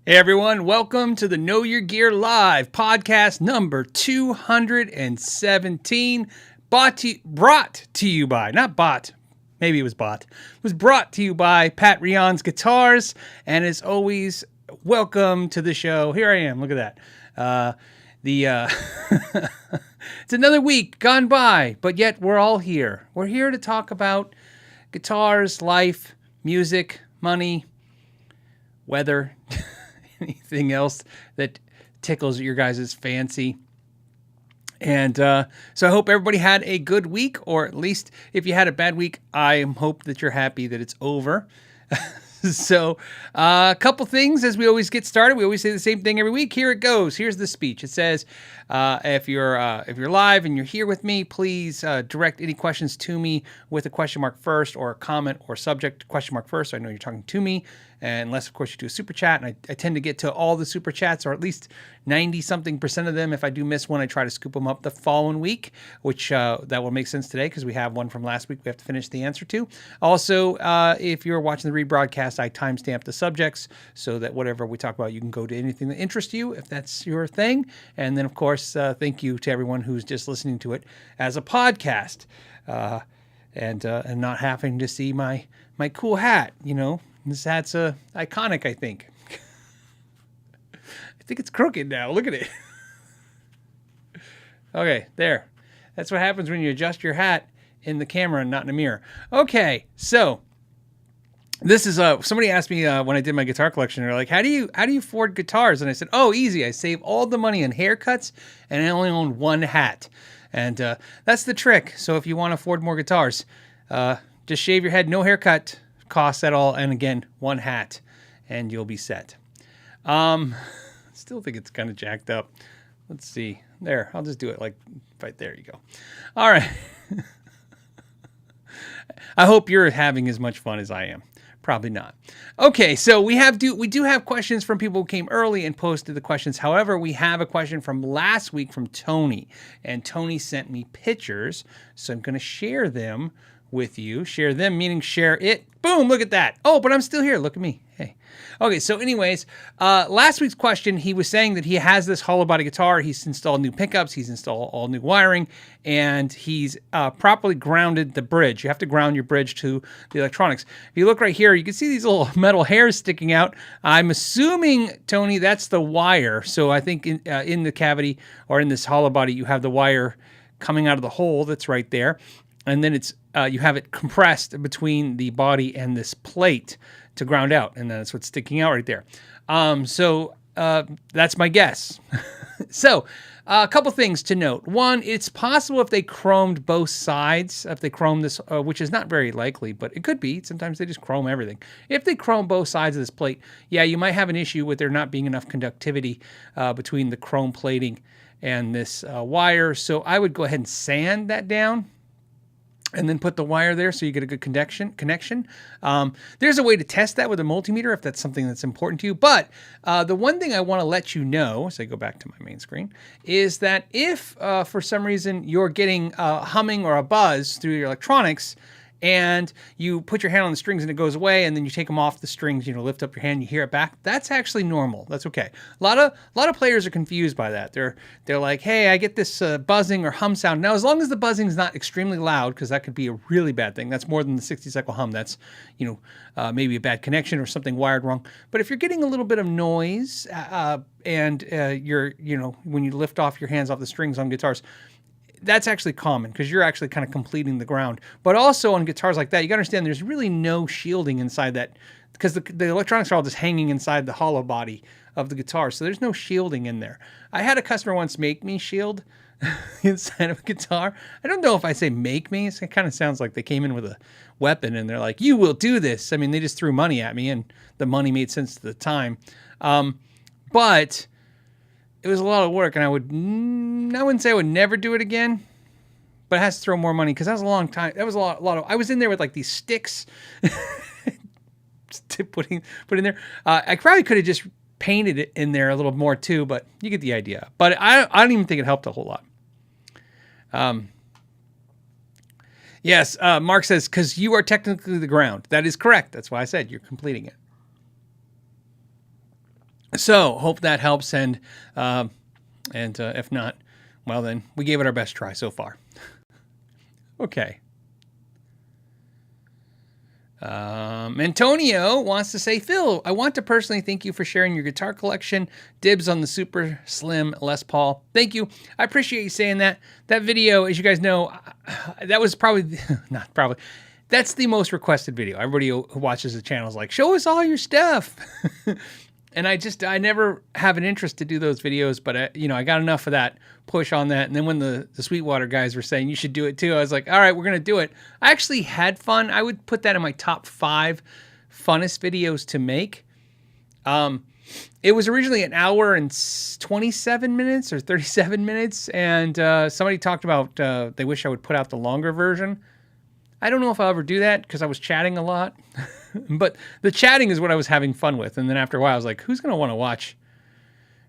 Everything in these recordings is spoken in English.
Hey everyone, welcome to the Know Your Gear Live podcast number 217. Brought to you by, not bought, maybe it was bought. It was brought to you by Pat Rion's Guitars. And as always, welcome to the show. Here I am, look at that. It's another week gone by, but yet we're all here. We're here to talk about guitars, life, music, money, weather, anything else that tickles your guys' fancy. And so I hope everybody had a good week, or at least if you had a bad week, I hope that you're happy that it's over. So a couple things as we always get started. We always say the same thing every week. Here it goes. Here's the speech. It says, if you're live and you're here with me, please direct any questions to me with a question mark first, or a comment or subject question mark first, so I know you're talking to me. And unless, of course, you do a super chat, and I tend to get to all the super chats, or at least 90-something% of them. If I do miss one, I try to scoop them up the following week, which that will make sense today because we have one from last week we have to finish the answer to. Also, if you're watching the rebroadcast, I timestamp the subjects so that whatever we talk about, you can go to anything that interests you if that's your thing. And then, of course, thank you to everyone who's just listening to it as a podcast and not having to see my cool hat, you know. This hat's iconic, I think. I think it's crooked now. Look at it. Okay, there. That's what happens when you adjust your hat in the camera and not in a mirror. Okay, so this is somebody asked me when I did my guitar collection. They're like, "How do you afford guitars?" And I said, "Oh, easy. I save all the money on haircuts, and I only own one hat." And that's the trick. So if you want to afford more guitars, just shave your head, no haircut costs at all, and again, one hat, and you'll be set. Still think it's kind of jacked up. Let's see. There, I'll just do it like right there. You go. All right. I hope you're having as much fun as I am. Probably not. Okay, so we do have questions from people who came early and posted the questions. However, we have a question from last week from Tony, and Tony sent me pictures, so I'm going to share them with you. Share them meaning share it. Boom, look at that. Oh, but I'm still here. Look at me. Hey. Okay, so anyways, last week's question, he was saying that he has this hollow body guitar. He's installed new pickups. He's installed all new wiring, and he's properly grounded the bridge. You have to ground your bridge to the electronics. If you look right here, you can see these little metal hairs sticking out. I'm assuming, Tony, that's the wire. So I think in the cavity or in this hollow body, you have the wire coming out of the hole that's right there. And then it's you have it compressed between the body and this plate to ground out, and that's what's sticking out right there. So that's my guess. So a couple things to note. One, it's possible if they chromed both sides, if they chrome this, which is not very likely, but it could be. Sometimes they just chrome everything. If they chrome both sides of this plate, yeah, you might have an issue with there not being enough conductivity between the chrome plating and this wire. So I would go ahead and sand that down and then put the wire there so you get a good connection. There's a way to test that with a multimeter if that's something that's important to you. But the one thing I want to let you know, as I go back to my main screen, is that if for some reason you're getting a humming or a buzz through your electronics, and you put your hand on the strings and it goes away, and then you take them off the strings, lift up your hand, you hear it back. That's actually normal. That's okay. A lot of players are confused by that. They're like, hey, I get this buzzing or hum sound. Now, as long as the buzzing is not extremely loud, because that could be a really bad thing. That's more than the 60-cycle hum. That's maybe a bad connection or something wired wrong. But if you're getting a little bit of noise and you're when you lift off your hands off the strings on guitars, that's actually common because you're actually kind of completing the ground. But also on guitars like that, you got to understand there's really no shielding inside that because the electronics are all just hanging inside the hollow body of the guitar. So there's no shielding in there. I had a customer once make me shield inside of a guitar. I don't know if I say make me. It kind of sounds like they came in with a weapon and they're like, you will do this. I mean, they just threw money at me and the money made sense at the time. But it was a lot of work, and I wouldn't say I would never do it again, but it has to throw more money because that was a long time. That was a lot of. I was in there with like these sticks to put in there. I probably could have just painted it in there a little more too, but you get the idea. But I don't even think it helped a whole lot. Yes, Mark says because you are technically the ground. That is correct. That's why I said you're completing it. So hope that helps. And if not, well, then we gave it our best try so far. Okay. Antonio wants to say, Phil, I want to personally thank you for sharing your guitar collection. Dibs on the super slim Les Paul. Thank you. I appreciate you saying that. That video, as you guys know, that was probably, not probably, that's the most requested video. Everybody who watches the channel is like, show us all your stuff. And I never have an interest to do those videos, but I got enough of that push on that. And then when the Sweetwater guys were saying you should do it too, I was like, all right, we're going to do it. I actually had fun. I would put that in my top 5 funnest videos to make. It was originally an hour and 27 minutes or 37 minutes. And somebody talked about they wish I would put out the longer version. I don't know if I'll ever do that because I was chatting a lot. But the chatting is what I was having fun with. And then after a while, I was like, who's going to want to watch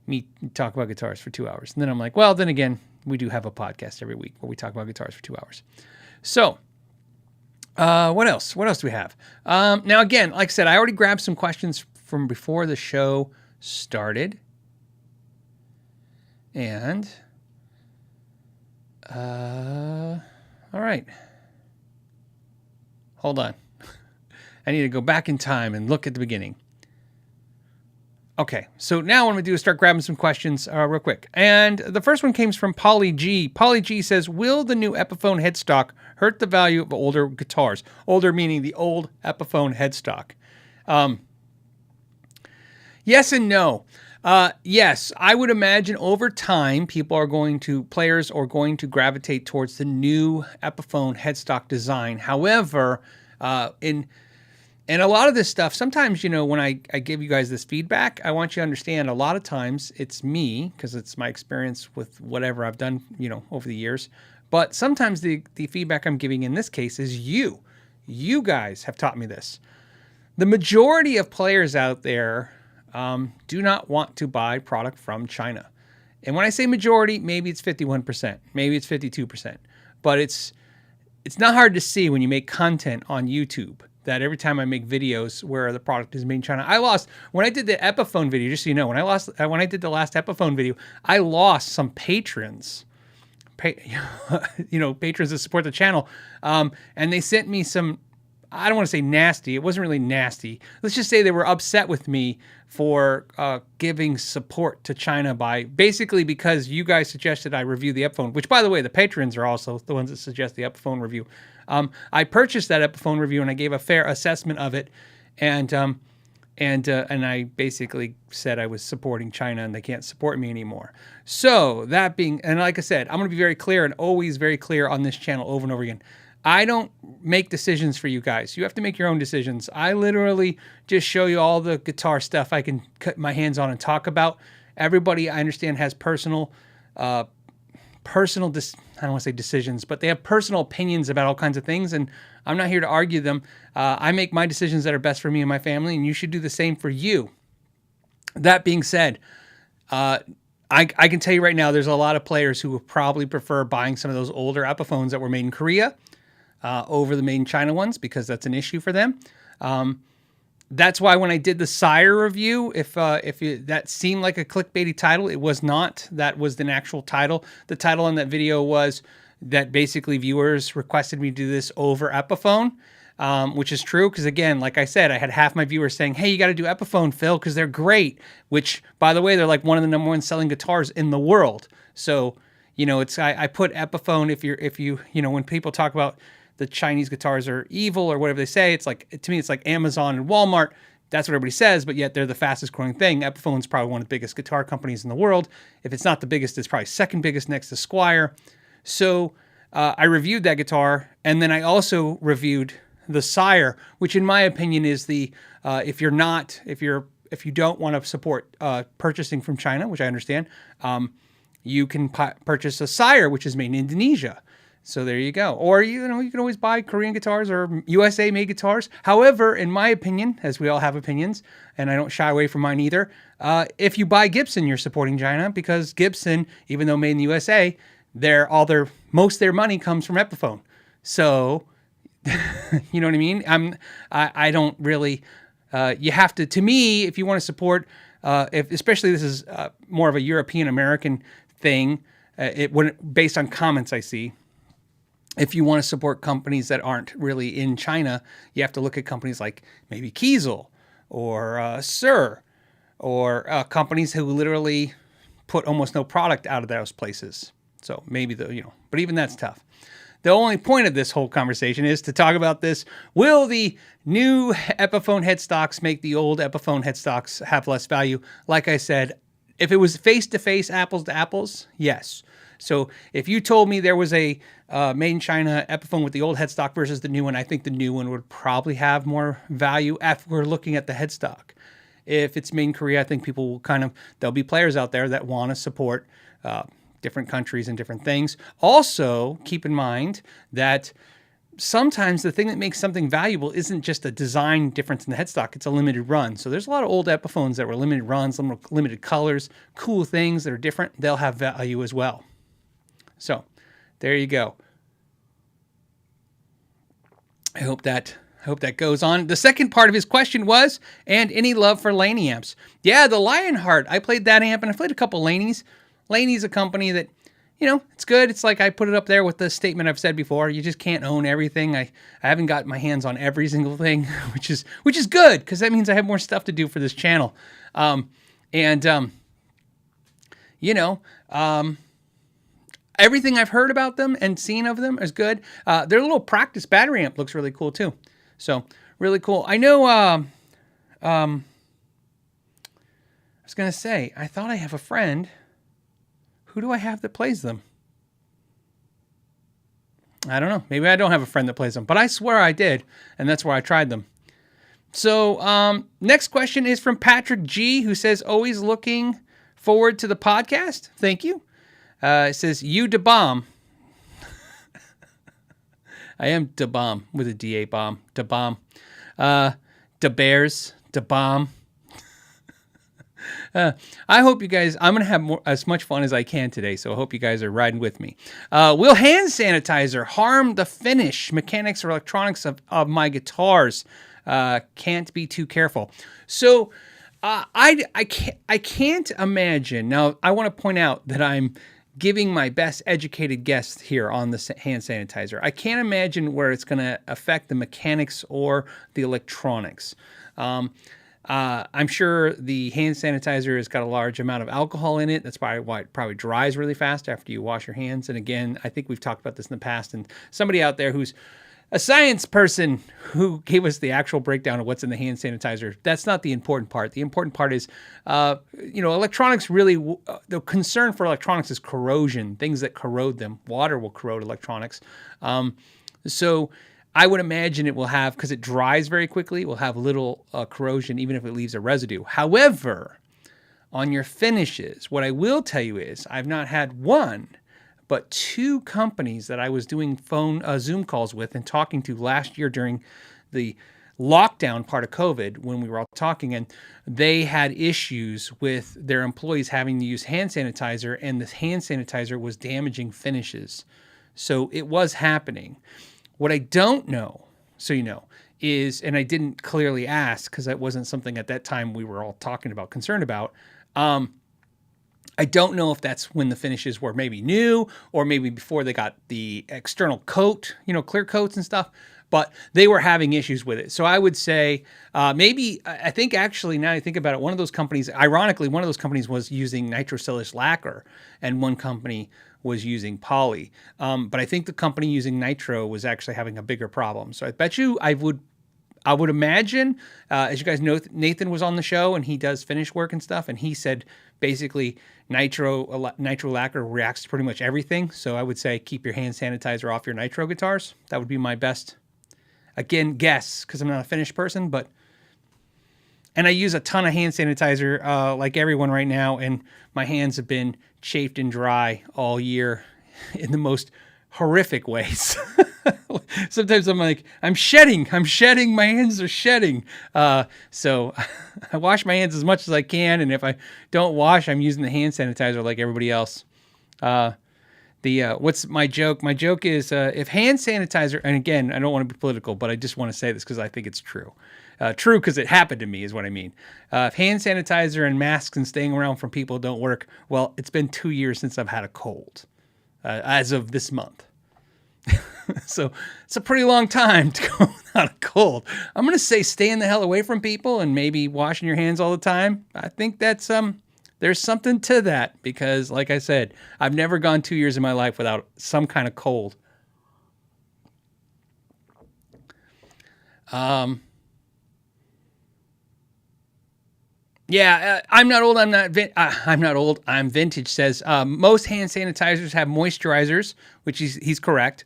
me talk about guitars for 2 hours? And then I'm like, well, then again, we do have a podcast every week where we talk about guitars for 2 hours. So what else? What else do we have? Now, again, like I said, I already grabbed some questions from before the show started. And all right. Hold on. I need to go back in time and look at the beginning. Okay, so now what I'm going to do is start grabbing some questions real quick. And the first one comes from Polly G. Polly G says, will the new Epiphone headstock hurt the value of older guitars? Older meaning the old Epiphone headstock. Yes and no. Yes, I would imagine over time, players are going to gravitate towards the new Epiphone headstock design. However, and a lot of this stuff, sometimes, when I give you guys this feedback, I want you to understand a lot of times it's me, because it's my experience with whatever I've done, over the years. But sometimes the feedback I'm giving in this case is you. You guys have taught me this. The majority of players out there do not want to buy product from China. And when I say majority, maybe it's 51%, maybe it's 52%. But it's not hard to see when you make content on YouTube that every time I make videos where the product is made in China, when I did the Epiphone video, just so you know, when I did the last Epiphone video, I lost some patrons, patrons that support the channel. And they sent me some, I don't want to say nasty. It wasn't really nasty. Let's just say they were upset with me for giving support to China because you guys suggested I review the Epiphone, which, by the way, the patrons are also the ones that suggest the Epiphone review. I purchased that Epiphone review and I gave a fair assessment of it, and I basically said I was supporting China and they can't support me anymore. So and like I said, I'm going to be very clear and always very clear on this channel over and over again. I don't make decisions for you guys. You have to make your own decisions. I literally just show you all the guitar stuff I can cut my hands on and talk about. Everybody, I understand, has I don't want to say decisions, but they have personal opinions about all kinds of things, and I'm not here to argue them. I make my decisions that are best for me and my family, and you should do the same for you. That being said, I can tell you right now, there's a lot of players who would probably prefer buying some of those older Epiphones that were made in Korea over the made in China ones, because that's an issue for them. That's why when I did the Sire review, if that seemed like a clickbaity title, it was not. That was an actual title. The title on that video was that basically viewers requested me to do this over Epiphone, which is true. Because again, like I said, I had half my viewers saying, hey, you got to do Epiphone, Phil, because they're great. Which, by the way, they're like one of the #1 selling guitars in the world. So, I put Epiphone, if you when people talk about the Chinese guitars are evil or whatever they say, to me, it's like Amazon and Walmart. That's what everybody says, but yet they're the fastest growing thing. Epiphone's probably one of the biggest guitar companies in the world. If it's not the biggest, it's probably second biggest next to Squire. So I reviewed that guitar, and then I also reviewed the Sire, which in my opinion is if you don't want to support purchasing from China, which I understand, you can purchase a Sire, which is made in Indonesia. So there you go. Or, you can always buy Korean guitars or USA-made guitars. However, in my opinion, as we all have opinions, and I don't shy away from mine either, if you buy Gibson, you're supporting China, because Gibson, even though made in the USA, most of their money comes from Epiphone. So, you know what I mean? I don't really, you have to me, if you want to support especially this is more of a European American thing, based on comments I see. If you want to support companies that aren't really in China, you have to look at companies like maybe Kiesel or Sire, or companies who literally put almost no product out of those places. So maybe but even that's tough. The only point of this whole conversation is to talk about this. Will the new Epiphone headstocks make the old Epiphone headstocks have less value? Like I said, if it was face-to-face, apples to apples, yes. So if you told me there was a made in China Epiphone with the old headstock versus the new one, I think the new one would probably have more value after we're looking at the headstock. If it's made in Korea, I think people will there'll be players out there that want to support different countries and different things. Also, keep in mind that sometimes the thing that makes something valuable isn't just a design difference in the headstock, it's a limited run. So there's a lot of old Epiphones that were limited runs, limited colors, cool things that are different. They'll have value as well. So there you go. I hope that goes on. The second part of his question was, and any love for Laney amps? Yeah, the Lionheart. I played that amp, and I played a couple Laneys. Laney's a company that, it's good. It's like I put it up there with the statement I've said before. You just can't own everything. I haven't got my hands on every single thing, which is good, because that means I have more stuff to do for this channel. Everything I've heard about them and seen of them is good. Their little practice battery amp looks really cool too. So really cool. I know, I was going to say, I thought I have a friend. Who do I have that plays them? I don't know. Maybe I don't have a friend that plays them, but I swear I did. And that's where I tried them. So next question is from Patrick G, who says, always looking forward to the podcast. Thank you. It says, you da bomb. I am da bomb with a DA bomb. Da bomb. Da bears. Da bomb. I hope you guys, I'm going to have as much fun as I can today, so I hope you guys are riding with me. Will hand sanitizer harm the finish, mechanics, or electronics of my guitars? Can't be too careful. So I can't imagine. Now, I want to point out that I'm giving my best educated guess here on the hand sanitizer. I can't imagine where it's going to affect the mechanics or the electronics. I'm sure the hand sanitizer has got a large amount of alcohol in it. That's probably why it probably dries really fast after you wash your hands. And again, I think we've talked about this in the past. And somebody out there who's a science person who gave us the actual breakdown of what's in the hand sanitizer, that's not the important part. The important part is, electronics really, the concern for electronics is corrosion, things that corrode them. Water will corrode electronics. So I would imagine it will have, because it dries very quickly, it will have little corrosion, even if it leaves a residue. However, on your finishes, what I will tell you is I've not had one, but two companies that I was doing Zoom calls with and talking to last year during the lockdown part of COVID when we were all talking, and they had issues with their employees having to use hand sanitizer, and the hand sanitizer was damaging finishes. So it was happening. What I don't know, so you know, is, and I didn't clearly ask because that wasn't something at that time we were all talking about, concerned about, I don't know if that's when the finishes were maybe new or maybe before they got the external coat, clear coats and stuff, but they were having issues with it. So I would say I think actually now I think about it, one of those companies, ironically, one of those companies was using nitrocellulose lacquer and one company was using poly. But I think the company using nitro was actually having a bigger problem. So I bet you I would imagine, as you guys know, Nathan was on the show and he does finish work and stuff. And he said basically nitro lacquer reacts to pretty much everything. So I would say keep your hand sanitizer off your nitro guitars. That would be my best, again, guess, because I'm not a finished person, and I use a ton of hand sanitizer like everyone right now. And my hands have been chafed and dry all year in the most horrific ways. Sometimes I'm like, I'm shedding, my hands are shedding. So I wash my hands as much as I can. And if I don't wash, I'm using the hand sanitizer like everybody else. What's my joke? My joke is if hand sanitizer, and again, I don't want to be political, but I just want to say this because I think it's true. True because it happened to me is what I mean. If hand sanitizer and masks and staying around from people don't work, well, it's been 2 years since I've had a cold as of this month. So it's a pretty long time to go without a cold. I'm going to say staying the hell away from people and maybe washing your hands all the time. I think that's there's something to that because, like I said, I've never gone 2 years of my life without some kind of cold. Yeah, I'm not old. I'm not old. I'm vintage. Says most hand sanitizers have moisturizers, which he's correct.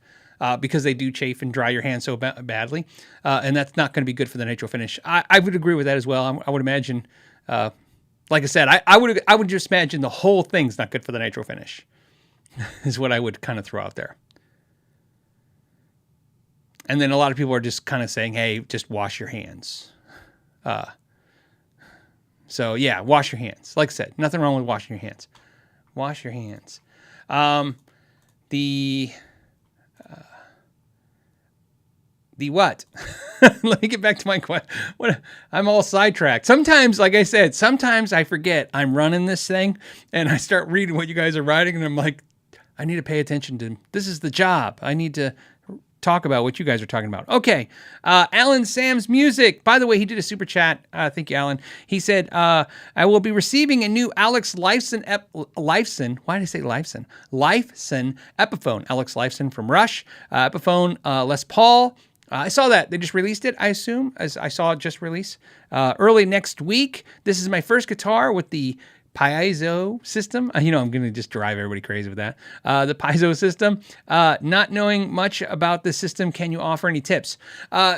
Because they do chafe and dry your hands so badly. And that's not going to be good for the nitro finish. I would agree with that as well. I would imagine, like I said, I would just imagine the whole thing's not good for the nitro finish, is what I would kind of throw out there. And then a lot of people are just kind of saying, hey, just wash your hands. So, yeah, wash your hands. Like I said, nothing wrong with washing your hands. Wash your hands. The what? Let me get back to my question. I'm all sidetracked. Sometimes, like I said, sometimes I forget I'm running this thing and I start reading what you guys are writing and I'm like, I need to pay attention to, this is the job. I need to talk about what you guys are talking about. Okay. Alan Sam's Music. By the way, he did a super chat. Thank you, Alan. He said, I will be receiving a new Alex Lifeson why did I say Lifeson? Lifeson Epiphone. Alex Lifeson from Rush. Epiphone Les Paul. I saw that. They just released it, I assume, as I saw it just release. Early next week. This is my first guitar with the Piezo system. I'm going to just drive everybody crazy with that. The Piezo system. Not knowing much about the system, can you offer any tips?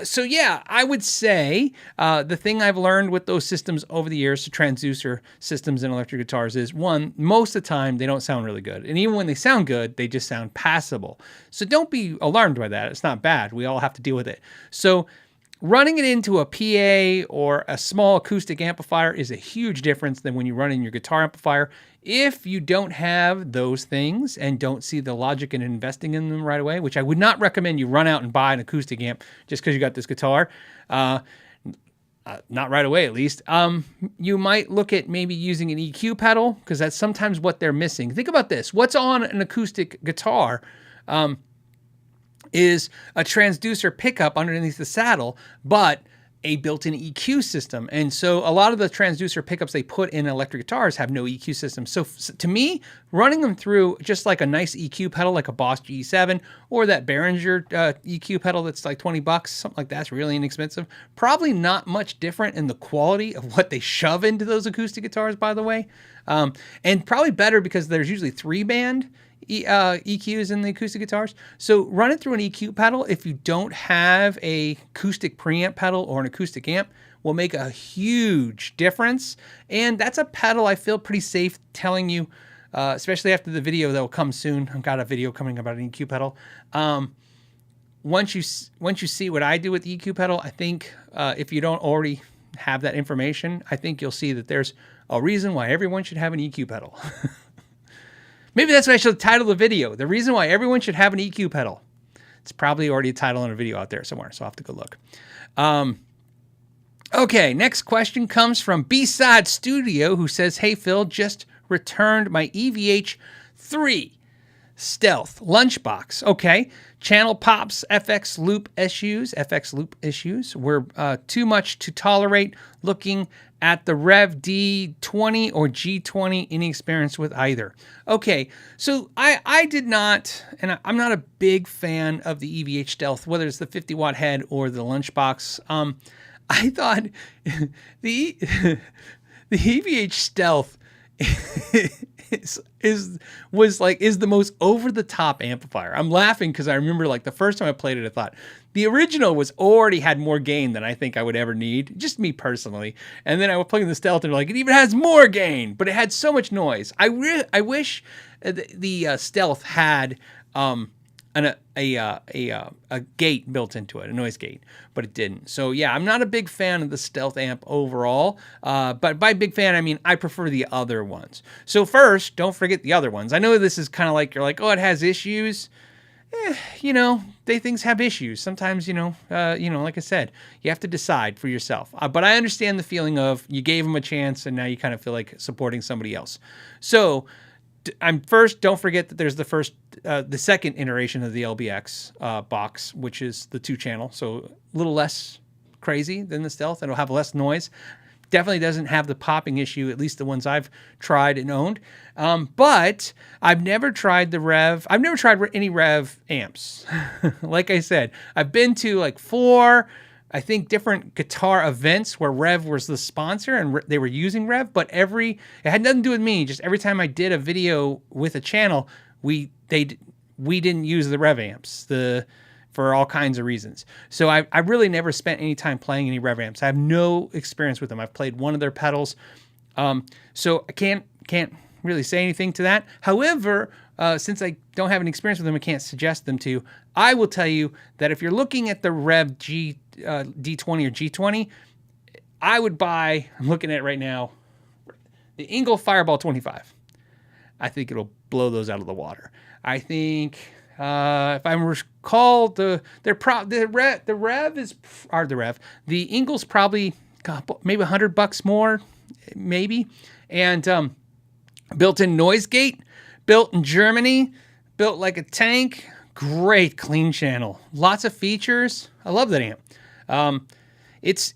So yeah, I would say the thing I've learned with those systems over the years, the transducer systems in electric guitars is, one, most of the time they don't sound really good. And even when they sound good, they just sound passable. So don't be alarmed by that. It's not bad. We all have to deal with it. So running it into a PA or a small acoustic amplifier is a huge difference than when you run in your guitar amplifier. If you don't have those things and don't see the logic in investing in them right away, which I would not recommend you run out and buy an acoustic amp just because you got this guitar, not right away at least, you might look at maybe using an EQ pedal because that's sometimes what they're missing. Think about this. What's on an acoustic guitar is a transducer pickup underneath the saddle, but a built-in EQ system. And so a lot of the transducer pickups they put in electric guitars have no EQ system. So to me, running them through just like a nice EQ pedal, like a Boss G7 or that Behringer EQ pedal that's like $20, something like that's really inexpensive. Probably not much different in the quality of what they shove into those acoustic guitars, by the way. And probably better because there's usually 3-band EQs in the acoustic guitars. So run it through an EQ pedal if you don't have a acoustic preamp pedal or an acoustic amp will make a huge difference. And that's a pedal I feel pretty safe telling you, especially after the video that will come soon. I've got a video coming about an EQ pedal. Once you see what I do with the EQ pedal, I think if you don't already have that information, I think you'll see that there's a reason why everyone should have an EQ pedal. Maybe that's what I should title the video. The reason why everyone should have an EQ pedal. It's probably already a title in a video out there somewhere, so I'll have to go look. Okay, next question comes from B-Side Studio, who says, hey, Phil, just returned my EVH3 Stealth lunchbox. Okay, channel pops, FX loop issues were too much to tolerate. Looking at the Rev D20 or G20, any experience with either? Okay, so I did not, and I'm not a big fan of the EVH Stealth, whether it's the 50-watt head or the lunchbox. I thought the EVH Stealth is the most over-the-top amplifier. I'm laughing because I remember like the first time I played it, I thought the original already had more gain than I think I would ever need, just me personally. And then I was playing the Stealth and like it even has more gain, but it had so much noise. I wish the Stealth had a a gate built into it, a noise gate, but it didn't. So yeah, I'm not a big fan of the Stealth amp overall, but by big fan, I mean I prefer the other ones. So first, don't forget the other ones. I know this is kind of like, you're like, oh, it has issues. Things have issues. Sometimes, like I said, you have to decide for yourself. But I understand the feeling of you gave them a chance and now you kind of feel like supporting somebody else. So don't forget that there's the second iteration of the LBX box, which is the 2-channel. So a little less crazy than the Stealth. It'll have less noise. Definitely doesn't have the popping issue, at least the ones I've tried and owned. But I've never tried the Rev. I've never tried any Rev amps. Like I said, I've been to like 4, I think, different guitar events where Rev was the sponsor and they were using Rev. But it had nothing to do with me. Just every time I did a video with a channel, we didn't use the Rev amps. For all kinds of reasons. So I really never spent any time playing any Rev amps. I have no experience with them. I've played one of their pedals. So I can't really say anything to that. However, since I don't have any experience with them, I can't suggest them to you. I will tell you that if you're looking at the Rev D20 or G20, I would buy, I'm looking at it right now, the Engel Fireball 25. I think it'll blow those out of the water. I think... if I recall, the Engel's probably maybe $100 more, maybe, and built-in noise gate, built in Germany, built like a tank, great clean channel, lots of features. I love that amp. It's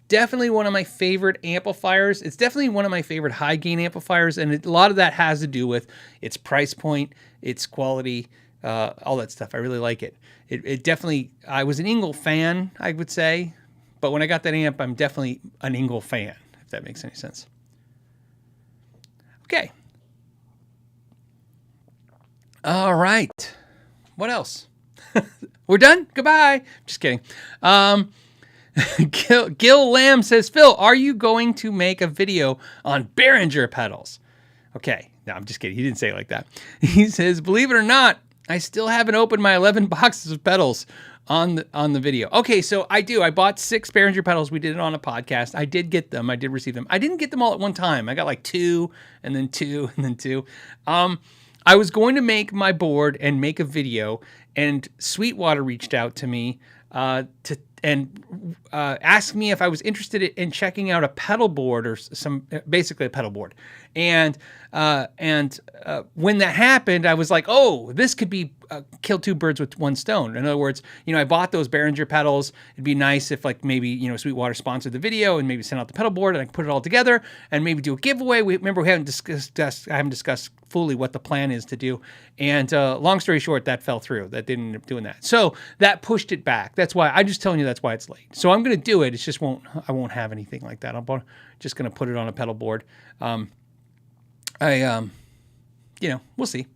definitely one of my favorite amplifiers. It's definitely one of my favorite high gain amplifiers, and a lot of that has to do with its price point, its quality. All that stuff. I really like it. It definitely, I was an Engel fan, I would say, but when I got that amp, I'm definitely an Engel fan, if that makes any sense. Okay. All right. What else? We're done? Goodbye. Just kidding. Gil Lamb says, Phil, are you going to make a video on Behringer pedals? Okay. No, I'm just kidding. He didn't say it like that. He says, believe it or not, I still haven't opened my 11 boxes of pedals on the video. Okay, so I do. I bought 6 Behringer pedals. We did it on a podcast. I did get them. I did receive them. I didn't get them all at one time. I got like 2 and then 2 and then 2. I was going to make my board and make a video, and Sweetwater reached out to me and asked me if I was interested in checking out a pedal board or basically a pedal board. And when that happened, I was like, oh, this could be kill 2 birds with 1 stone. In other words, I bought those Behringer pedals. It'd be nice if maybe, Sweetwater sponsored the video and maybe sent out the pedal board and I could put it all together and maybe do a giveaway. I haven't discussed fully what the plan is to do. And long story short, that fell through. That didn't end up doing that. So that pushed it back. That's why I'm just telling you that's why it's late. So I'm going to do it. It's just I won't have anything like that. I'm just going to put it on a pedal board. We'll see.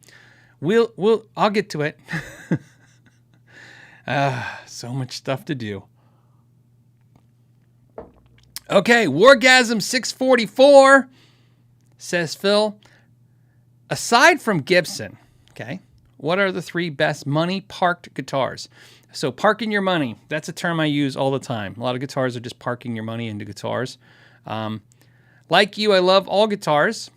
I'll get to it. So much stuff to do. Okay, Wargasm 644 says, Phil, aside from Gibson, okay, what are the 3 best money parked guitars? So parking your money, that's a term I use all the time. A lot of guitars are just parking your money into guitars. Like you, I love all guitars.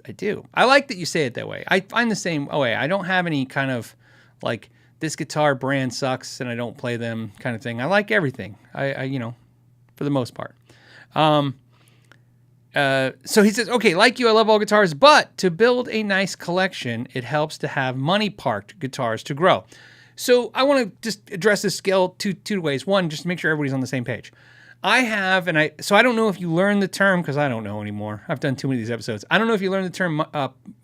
I do. I like that you say it that way. I find the same way. I don't have any kind of like this guitar brand sucks and I don't play them kind of thing. I like everything. I for the most part. So he says, okay, like you, I love all guitars, but to build a nice collection, it helps to have money parked guitars to grow. So I want to just address this scale two ways. One, just to make sure everybody's on the same page. So I don't know if you learned the term, because I don't know anymore. I've done too many of these episodes. I don't know if you learned the term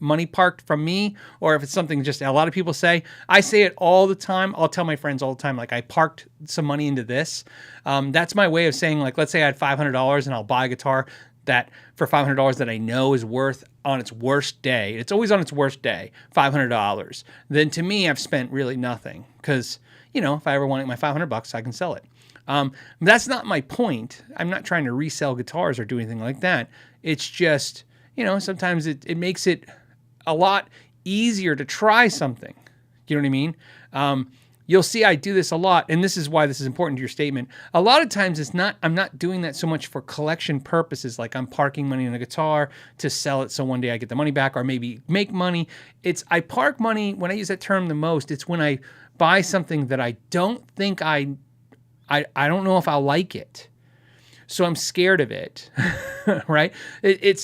money parked from me, or if it's something just a lot of people say. I say it all the time. I'll tell my friends all the time, like, I parked some money into this. That's my way of saying, like, let's say I had $500 and I'll buy a guitar that for $500 that I know is worth on its worst day. It's always on its worst day, $500. Then to me, I've spent really nothing, because, if I ever want my $500, I can sell it. That's not my point. I'm not trying to resell guitars or do anything like that. It's just, sometimes it makes it a lot easier to try something. You know what I mean? You'll see I do this a lot, and this is why this is important to your statement. A lot of times I'm not doing that so much for collection purposes, like I'm parking money in a guitar to sell it so one day I get the money back or maybe make money. I park money, when I use that term the most, it's when I buy something that I don't think I don't know if I'll like it. So I'm scared of it, right?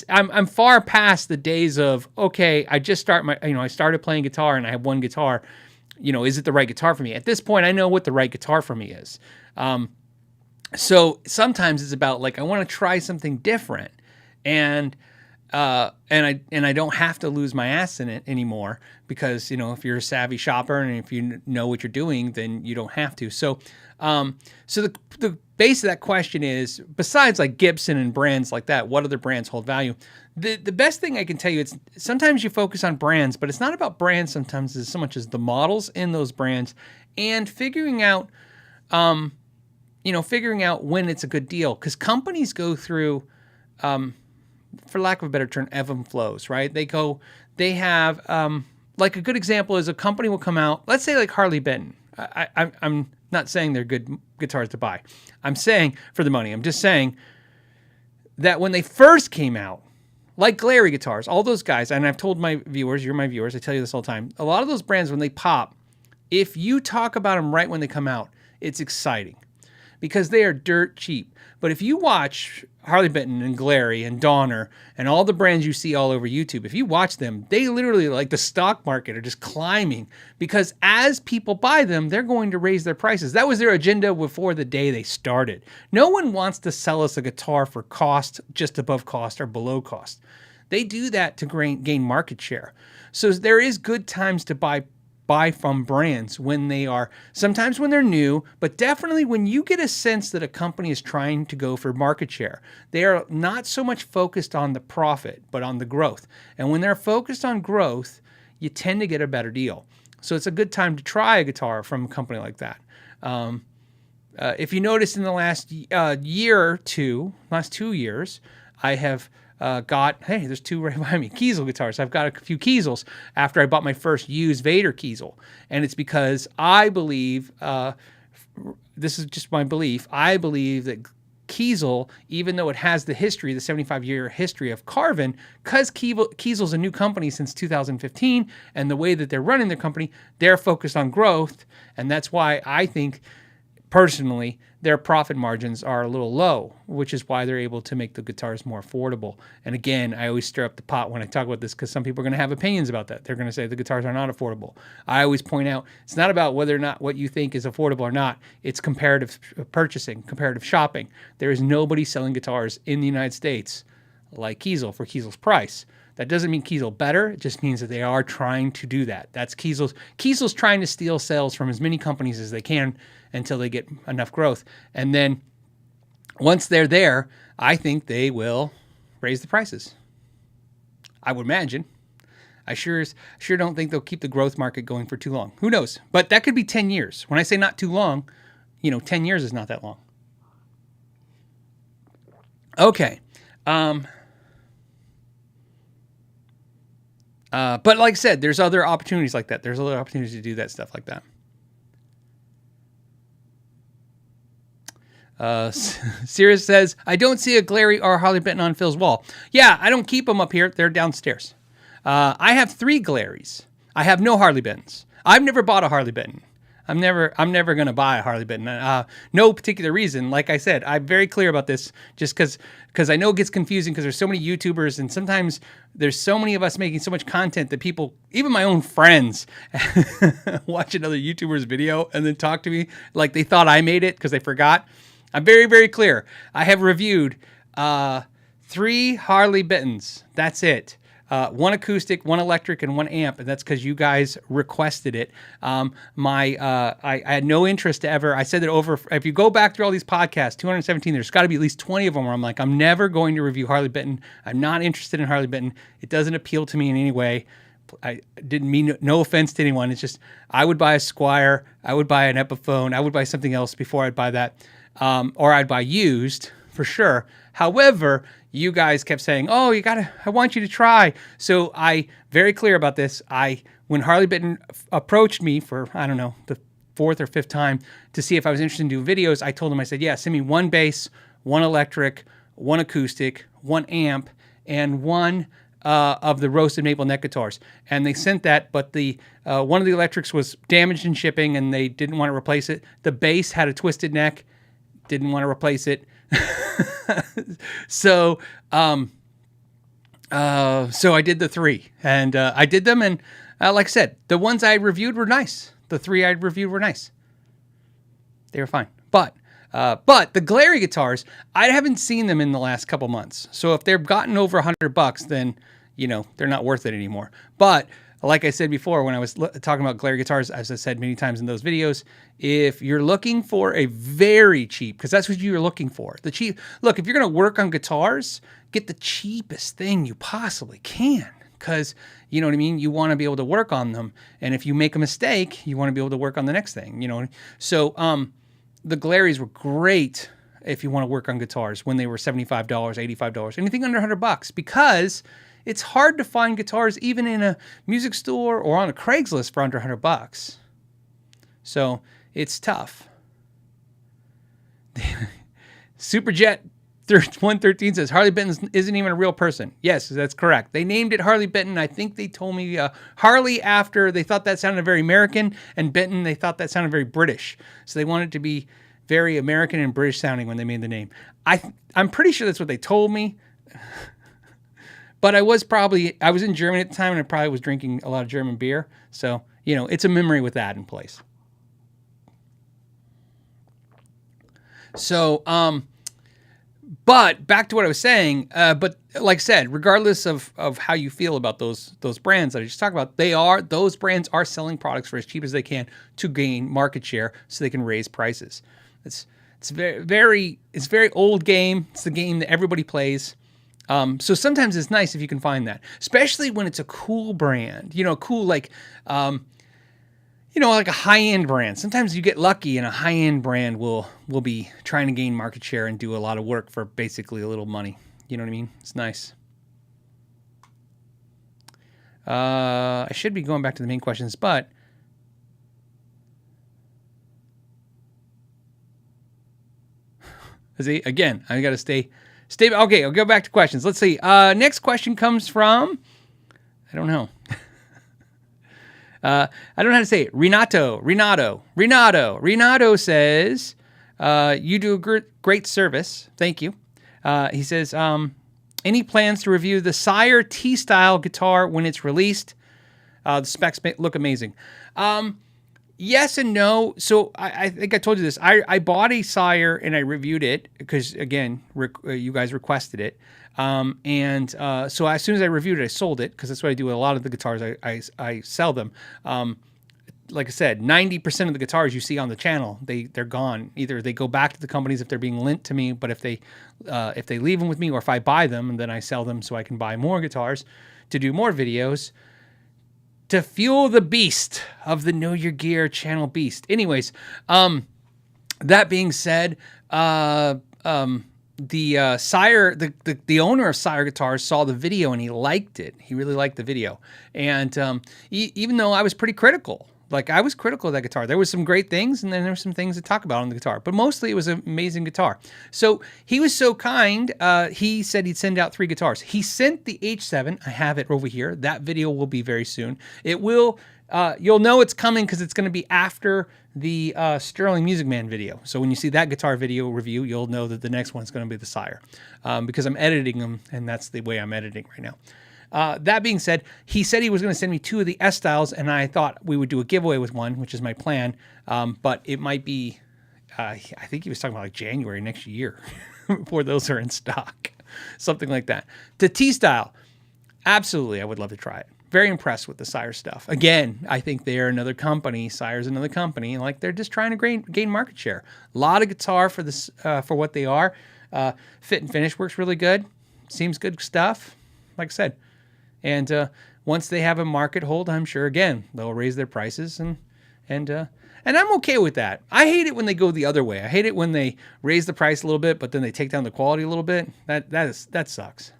I'm far past the days of, okay, I started playing guitar and I have one guitar. Is it the right guitar for me? At this point, I know what the right guitar for me is. So sometimes it's about like, I want to try something different, and I don't have to lose my ass in it anymore because, if you're a savvy shopper and if you know what you're doing, then you don't have to. So the base of that question is, besides like Gibson and brands like that, what other brands hold value? The best thing I can tell you, it's sometimes you focus on brands, but it's not about brands sometimes as so much as the models in those brands and figuring out when it's a good deal. Because companies go through, for lack of a better term, ebb and flows, right? They have, like a good example is a company will come out, let's say like Harley Benton. I'm not saying they're good guitars to buy. I'm saying for the money. I'm just saying that when they first came out, like glary guitars, all those guys, and I've told my viewers, you're my viewers, I tell you this all the time, a lot of those brands, when they pop, if you talk about them right when they come out, it's exciting because they are dirt cheap. But if you watch Harley Benton and Glary and Donner and all the brands you see all over YouTube, if you watch them, they literally, like the stock market, are just climbing because as people buy them, they're going to raise their prices. That was their agenda before the day they started. No one wants to sell us a guitar for cost, just above cost or below cost. They do that to gain market share. So there is good times to buy from brands sometimes when they're new, but definitely when you get a sense that a company is trying to go for market share. They are not so much focused on the profit, but on the growth. And when they're focused on growth, you tend to get a better deal. So it's a good time to try a guitar from a company like that. If you notice in the last year or two, last 2 years, I have there's two right behind me, Kiesel guitars. I've got a few Kiesels after I bought my first used Vader Kiesel. And it's because I believe, this is just my belief, I believe that Kiesel, even though it has the 75-year history of carving, because Kiesel's a new company since 2015, and the way that they're running their company, they're focused on growth. And that's why I think, personally, their profit margins are a little low, which is why they're able to make the guitars more affordable. And again, I always stir up the pot when I talk about this because some people are going to have opinions about that. They're going to say the guitars are not affordable. I always point out it's not about whether or not what you think is affordable or not. It's comparative purchasing, comparative shopping. There is nobody selling guitars in the United States like Kiesel for Kiesel's price. That doesn't mean Kiesel better. It just means that they are trying to do that. That's Kiesel's trying to steal sales from as many companies as they can until they get enough growth. And then once they're there, I think they will raise the prices. I would imagine. I sure don't think they'll keep the growth market going for too long. Who knows? But that could be 10 years. When I say not too long, 10 years is not that long. Okay. But like I said, there's other opportunities like that. There's other opportunities to do that stuff like that. Sirius says, I don't see a Glary or Harley Benton on Phil's wall. Yeah, I don't keep them up here. They're downstairs. I have 3 Glaries. I have no Harley Bentons. I've never bought a Harley Benton. I'm never going to buy a Harley Benton. No particular reason. Like I said, I'm very clear about this just because I know it gets confusing because there's so many YouTubers and sometimes there's so many of us making so much content that people, even my own friends, watch another YouTuber's video and then talk to me like they thought I made it because they forgot. I'm very, very clear. I have reviewed 3 Harley Bentons. That's it. 1 acoustic, 1 electric, and 1 amp, and that's because you guys requested it. I had no interest to ever. I said that over. If you go back through all these podcasts, 217, there's got to be at least 20 of them where I'm like, I'm never going to review Harley Benton. I'm not interested in Harley Benton. It doesn't appeal to me in any way. I didn't mean no offense to anyone. It's just I would buy a Squire, I would buy an Epiphone, I would buy something else before I'd buy that, or I'd buy used for sure. However, you guys kept saying, "Oh, I want you to try." So I very clear about this. When Harley Benton approached me for, I don't know, the 4th or 5th time to see if I was interested in doing videos, I told him, I said, yeah, send me 1 bass, 1 electric, 1 acoustic, 1 amp, and 1 of the roasted maple neck guitars. And they sent that, but the one of the electrics was damaged in shipping and they didn't want to replace it. The bass had a twisted neck, didn't want to replace it. So I did the 3, and I did them, and like I said, the ones I reviewed were nice. The 3 I reviewed were nice. They were fine. But the Glary guitars, I haven't seen them in the last couple months. So if they've gotten over $100, then, they're not worth it anymore. But like I said before, when I was talking about Glary guitars, as I said many times in those videos, if you're looking for a very cheap, because that's what you're looking for, the cheap, look, if you're going to work on guitars, get the cheapest thing you possibly can. Because, you know what I mean? You want to be able to work on them. And if you make a mistake, you want to be able to work on the next thing, So the Glarys were great if you want to work on guitars when they were $75, $85, anything under $100, because it's hard to find guitars even in a music store or on a Craigslist for under $100. So it's tough. Superjet 113 says Harley Benton isn't even a real person. Yes, that's correct. They named it Harley Benton. I think they told me Harley after they thought that sounded very American, and Benton they thought that sounded very British. So they wanted to be very American and British sounding when they made the name. I'm pretty sure that's what they told me. But I was in Germany at the time, and I probably was drinking a lot of German beer. So, it's a memory with that in place. So, but back to what I was saying, but like I said, regardless of how you feel about those brands that I just talked about, those brands are selling products for as cheap as they can to gain market share so they can raise prices. It's very old game. It's the game that everybody plays. So sometimes it's nice if you can find that, especially when it's a cool brand, cool, like a high-end brand. Sometimes you get lucky and a high-end brand will be trying to gain market share and do a lot of work for basically a little money. You know what I mean? It's nice. I should be going back to the main questions, but again, I got to stay. Okay, I'll go back to questions. Let's see. Next question comes from, I don't know. I don't know how to say it. Renato says, you do a great service. Thank you. He says, any plans to review the Sire T style guitar when it's released? The specs look amazing. Yes and no. So I think I told you this. I bought a Sire and I reviewed it because, again, you guys requested it. So as soon as I reviewed it, I sold it because that's what I do with a lot of the guitars. I sell them. Like I said, 90% of the guitars you see on the channel, they're gone. Either they go back to the companies if they're being lent to me, but if they leave them with me, or if I buy them and then I sell them so I can buy more guitars to do more videos, to fuel the beast of the Know Your Gear channel beast. Anyways, that being said, the Sire, the owner of Sire Guitars saw the video and he liked it. He really liked the video. And even though I was pretty critical, I was critical of that guitar. There was some great things, and then there were some things to talk about on the guitar. But mostly it was an amazing guitar. So he was so kind, he said he'd send out 3 guitars. He sent the H7. I have it over here. That video will be very soon. It will, you'll know it's coming because it's going to be after the Sterling Music Man video. So when you see that guitar video review, you'll know that the next one's going to be the Sire. Because I'm editing them, and that's the way I'm editing right now. That being said, he said he was going to send me 2 of the S styles, and I thought we would do a giveaway with one, which is my plan. But it might be, I think he was talking about January next year before those are in stock, something like that. The T style, absolutely, I would love to try it. Very impressed with the Sire stuff. Again, I think they're another company. Sire's another company, and they're just trying to gain market share. A lot of guitar for this, for what they are. Fit and finish works really good. Seems good stuff. Like I said. And once they have a market hold, I'm sure, again, they'll raise their prices and And I'm okay with that. I hate it when they go the other way. I hate it when they raise the price a little bit, but then they take down the quality a little bit. That sucks.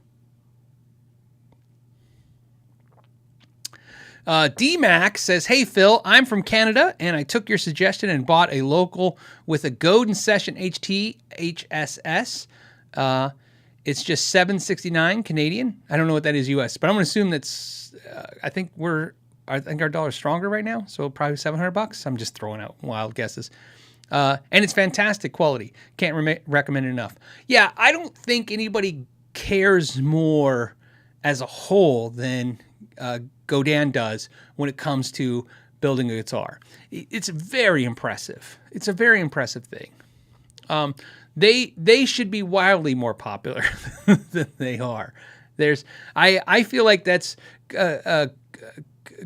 D-Mac says, "Hey, Phil, I'm from Canada, and I took your suggestion and bought a local with a Godin Session HT HSS. It's just $769 Canadian. I don't know what that is US, but I'm going to assume that's, I think our dollar's stronger right now, so probably $700. I'm just throwing out wild guesses. And it's fantastic quality. Can't recommend it enough. Yeah, I don't think anybody cares more as a whole than Godin does when it comes to building a guitar. It's very impressive. It's a very impressive thing. They should be wildly more popular than they are. I feel like that's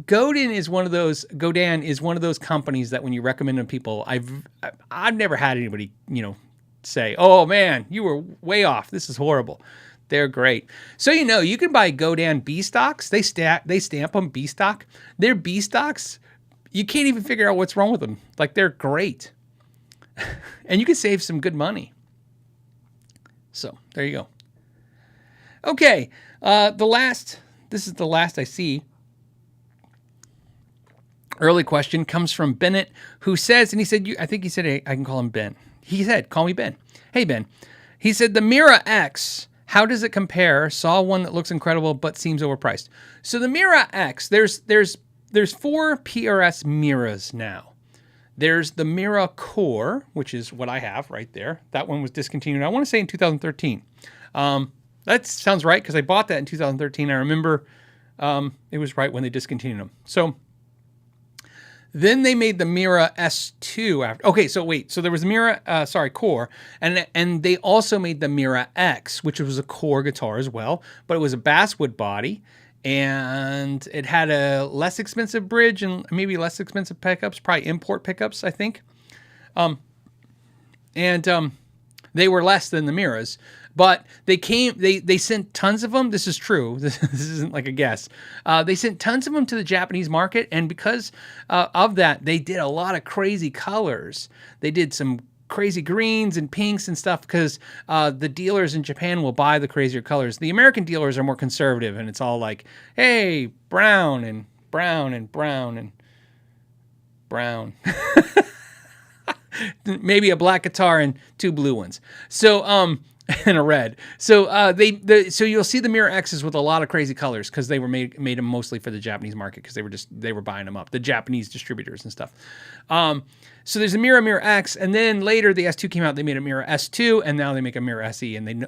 Godin is one of those companies that when you recommend them to people, I've never had anybody, say, "Oh man, you were way off. This is horrible." They're great. So you can buy Godin B stocks. They stamp them B stock. They're B stocks. You can't even figure out what's wrong with them. Like, they're great. And you can save some good money. So there you go. Okay, this is the last I see. Early question comes from Bennett, who says, and he said, I think he said, I can call him Ben. He said, "Call me Ben." Hey, Ben. He said, "The Mira X, how does it compare? Saw one that looks incredible but seems overpriced." So the Mira X, there's 4 PRS Miras now. There's the Mira Core, which is what I have right there. That one was discontinued, I want to say, in 2013. That sounds right, because I bought that in 2013. I remember it was right when they discontinued them. So then they made the Mira S2 after. Okay, so wait. So there was the Mira, Core, and they also made the Mira X, which was a core guitar as well, but it was a basswood body, and it had a less expensive bridge and maybe less expensive pickups, probably import pickups, I think. They were less than the Miras, but they sent tons of them. This is true. This isn't like a guess. They sent tons of them to the Japanese market, and because of that, they did a lot of crazy colors. They did some crazy greens and pinks and stuff because the dealers in Japan will buy the crazier colors. The American dealers are more conservative, and it's all like, hey, brown and brown and brown and brown. Maybe a black guitar and 2 blue ones. So, and a red. So, so you'll see the Mira X's with a lot of crazy colors because they were made them mostly for the Japanese market because they were buying them up, the Japanese distributors and stuff. So there's a Mira X, and then later the S2 came out. They made a Mira S2, and now they make a Mira SE. And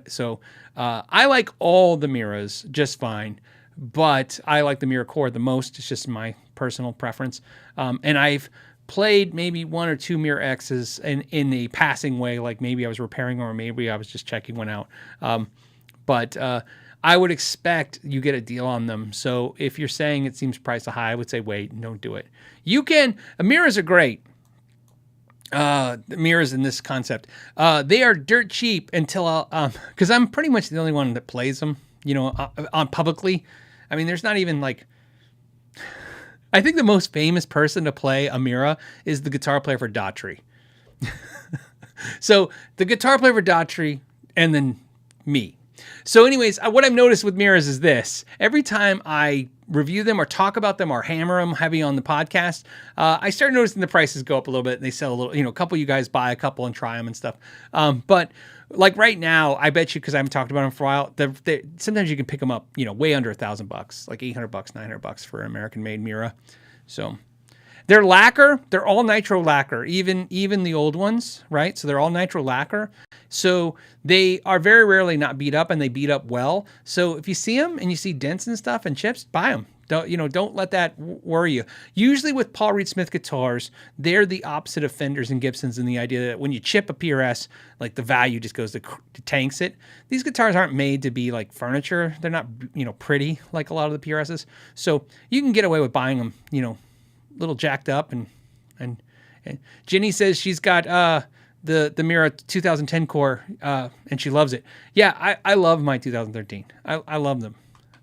I like all the Miras just fine, but I like the Mira Core the most. It's just my personal preference. And I've played maybe 1 or 2 Mira X's in a passing way, like maybe I was repairing or maybe I was just checking one out. But I would expect you get a deal on them. So if you're saying it seems priced high, I would say wait, don't do it. Miras are great. The Miras in this concept, they are dirt cheap until because I'm pretty much the only one that plays them, on publicly. I mean, there's not even like. I think the most famous person to play a Mira is the guitar player for Daughtry. So the guitar player for Daughtry, and then me. So anyways, what I've noticed with Miras is this. Every time I review them or talk about them or hammer them heavy on the podcast, I start noticing the prices go up a little bit, and they sell a little, a couple of you guys buy a couple and try them and stuff. But like right now, I bet you, because I haven't talked about them for a while, sometimes you can pick them up, way under $1,000, like $800, $900 for an American-made Mira. So they're lacquer. They're all nitro lacquer, even the old ones, right? So they're all nitro lacquer. So they are very rarely not beat up, and they beat up well. So if you see them and you see dents and stuff and chips, buy them. Don't let that worry you. Usually with Paul Reed Smith guitars, they're the opposite of Fenders and Gibsons in the idea that when you chip a PRS, like the value just goes to tanks it. These guitars aren't made to be like furniture. They're not, pretty like a lot of the PRSs. So you can get away with buying them, little jacked up. And Jenny says she's got the Mira 2010 core and she loves it. Yeah, I love my 2013. I love them.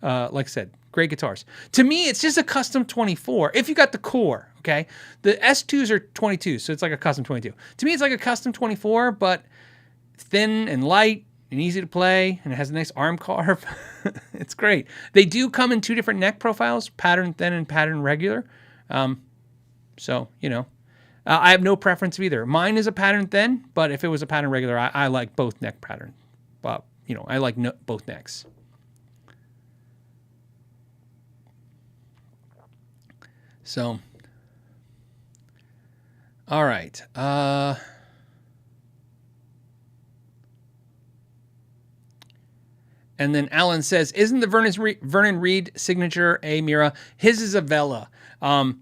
Like I said, great guitars. To me, it's just a custom 24. If you got the core, Okay. The S2s are 22, so it's like a custom 22. To me, it's like a custom 24, but thin and light and easy to play, and it has a nice arm carve. It's great. They do come in two different neck profiles, pattern thin and pattern regular. So, I have no preference of either. Mine is a pattern thin, but if it was a pattern regular, I like both neck pattern. But, I like both necks. So, all right. And then Alan says, isn't the Vernon Reid signature a Mira? His is a Vela. The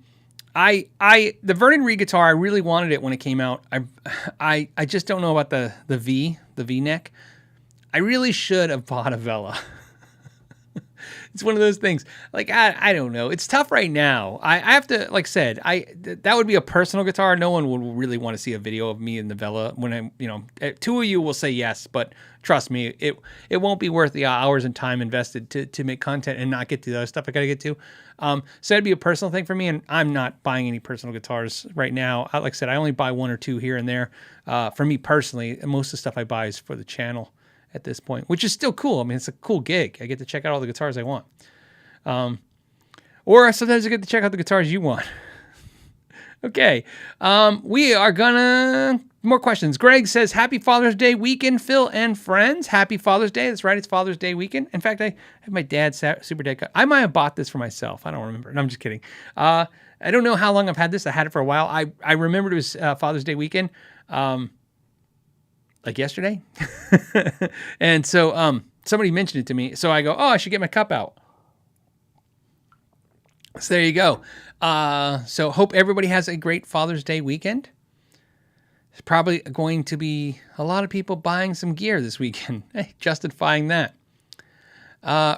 Vernon Reid guitar, I really wanted it when it came out. I just don't know about the V neck. I really should have bought a Vela. It's one of those things. Like, I don't know. It's tough right now. I have to, like I said, that would be a personal guitar. No one would really want to see a video of me in the Vela when I'm, two of you will say yes, but trust me, it won't be worth the hours and time invested to make content and not get to the other stuff I got to get to. So that'd be a personal thing for me, and I'm not buying any personal guitars right now. Like I said, I only buy one or two here and there. For me personally, and most of the stuff I buy is for the channel at this point, which is still cool. I mean, it's a cool gig. I get to check out all the guitars I want. Or sometimes I get to check out the guitars you want. Okay. We are gonna, more questions. Greg says, happy Father's Day weekend, Phil and friends. Happy Father's Day. That's right. It's Father's Day weekend. In fact, I have my dad's Super Dad. I might have bought this for myself. I don't remember. No, I'm just kidding. I don't know how long I've had this. I had it for a while. I remembered it was Father's Day weekend. Like yesterday. And so somebody mentioned it to me. So I go, I should get my cup out. So there you go. So hope everybody has a great Father's Day weekend. There's probably going to be a lot of people buying some gear this weekend. Hey, justifying that.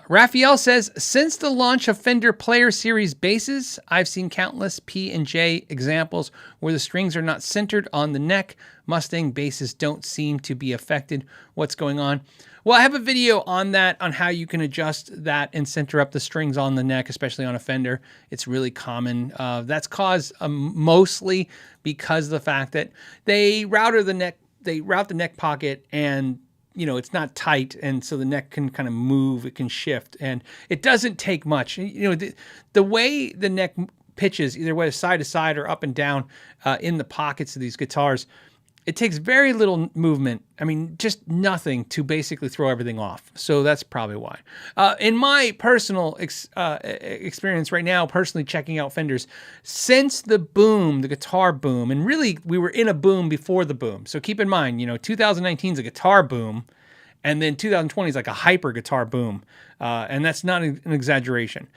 Raphael says, since the launch of Fender Player Series basses, I've seen countless P and J examples where the strings are not centered on the neck. Mustang basses don't seem to be affected. What's going on? Well, I have a video on that, on how you can adjust that and center up the strings on the neck, especially on a Fender. It's really common. That's caused mostly because of the fact that they route the neck pocket, and it's not tight, and so the neck can kind of move, it can shift, and it doesn't take much. The way the neck pitches, either way, side to side or up and down in the pockets of these guitars, it takes very little movement. I mean, just nothing to basically throw everything off. So that's probably why. In my personal experience right now, personally checking out Fenders, since the boom, the guitar boom, and really we were in a boom before the boom. So keep in mind, 2019 is a guitar boom, and then 2020 is like a hyper guitar boom. And that's not an exaggeration.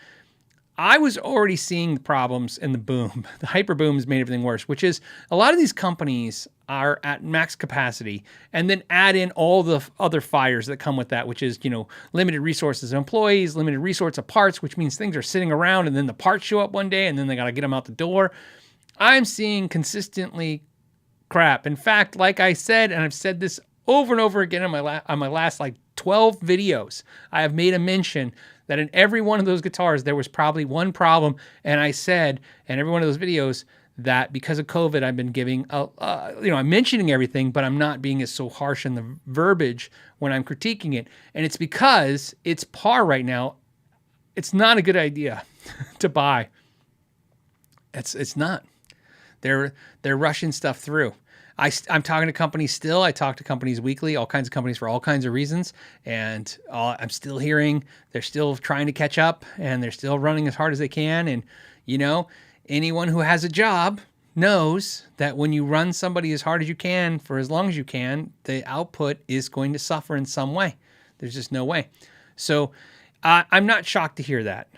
I was already seeing the problems in the boom. The hyper boom has made everything worse, which is a lot of these companies are at max capacity and then add in all the other fires that come with that, which is, limited resources of employees, limited resource of parts, which means things are sitting around and then the parts show up one day and then they got to get them out the door. I'm seeing consistently crap. In fact, like I said, and I've said this over and over again on my last like 12 videos, I have made a mention that in every one of those guitars, there was probably one problem. And I said in every one of those videos that because of COVID, I've been giving, I'm mentioning everything, but I'm not being as so harsh in the verbiage when I'm critiquing it. And it's because it's par right now. It's not a good idea to buy. It's not. They're rushing stuff through. I'm talking to companies still. I talk to companies weekly, all kinds of companies for all kinds of reasons. And I'm still hearing they're still trying to catch up and they're still running as hard as they can. And, anyone who has a job knows that when you run somebody as hard as you can for as long as you can, the output is going to suffer in some way. There's just no way. So I'm not shocked to hear that.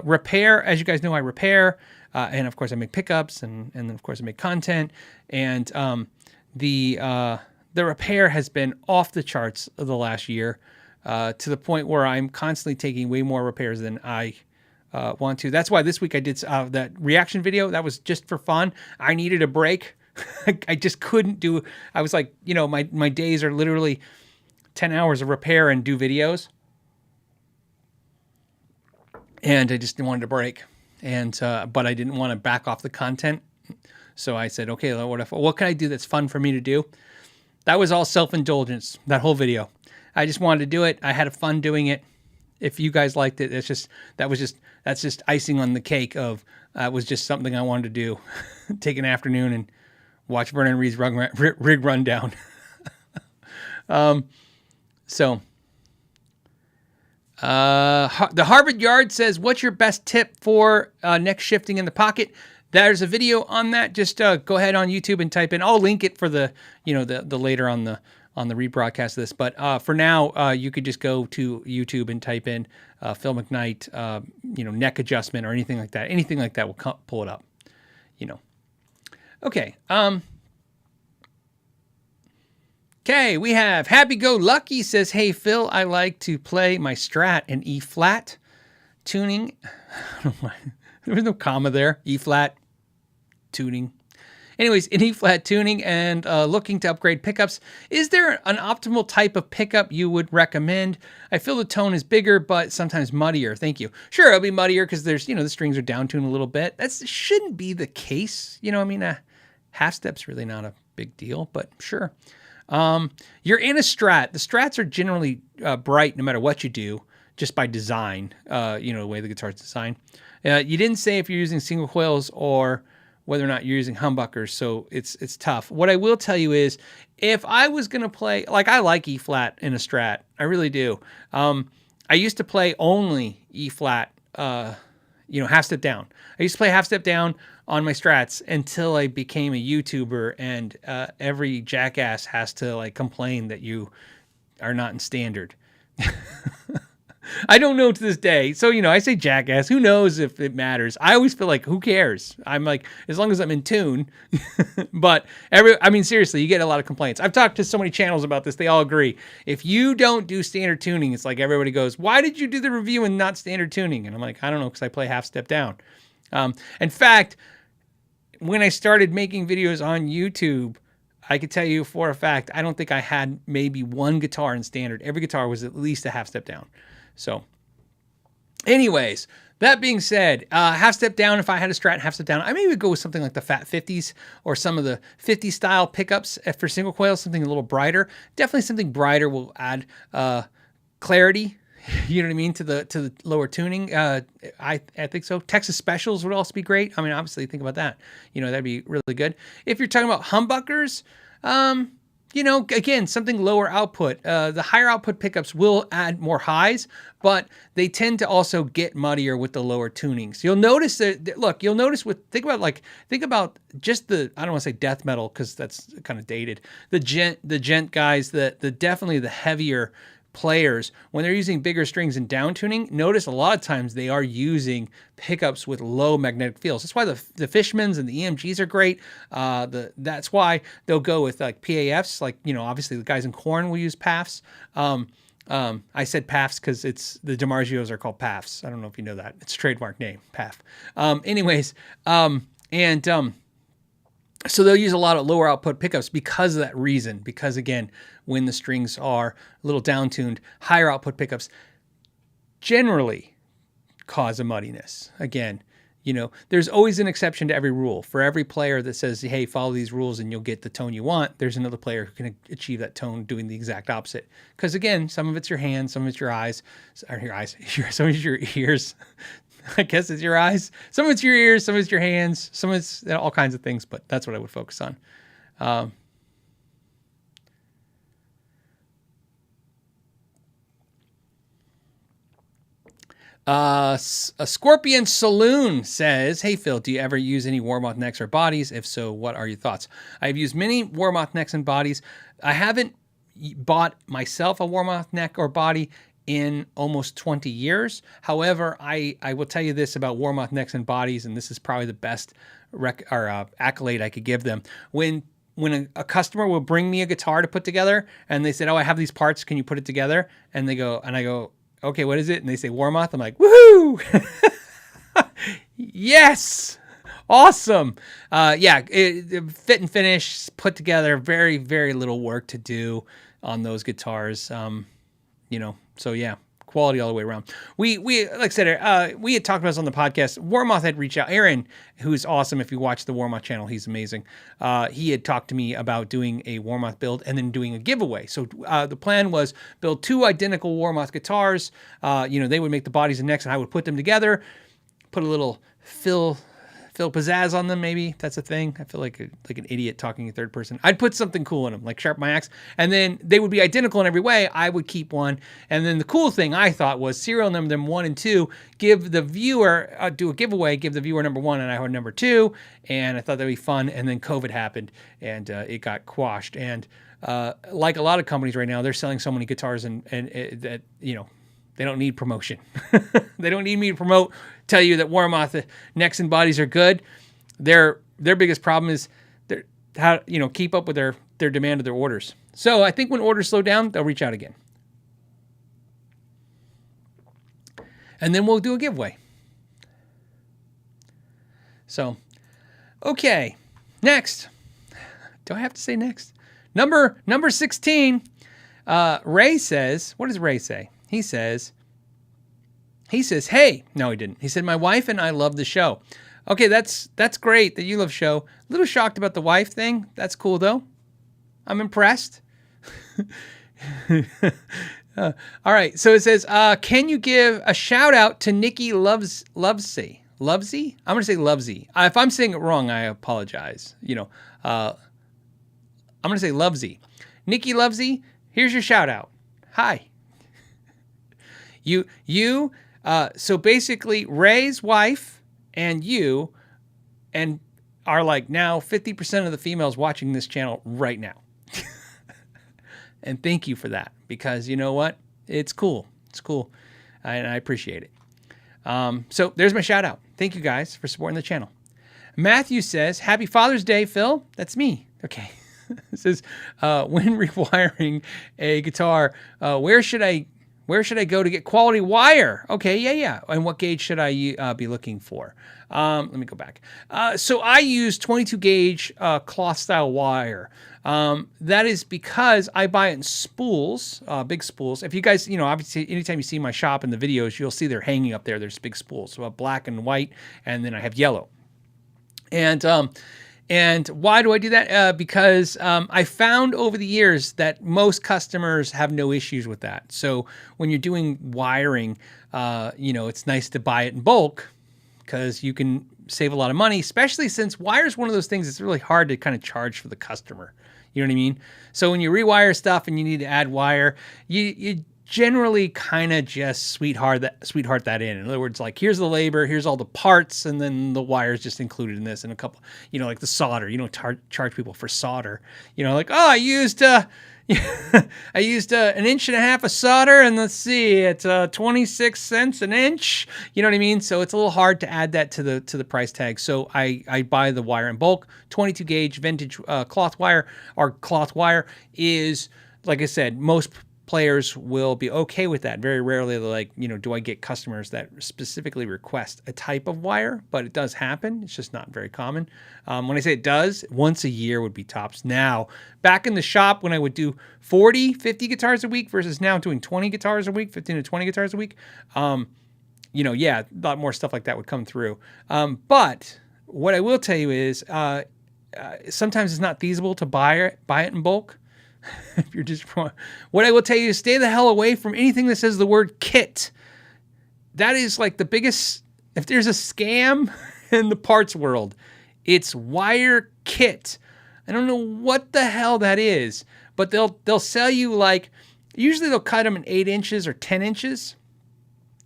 Repair, as you guys know, I repair. And of course I make pickups and then of course I make content, and the repair has been off the charts of the last year, to the point where I'm constantly taking way more repairs than I want to. That's why this week I did that reaction video. That was just for fun. I needed a break. I just couldn't do. I was like, my days are literally 10 hours of repair and do videos, and I just wanted a break. And but I didn't want to back off the content. So I said, okay, what can I do that's fun for me to do? That was all self-indulgence, that whole video. I just wanted to do it. I had fun doing it. If you guys liked it, that's just icing on the cake of it was just something I wanted to do. Take an afternoon and watch Vernon Reed's rig rundown. So the Harvard Yard says, what's your best tip for neck shifting in the pocket? There's a video on that. Just go ahead on YouTube and type in. I'll link it for the later on the rebroadcast of this. But for now, you could just go to YouTube and type in Phil McKnight, neck adjustment or anything like that. Anything like that will pull it up. Okay. Okay, we have Happy Go Lucky says, hey, Phil, I like to play my Strat in E flat tuning. I don't know why. There was no comma there. E flat tuning. Anyways, in E flat tuning and looking to upgrade pickups, is there an optimal type of pickup you would recommend? I feel the tone is bigger, but sometimes muddier. Thank you. Sure, it'll be muddier because there's, the strings are down tuned a little bit. That shouldn't be the case. Half step's really not a big deal, but sure. You're in a Strat. The Strats are generally bright no matter what you do, just by design, the way the guitar's designed. You didn't say if you're using single coils or whether or not you're using humbuckers, so it's tough. What I will tell you is, if I was going to play, I like E flat in a Strat. I really do. I used to play only E flat, half step down. I used to play half step down on my Strats until I became a YouTuber, and every jackass has to complain that you are not in standard. I don't know to this day. So, I say jackass. Who knows if it matters? I always feel like, who cares? I'm like, as long as I'm in tune. But seriously, you get a lot of complaints. I've talked to so many channels about this. They all agree. If you don't do standard tuning, it's like everybody goes, why did you do the review and not standard tuning? And I'm like, I don't know, because I play half step down. In fact, when I started making videos on YouTube, I could tell you for a fact, I don't think I had maybe one guitar in standard. Every guitar was at least a half step down. So anyways, that being said, half step down, if I had a Strat half step down, I maybe would go with something like the Fat 50s or some of the 50 style pickups for single coils, something a little brighter. Definitely something brighter will add clarity, you know what I mean, to the lower tuning. I think so. Texas Specials would also be great. Obviously think about that. That'd be really good. If you're talking about humbuckers, again, something lower output. The higher output pickups will add more highs, but they tend to also get muddier with the lower tunings. You'll notice think about just the, I don't want to say death metal because that's kind of dated. The gent guys, definitely the heavier players, when they're using bigger strings and down tuning, notice a lot of times they are using pickups with low magnetic fields. That's why the Fishmans and the EMGs are great. That's why they'll go with PAFs, obviously the guys in Korn will use PAFs. I said PAFs because it's the DiMarzios are called PAFs. I don't know if you know that. It's a trademark name, PAF. So they'll use a lot of lower output pickups because of that reason. Because again, when the strings are a little down-tuned, higher output pickups generally cause a muddiness. Again, there's always an exception to every rule. For every player that says, hey, follow these rules and you'll get the tone you want, there's another player who can achieve that tone doing the exact opposite. Because again, some of it's your hands, some of it's your eyes, some of it's your ears. I guess it's your eyes. Some of it's your ears, some of it's your hands, some of it's all kinds of things, but that's what I would focus on. A Scorpion Saloon says, hey, Phil, do you ever use any Warmoth necks or bodies? If so, what are your thoughts? I've used many Warmoth necks and bodies. I haven't bought myself a Warmoth neck or body in almost 20 years. However, I will tell you this about Warmoth necks and bodies, and this is probably the best accolade I could give them. When a customer will bring me a guitar to put together, and they said, oh, I have these parts, can you put it together? And I go, okay, what is it? And they say Warmoth. I'm like, woohoo! Yes! Awesome. Fit and finish, put together, very, very little work to do on those guitars. So yeah, quality all the way around. We like I said, we had talked about this on the podcast. Warmoth had reached out. Aaron, who's awesome. If you watch the Warmoth channel, he's amazing. He had talked to me about doing a Warmoth build and then doing a giveaway. So the plan was build 2 identical Warmoth guitars. They would make the bodies and necks, and I would put them together, put a little Phil pizzazz on them, maybe. That's a thing. I feel like an idiot talking in third person. I'd put something cool in them, like Sharp My Axe, and then they would be identical in every way. I would keep one, and then the cool thing I thought was serial number them 1 and 2, give the viewer, do a giveaway, give the viewer number 1 and I had number 2, and I thought that'd be fun, and then COVID happened, and it got quashed, and like a lot of companies right now, they're selling so many guitars and that, they don't need promotion. They don't need me to tell you that Warmoth necks and bodies are good. Their biggest problem is keep up with their demand of their orders. So I think when orders slow down, they'll reach out again. And then we'll do a giveaway. So, okay. Next. Do I have to say next? Number 16. Ray says, what does Ray say? He says, hey, no, he didn't. He said, my wife and I love the show. Okay, that's great that you love show. A little shocked about the wife thing. That's cool, though. I'm impressed. All right, so it says, can you give a shout out to Nikki Lovesey? Lovesey? I'm going to say Lovesey. If I'm saying it wrong, I apologize. I'm going to say Lovesey. Nikki Lovesey, here's your shout out. Hi. So basically Ray's wife and you are like now 50% of the females watching this channel right now. And thank you for that, because you know what? It's cool. It's cool. And I appreciate it. So there's my shout out. Thank you guys for supporting the channel. Matthew says, happy Father's Day, Phil. That's me. Okay. It says, when rewiring a guitar, where should I go to get quality wire? Okay, yeah. And what gauge should I be looking for? Let me go back. So I use 22 gauge cloth style wire. That is because I buy it in spools, big spools. If you guys, obviously anytime you see my shop in the videos, you'll see they're hanging up there. There's big spools. So I have black and white, and then I have yellow. And why do I do that? Because I found over the years that most customers have no issues with that. So when you're doing wiring, it's nice to buy it in bulk because you can save a lot of money, especially since wire is one of those things that's really hard to kind of charge for the customer. You know what I mean? So when you rewire stuff and you need to add wire, you generally kind of just sweetheart that in. In other words, like, here's the labor, here's all the parts, and then the wire's just included in this, and a couple, like the solder. You don't charge people for solder. Like, oh, I used an 1.5 inches of solder, and let's see, it's 26 cents an inch. You know what I mean? So it's a little hard to add that to the price tag. So I buy the wire in bulk. 22 gauge vintage cloth wire, or cloth wire is, like I said, most players will be okay with that. Very rarely they're like, do I get customers that specifically request a type of wire? But it does happen. It's just not very common. When I say it does, once a year would be tops. Now, back in the shop when I would do 40, 50 guitars a week versus now doing 20 guitars a week, 15 to 20 guitars a week, a lot more stuff like that would come through. But what I will tell you is sometimes it's not feasible to buy it in bulk. If you're just, what I will tell you is stay the hell away from anything that says the word kit. That is like the biggest, if there's a scam in the parts world, it's wire kit. I don't know what the hell that is, but they'll sell you usually they'll cut them in 8 inches or 10 inches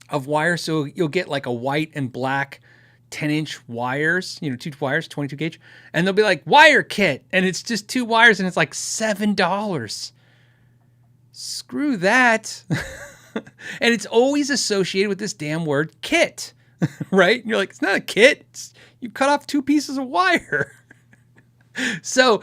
of wire. So you'll get like a white and black 10-inch wires, 2 wires, 22 gauge, and they'll be like, wire kit, and it's just 2 wires, and it's like $7. Screw that. And it's always associated with this damn word kit, right? And you're like, it's not a kit. You cut off 2 pieces of wire. So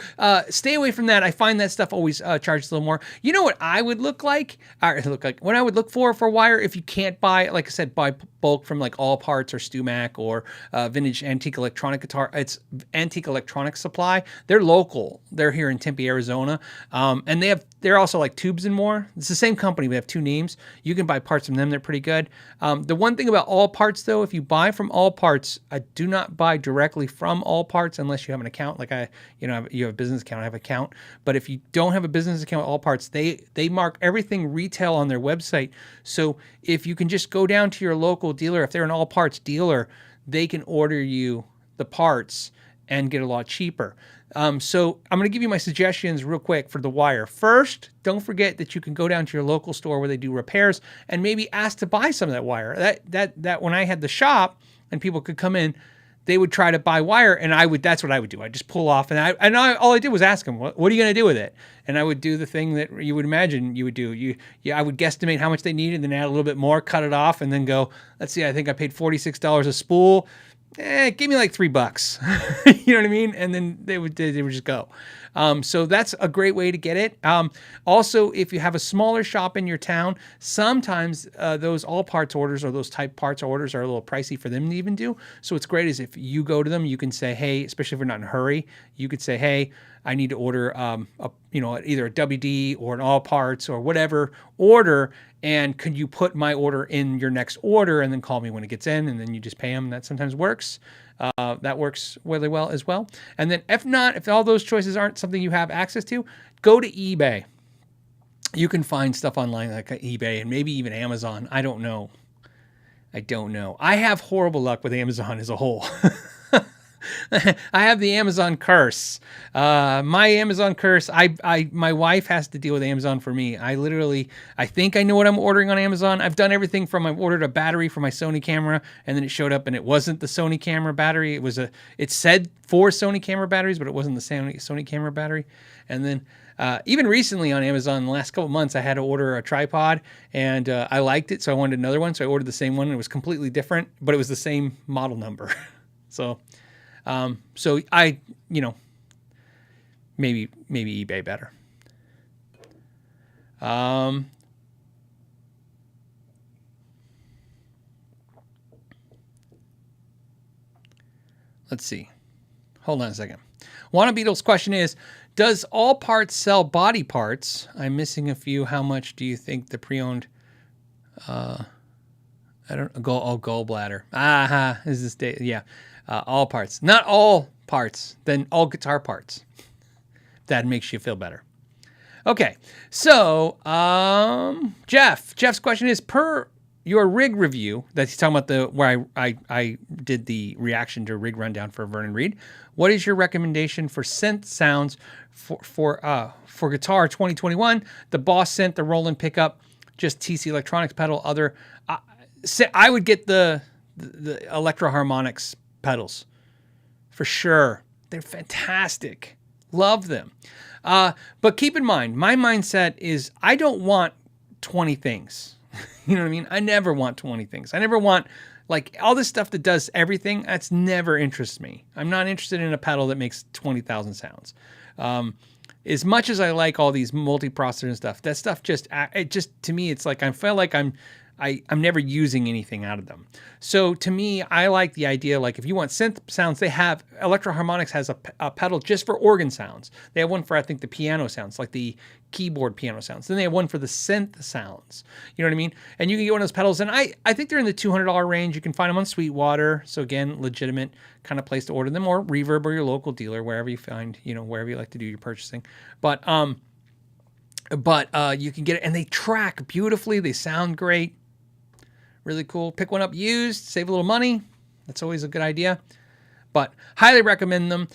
stay away from that. I find that stuff always charges a little more. You know what I would look like? What I would look for wire if you can't buy, like I said, buy bulk from like All Parts or StewMac or Vintage Antique Electronic Guitar. It's Antique Electronic Supply. They're local. They're here in Tempe, Arizona, and they're also like Tubes and More. It's the same company. We have two names. You can buy parts from them. They're pretty good. The one thing about All Parts though, if you buy from All Parts, I do not buy directly from All Parts unless you have an account. Like you have a business account, I have an account. But if you don't have a business account with All Parts, they mark everything retail on their website. So if you can just go down to your local dealer, if they're an All Parts dealer, they can order you the parts and get a lot cheaper. So I'm going to give you my suggestions real quick for the wire. First, don't forget that you can go down to your local store where they do repairs and maybe ask to buy some of that wire. That when I had the shop and people could come in, they would try to buy wire, and that's what I would do. I'd just pull off, and all I did was ask them, what are you going to do with it? And I would do the thing that you would imagine you would do. I would guesstimate how much they needed, and then add a little bit more, cut it off, and then go, let's see, I think I paid $46 a spool. Give me like $3. You know what I mean? And then they would just go. So that's a great way to get it. Also, if you have a smaller shop in your town, sometimes those All Parts orders or those type parts orders are a little pricey for them to even do. So what's great is if you go to them, you can say, hey, especially if you're not in a hurry, you could say, hey, I need to order either a WD or an All Parts or whatever order, and could you put my order in your next order and then call me when it gets in, and then you just pay them. That sometimes works. That works really well as well. And then if not, if all those choices aren't something you have access to, go to eBay. You can find stuff online like eBay and maybe even Amazon. I don't know. I have horrible luck with Amazon as a whole. I have the Amazon curse. My Amazon curse. My wife has to deal with Amazon for me. I think I know what I'm ordering on Amazon. I've done everything from I've ordered a battery for my Sony camera, and then it showed up and it wasn't the Sony camera battery. It said 4 Sony camera batteries, but it wasn't the Sony camera battery. And then even recently on Amazon, in the last couple of months, I had to order a tripod, and I liked it, so I wanted another one. So I ordered the same one, and it was completely different, but it was the same model number. So I, maybe eBay better. Let's see. Hold on a second. Wanna Beatles question is, does All Parts sell body parts? I'm missing a few. How much do you think the pre-owned, gallbladder. Is this day? Yeah. All Parts. Not all parts, then all guitar parts. That makes you feel better. Okay, so Jeff's question is, per your rig review that he's talking about, where I did the reaction to rig rundown for Vernon Reid. What is your recommendation for synth sounds for guitar 2021? The Boss synth, the Roland pickup, just TC Electronics pedal. I would get the Electro Harmonics pedals for sure. They're fantastic. Love them. But keep in mind, my mindset is I don't want 20 things. You know what I mean? I never want 20 things. I never want like all this stuff that does everything. That's never interests me. I'm not interested in a pedal that makes 20,000 sounds. As much as I like all these multi-processor and stuff, that stuff to me, it's like I feel like I'm never using anything out of them. So to me, I like the idea, like if you want synth sounds, they have, Electro Harmonics has a pedal just for organ sounds. They have one for, I think, the piano sounds, like the keyboard piano sounds. Then they have one for the synth sounds. You know what I mean? And you can get one of those pedals, and I think they're in the $200 range. You can find them on Sweetwater. So again, legitimate kind of place to order them, or Reverb or your local dealer, wherever you find, wherever you like to do your purchasing. But you can get it, and they track beautifully. They sound great. Really cool. Pick one up used, save a little money. That's always a good idea. But highly recommend them.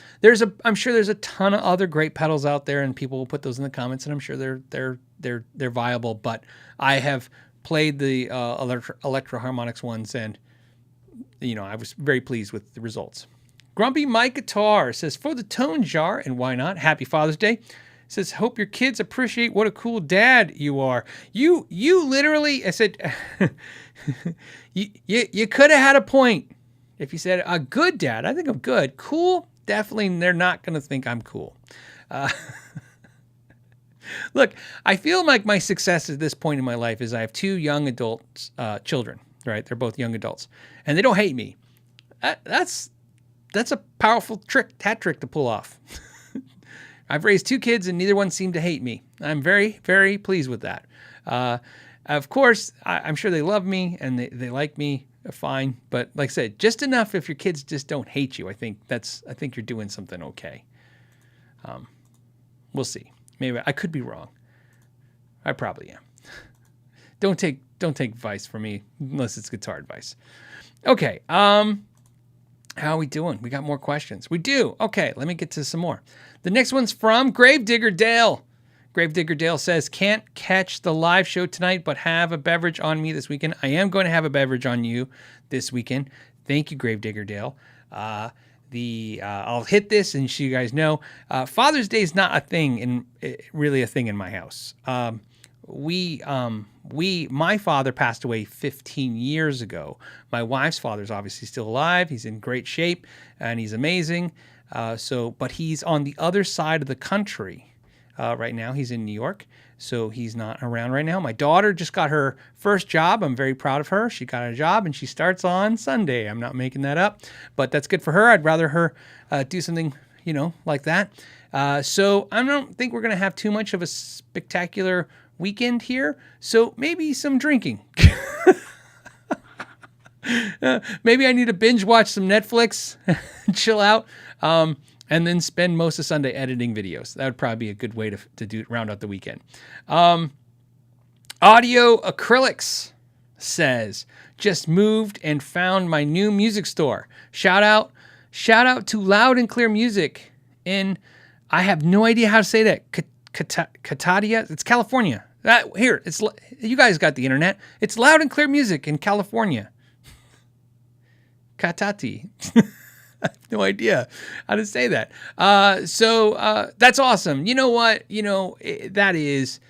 I'm sure there's a ton of other great pedals out there, and people will put those in the comments, and I'm sure they're viable. But I have played the Electro Harmonics ones, and I was very pleased with the results. Grumpy Mike Guitar says, for the tone jar, and why not? Happy Father's Day. Says, hope your kids appreciate what a cool dad you are. You literally, I said, you could have had a point if you said a good dad. I think I'm good. Cool. definitely, they're not going to think I'm cool. Look, I feel like my success at this point in my life is I have 2 young adult children, right? They're both young adults, and they don't hate me. That's a powerful hat trick to pull off. I've raised 2 kids, and neither one seemed to hate me. I'm very, very pleased with that. Of course, I'm sure they love me and they like me fine, but like I said, just enough if your kids just don't hate you. I think you're doing something okay. We'll see. Maybe I could be wrong. I probably am. Don't take advice from me unless it's guitar advice. Okay. How are we doing? We got more questions. We do. Okay, let me get to some more. The next one's from Gravedigger Dale. Gravedigger Dale says, can't catch the live show tonight, but have a beverage on me this weekend. I am going to have a beverage on you this weekend. Thank you, Gravedigger Dale. I'll hit this and so you guys know, Father's Day is not a thing really a thing in my house. My father passed away 15 years ago. My wife's father's obviously still alive. He's in great shape and he's amazing. But he's on the other side of the country right now. He's in New York, so he's not around right now. My daughter just got her first job. I'm very proud of her. She got a job and she starts on Sunday. I'm not making that up, but that's good for her. I'd rather her do something, like that. So I don't think we're going to have too much of a spectacular weekend here. So maybe some drinking. Maybe I need to binge watch some Netflix, chill out, and then spend most of Sunday editing videos. That would probably be a good way to round out the weekend. Audio Acrylics says, just moved and found my new music store. Shout out to Loud and Clear Music in, I have no idea how to say that, Catadia. It's California. You guys got the internet. It's Loud and Clear Music in California. Katati. I have no idea how to say that. So that's awesome. You know what? That is,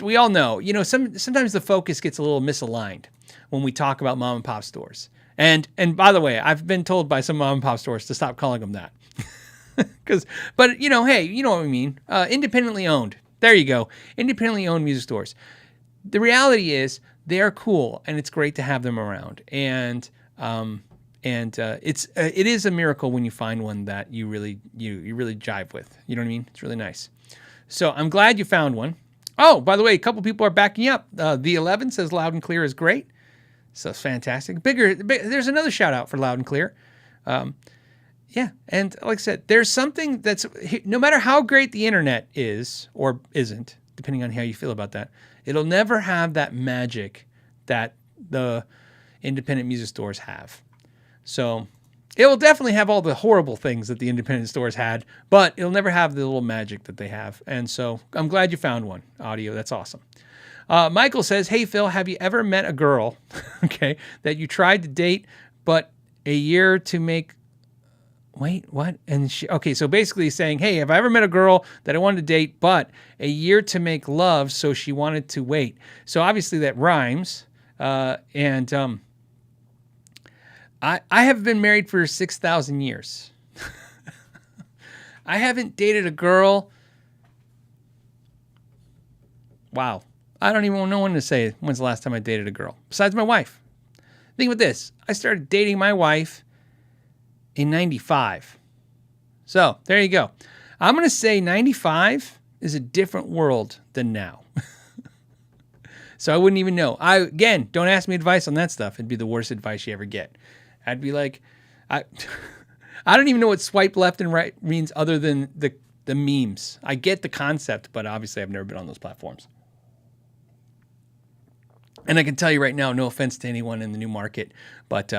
we all know, sometimes the focus gets a little misaligned when we talk about mom and pop stores. And by the way, I've been told by some mom and pop stores to stop calling them that. But hey, you know what I mean? Independently owned. There you go. Independently owned music stores. The reality is they're cool and it's great to have them around. And it is a miracle when you find one that you really jive with. You know what I mean? It's really nice. So I'm glad you found one. Oh, by the way, a couple people are backing up. The 11 says Loud and Clear is great. So it's fantastic. There's another shout out for Loud and Clear. Yeah, and like I said, there's something that's, no matter how great the internet is or isn't, depending on how you feel about that, it'll never have that magic that the independent music stores have. So it will definitely have all the horrible things that the independent stores had, but it'll never have the little magic that they have. And so I'm glad you found one, Audio. That's awesome. Michael says, hey, Phil, have you ever met a girl, okay, that you tried to date, but a year to make... Wait, what? And so basically saying, hey, have I ever met a girl that I wanted to date, but a year to make love, so she wanted to wait. So obviously that rhymes. I have been married for 6,000 years. I haven't dated a girl. Wow. I don't even know when to say when's the last time I dated a girl, besides my wife. Think about this. I started dating my wife in 95. So there you go. I'm going to say 95 is a different world than now. So I wouldn't even know. Again, don't ask me advice on that stuff. It'd be the worst advice you ever get. I'd be like, I don't even know what swipe left and right means other than the memes. I get the concept, but obviously I've never been on those platforms. And I can tell you right now, no offense to anyone in the new market, but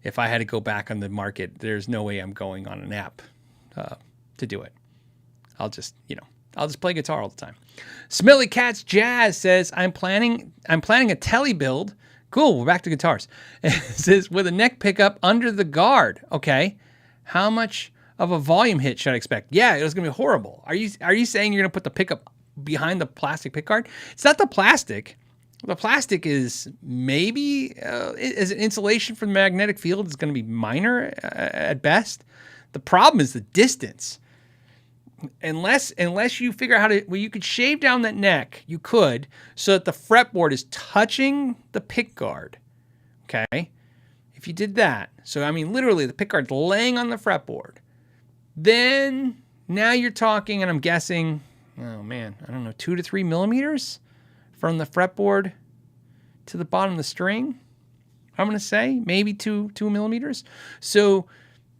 if I had to go back on the market, there's no way I'm going on an app to do it. I'll just play guitar all the time. Smilly Cats Jazz says, I'm planning a telly build. Cool, we're back to guitars. It says, with a neck pickup under the guard. Okay. How much of a volume hit should I expect? Yeah, it was going to be horrible. Are you saying you're going to put the pickup behind the plastic pick guard? It's not the plastic. The plastic is maybe as an insulation from the magnetic field is going to be minor at best. The problem is the distance. Unless you figure out how to, well, you could shave down that neck, you could, so that the fretboard is touching the pick guard. Okay, if you did that, so I mean literally the pick guard's laying on the fretboard, then now you're talking, and I'm guessing, oh man, I don't know, 2 to 3 millimeters from the fretboard to the bottom of the string. I'm going to say maybe 2 millimeters. So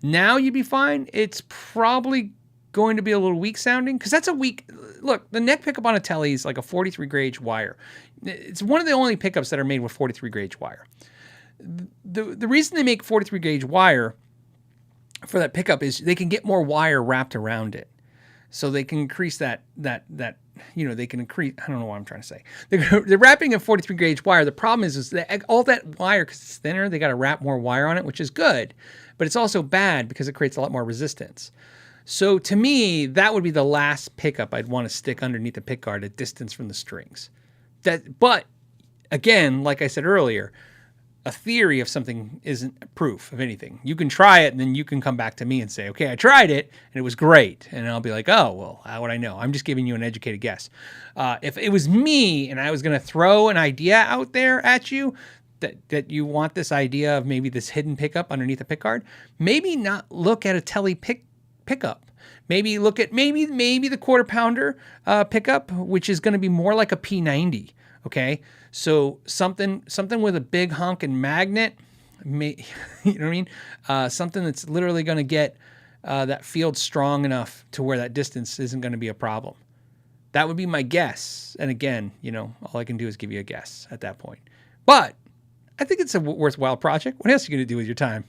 now you'd be fine. It's probably going to be a little weak sounding because that's a weak, look, the neck pickup on a Tele is like a 43 gauge wire. It's one of the only pickups that are made with 43 gauge wire. The reason they make 43 gauge wire for that pickup is they can get more wire wrapped around it. So they can increase that, they can increase, I don't know what I'm trying to say. They're wrapping a 43 gauge wire. The problem is that all that wire, because it's thinner, they got to wrap more wire on it, which is good, but it's also bad because it creates a lot more resistance. So to me, that would be the last pickup I'd want to stick underneath the pickguard at distance from the strings. But again, like I said earlier, a theory of something isn't proof of anything. You can try it, and then you can come back to me and say, okay, I tried it, and it was great. And I'll be like, oh, well, how would I know? I'm just giving you an educated guess. If it was me and I was going to throw an idea out there at you, that you want this idea of maybe this hidden pickup underneath a pickguard, maybe not look at a Tele pickup. Maybe look at maybe the quarter pounder pickup, which is going to be more like a P90. Okay, so something with a big honking magnet, you know what I mean? Something that's literally going to get that field strong enough to where that distance isn't going to be a problem. That would be my guess. And again, all I can do is give you a guess at that point. But I think it's a worthwhile project. What else are you going to do with your time?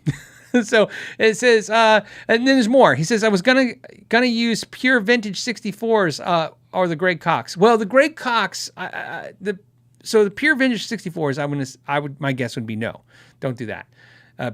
So it says, and then there's more. He says, I was gonna use pure vintage 64s or the Greg Cox. Well, the Greg Cox, so the pure vintage 64s, my guess would be no, don't do that.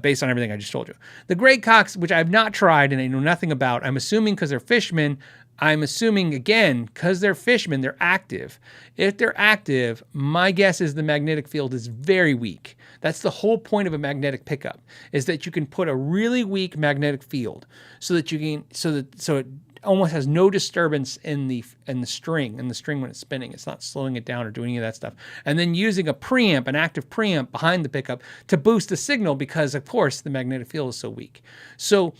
Based on everything I just told you. The Greg Cox, which I've not tried and I know nothing about, I'm assuming because they're Fishmen. I'm assuming, again, because they're Fishmen, they're active. If they're active, my guess is the magnetic field is very weak. That's the whole point of a magnetic pickup, is that you can put a really weak magnetic field so that it almost has no disturbance in the string when it's spinning. It's not slowing it down or doing any of that stuff. And then using a preamp, an active preamp behind the pickup to boost the signal because, of course, the magnetic field is so weak. So,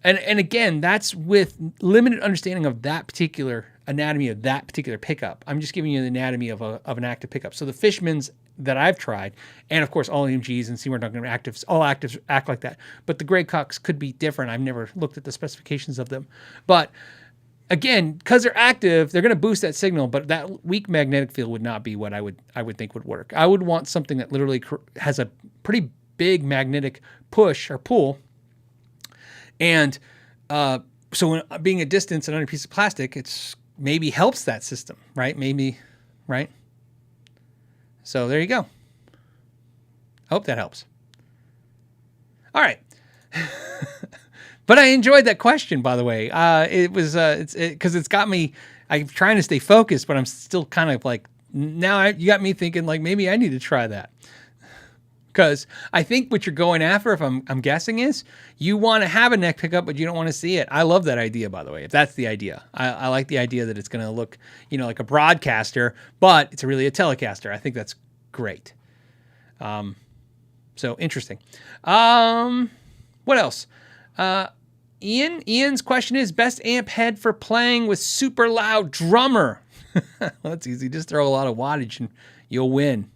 and again, that's with limited understanding of that particular anatomy of that particular pickup. I'm just giving you the anatomy of an active pickup. So the Fishmans that I've tried, and of course all AMGs and Seymour Duncan actives, all actives act like that. But the Grey Cox could be different. I've never looked at the specifications of them. But again, because they're active, they're going to boost that signal, but that weak magnetic field would not be what I would think would work. I would want something that literally has a pretty big magnetic push or pull. And so when being a distance and under a piece of plastic, it's maybe helps that system, right? Maybe, right? So there you go. I hope that helps. All right. But I enjoyed that question, by the way. It was because it's got me. I'm trying to stay focused, but I'm still kind of like now. You got me thinking like maybe I need to try that. Because I think what you're going after, if I'm guessing, is you want to have a neck pickup, but you don't want to see it. I love that idea, by the way. If that's the idea, I like the idea that it's going to look, like a broadcaster, but it's really a Telecaster. I think that's great. So interesting. What else? Ian's question is best amp head for playing with super loud drummer. Well, that's easy. Just throw a lot of wattage and you'll win.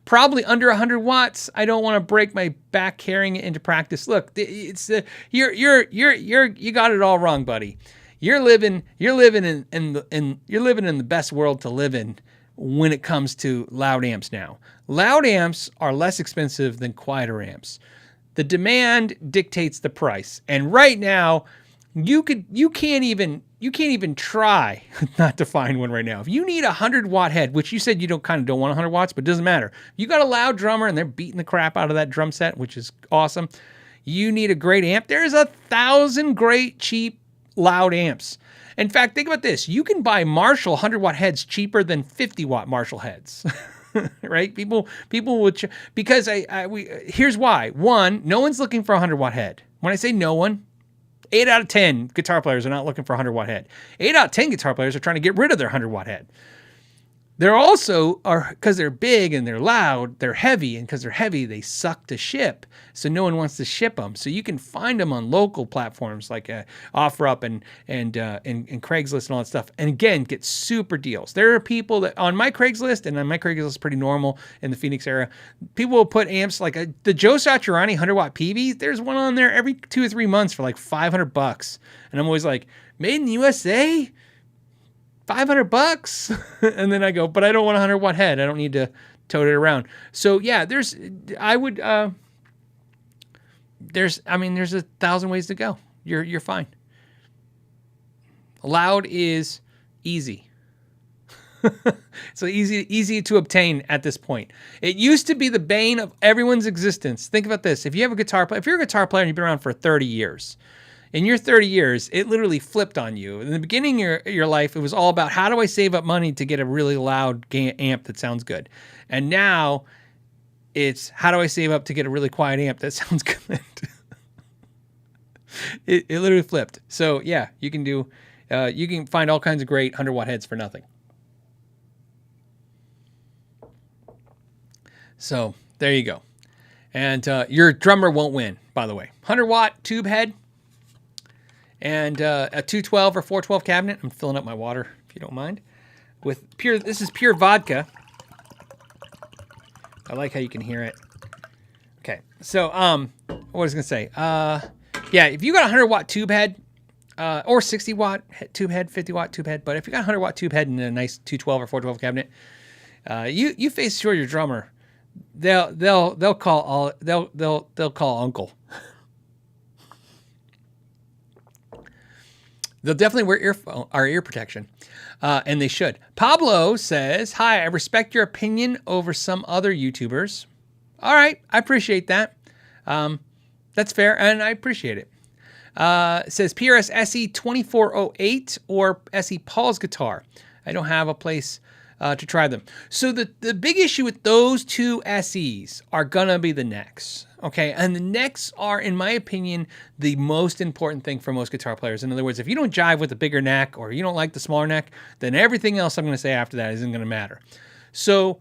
Probably under 100 watts. I don't want to break my back carrying it into practice. Look, it's you got it all wrong, buddy. You're living in the best world to live in when it comes to loud amps now. Loud amps are less expensive than quieter amps. The demand dictates the price. And right now, you can't even try not to find one right now. If you need a 100-watt head, which you said you don't want 100 watts, but it doesn't matter. You got a loud drummer and they're beating the crap out of that drum set, which is awesome. You need a great amp. There's 1,000 great cheap loud amps. In fact, think about this. You can buy Marshall 100-watt heads cheaper than 50-watt Marshall heads. Right? People would, because here's why. One, no one's looking for a 100-watt head. When I say no one, 8 out of 10 guitar players are not looking for a 100-watt head. 8 out of 10 guitar players are trying to get rid of their 100-watt head. They're also, because they're big and they're loud, they're heavy, and because they're heavy, they suck to ship. So no one wants to ship them. So you can find them on local platforms like OfferUp and Craigslist and all that stuff. And again, get super deals. There are people that on my Craigslist, and on my Craigslist is pretty normal in the Phoenix area, people will put amps like the Joe Satriani 100-watt PV. There's one on there every 2 or 3 months for like $500. And I'm always like, made in the USA? $500? And then I go, but I don't want a 100-watt head. I don't need to tote it around. So yeah, there's 1,000 ways to go. You're fine. Loud is easy. So easy to obtain at this point. It used to be the bane of everyone's existence. Think about this. If you're a guitar player and you've been around for 30 years, in your 30 years, it literally flipped on you. In the beginning of your life, it was all about how do I save up money to get a really loud amp that sounds good. And now it's how do I save up to get a really quiet amp that sounds good. It literally flipped. So yeah, you can find all kinds of great 100-watt heads for nothing. So there you go. And your drummer won't win, by the way. 100-watt tube head. And a 212 or 412 cabinet. I'm filling up my water, if you don't mind. This is pure vodka. I like how you can hear it. Okay, so what was I gonna say? Yeah, if you got a 100-watt tube head, or 60-watt tube head, 50-watt tube head, but if you got a 100-watt tube head and a nice 212 or 412 cabinet, you face sure your drummer. They'll call uncle. They'll definitely wear ear protection, and they should. Pablo says, hi, I respect your opinion over some other YouTubers. All right, I appreciate that. That's fair, and I appreciate it. It says PRS SE 2408 or SE Pauls guitar. I don't have a place to try them. So the big issue with those two SEs are going to be the necks. Okay, and the necks are, in my opinion, the most important thing for most guitar players. In other words, if you don't jive with the bigger neck or you don't like the smaller neck, then everything else I'm going to say after that isn't going to matter. So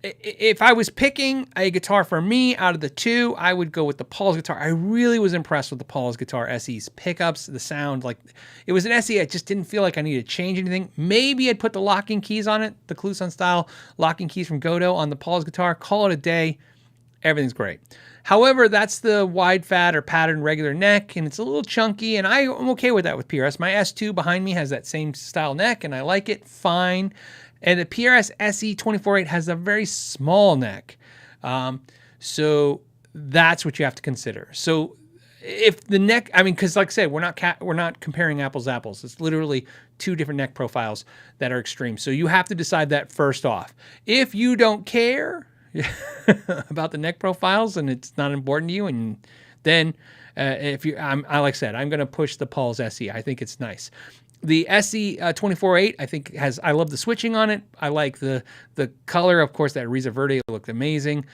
if I was picking a guitar for me out of the two, I would go with the Pauls guitar. I really was impressed with the Pauls guitar SE's pickups, the sound. Like, it was an SE, I just didn't feel like I needed to change anything. Maybe I'd put the locking keys on it, the Kluson style locking keys from Godot on the Pauls guitar, call it a day. Everything's great. However, that's the wide fat or patterned regular neck, and it's a little chunky, and I'm okay with that with PRS. My S2 behind me has that same style neck, and I like it fine. And the PRS SE 2408 has a very small neck. So that's what you have to consider. So if the neck, I mean, because like I said, we're not comparing apples to apples. It's literally two different neck profiles that are extreme. So you have to decide that first off. If you don't care about the neck profiles and it's not important to you, and then like I said, I'm going to push the Pauls SE. I think it's nice. The SE 2408, I think I love the switching on it. I like the color. Of course, that Risa Verde looked amazing.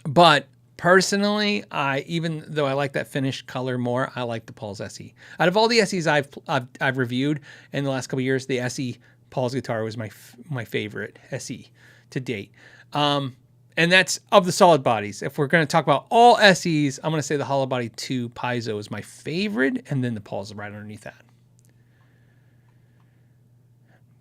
But personally, even though I like that finished color more, I like the Pauls SE. Out of all the SEs I've reviewed in the last couple of years, the SE Pauls guitar was my favorite SE to date. And that's of the solid bodies. If we're going to talk about all SEs, I'm going to say the Hollow Body 2 Piezo is my favorite, and then the Pauls are right underneath that.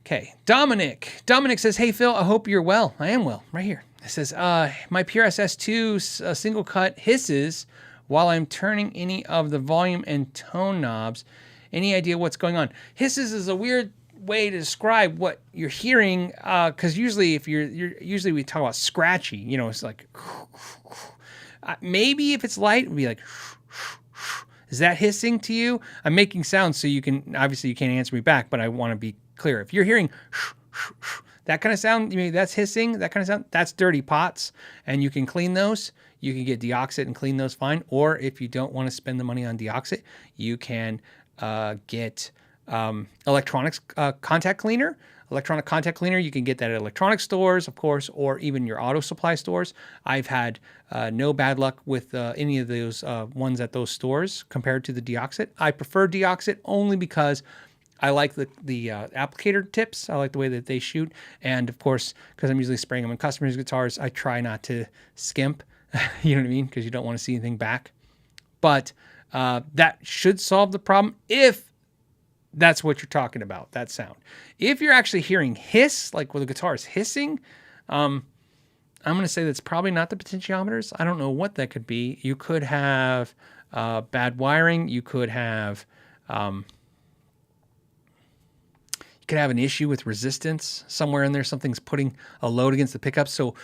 Okay, Dominic. Dominic says, hey, Phil, I hope you're well. I am well, right here. It says, my PRS S2 single cut hisses while I'm turning any of the volume and tone knobs. Any idea what's going on? Hisses is a weird way to describe what you're hearing, because usually usually we talk about scratchy, it's like maybe if it's light, it would be like, is that hissing to you? I'm making sounds, so you can't answer me back, but I want to be clear. If you're hearing that kind of sound, that's hissing, that kind of sound, that's dirty pots, and you can clean those. You can get deoxit and clean those fine, or if you don't want to spend the money on deoxit, you can get electronics contact cleaner. Electronic contact cleaner, you can get that at electronic stores, of course, or even your auto supply stores. I've had no bad luck with any of those ones at those stores compared to the Deoxit. I prefer Deoxit only because I like the applicator tips. I like the way that they shoot. And of course, because I'm usually spraying them in customers' guitars, I try not to skimp, you know what I mean? Because you don't want to see anything back. But that should solve the problem if that's what you're talking about, that sound. If you're actually hearing hiss, like where the guitar is hissing, I'm going to say that's probably not the potentiometers. I don't know what that could be. You could have bad wiring. You could have an issue with resistance somewhere in there. Something's putting a load against the pickup. So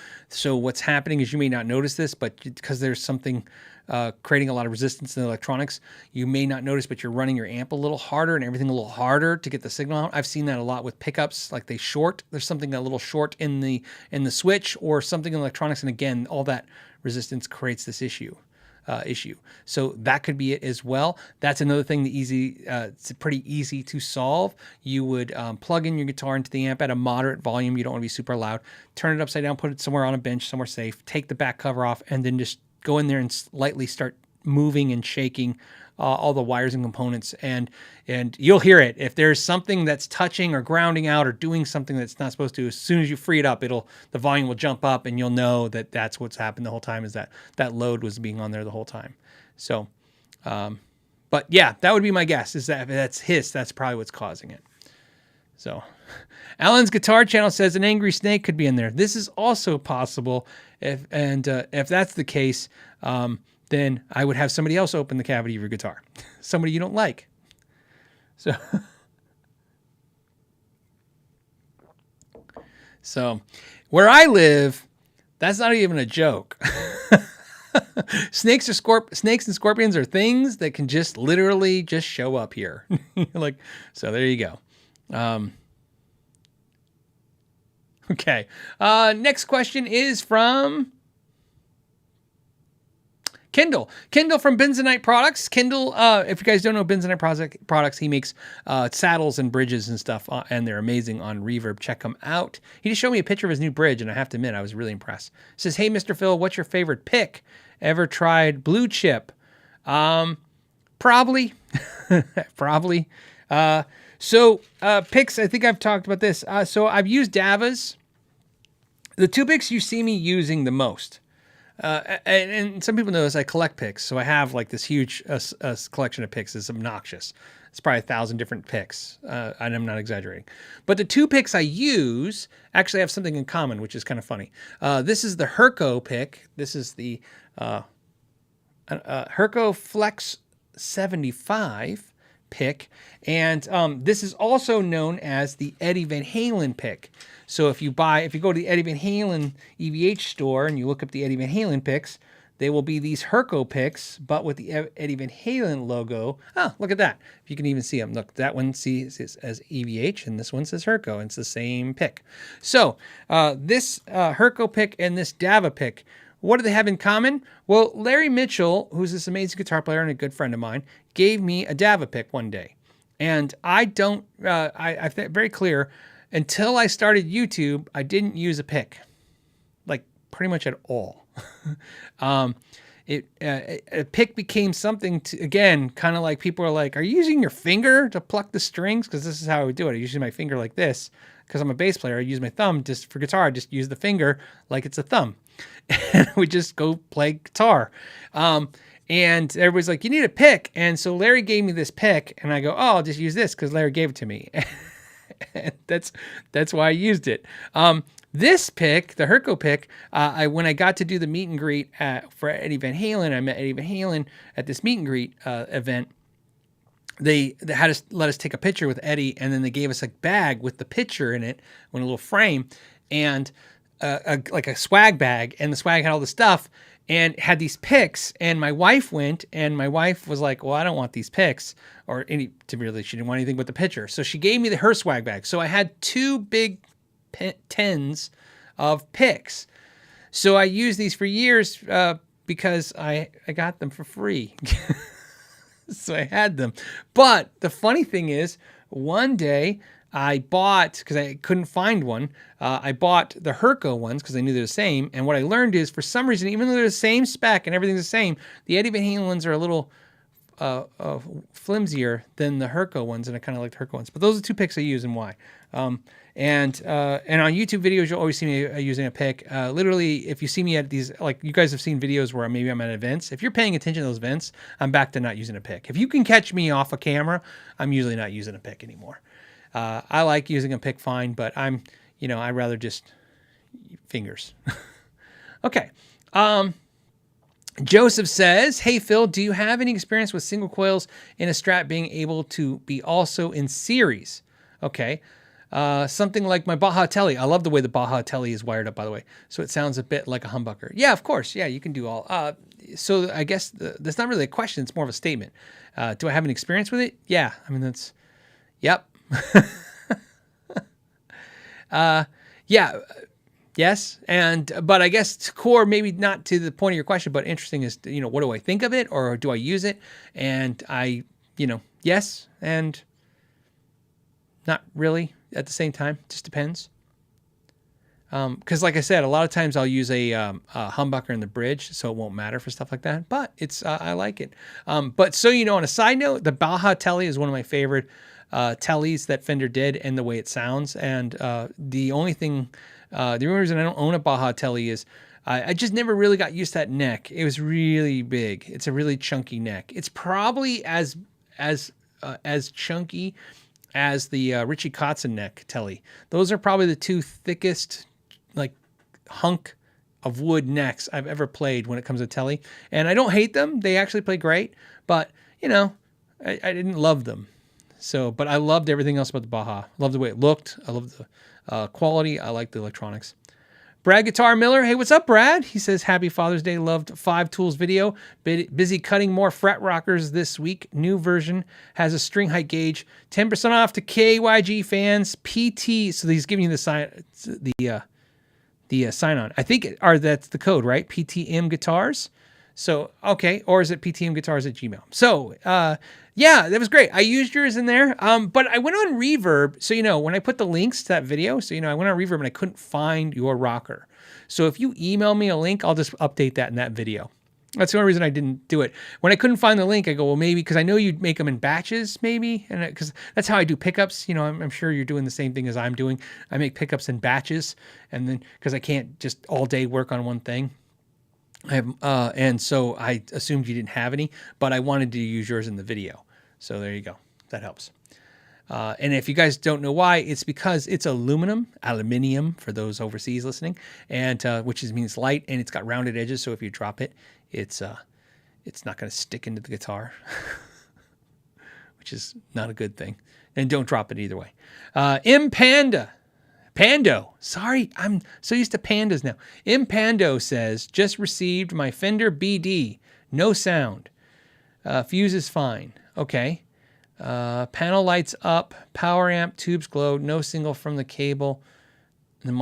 what's happening is you may not notice this, but because there's something creating a lot of resistance in the electronics, you may not notice, but you're running your amp a little harder and everything a little harder to get the signal out. I've seen that a lot with pickups, like they short. There's something a little short in the switch or something in electronics, and again, all that resistance creates this issue. So that could be it as well. That's another thing it's pretty easy to solve. You would plug in your guitar into the amp at a moderate volume. You don't want to be super loud. Turn it upside down, put it somewhere on a bench, somewhere safe. Take the back cover off, and then just go in there and lightly start moving and shaking all the wires and components, and you'll hear it. If there's something that's touching or grounding out or doing something that's not supposed to, as soon as you free it up, the volume will jump up, and you'll know that that's what's happened the whole time, is that load was being on there the whole time. So, but yeah, that would be my guess, is that if that's hiss, that's probably what's causing it. So, Alan's Guitar Channel says an angry snake could be in there. This is also possible. If that's the case, then I would have somebody else open the cavity of your guitar. Somebody you don't like. So where I live, that's not even a joke. Snakes and scorpions are things that can just literally just show up here. So there you go. Okay. Next question is from Kendall from Benzonite Products. Kendall, if you guys don't know Benzonite Products, he makes saddles and bridges and stuff, and they're amazing on Reverb. Check them out. He just showed me a picture of his new bridge, and I have to admit, I was really impressed. He says, "Hey, Mr. Phil, what's your favorite pick? Ever tried blue chip?" Probably. Probably. Picks, I think I've talked about this. So I've used Dava's. The two picks you see me using the most. And some people know this, I collect picks. So I have like this huge collection of picks. It's obnoxious. It's probably 1,000 different picks. And I'm not exaggerating. But the two picks I use actually have something in common, which is kind of funny. This is the Herco pick. This is the Herco Flex 75 pick. And this is also known as the Eddie Van Halen pick. So if you go to the Eddie Van Halen EVH store and you look up the Eddie Van Halen picks, they will be these Herco picks, but with the Eddie Van Halen logo. Oh, look at that. If you can even see them. Look, that one says as EVH and this one says Herco, and it's the same pick. So this Herco pick and this Dava pick, what do they have in common? Well, Larry Mitchell, who's this amazing guitar player and a good friend of mine, gave me a Dava pick one day. And I think very clear, until I started YouTube, I didn't use a pick, like pretty much at all. A pick became something to, again, kind of like people are like, "Are you using your finger to pluck the strings?" Because this is how I would do it. I use my finger like this because I'm a bass player. I use my thumb just for guitar. I just use the finger like it's a thumb, and we just go play guitar. And everybody's like, "You need a pick," and so Larry gave me this pick, and I go, "Oh, I'll just use this because Larry gave it to me." That's why I used it. This pick, the Herco pick, when I got to do the meet and greet for Eddie Van Halen, I met Eddie Van Halen at this meet and greet event. They had us let us take a picture with Eddie, and then they gave us a bag with the picture in it, with a little frame, and like a swag bag, and the swag had all the stuff and had these picks. And my wife went, and my wife was like, "Well, I don't want these picks," or she didn't want anything but the picture. So she gave me her swag bag. So I had two big tins of picks. So I used these for years because I got them for free. So I had them. But the funny thing is, one day I bought, because I couldn't find one, I bought the Herco ones because I knew they're the same. And what I learned is, for some reason, even though they're the same spec and everything's the same, the Eddie Van Halen ones are a little flimsier than the Herco ones, and I kind of like the Herco ones. But those are 2 picks I use and why. And on YouTube videos, you'll always see me using a pick. Literally, if you see me at these, like you guys have seen videos where maybe I'm at events. If you're paying attention to those events, I'm back to not using a pick. If you can catch me off a camera, I'm usually not using a pick anymore. I like using a pick fine, but I'd rather just fingers. Okay. Joseph says, hey, Phil, do you have any experience with single coils in a Strat being able to be also in series? Okay. Something like my Baja Telly. I love the way the Baja Telly is wired up, by the way. So it sounds a bit like a humbucker. Yeah, of course. Yeah, you can do all. So I guess that's not really a question. It's more of a statement. Do I have an experience with it? Yeah. I mean, that's, yep. Yeah. Yes. But I guess core, maybe not to the point of your question, but interesting is, what do I think of it, or do I use it? And yes, and not really at the same time. Just depends. Because like I said, a lot of times I'll use a humbucker in the bridge, so it won't matter for stuff like that, but it's, I like it. But so, on a side note, the Baja Telly is one of my favorite Tellys that Fender did, and the way it sounds. And the only reason I don't own a Baja Telly is I just never really got used to that neck. It was really big. It's a really chunky neck. It's probably as chunky as the Richie Kotzen neck Telly. Those are probably the 2 thickest, like, hunk of wood necks I've ever played when it comes to Telly. And I don't hate them. They actually play great, but I didn't love them. So, but I loved everything else about the Baja. Loved the way it looked. I loved the quality. I liked the electronics. Brad Guitar Miller. Hey, what's up, Brad? He says, happy Father's Day. Loved 5 Tools video. Busy cutting more fret rockers this week. New version has a string height gauge. 10% off to KYG fans. PT. So he's giving you the sign on. I think that's the code, right? PTM Guitars. So, okay. Or is it ptmguitars@gmail.com? So, yeah, that was great. I used yours in there. But I went on Reverb. So, when I put the links to that video, so, I went on Reverb and I couldn't find your rocker. So if you email me a link, I'll just update that in that video. That's the only reason I didn't do it. When I couldn't find the link, I go, well, maybe, because I know you'd make them in batches, maybe. And because that's how I do pickups. I'm sure you're doing the same thing as I'm doing. I make pickups in batches. And then, because I can't just all day work on one thing. And so I assumed you didn't have any, but I wanted to use yours in the video. So there you go. That helps. And if you guys don't know why, it's because it's aluminium for those overseas listening, and which means light, and it's got rounded edges. So if you drop it, it's not going to stick into the guitar, which is not a good thing. And don't drop it either way. Pando. Sorry, I'm so used to pandas now. Impando says, just received my Fender BD. No sound. Fuse is fine. Okay. Panel lights up. Power amp, tubes glow. No signal from the cable. The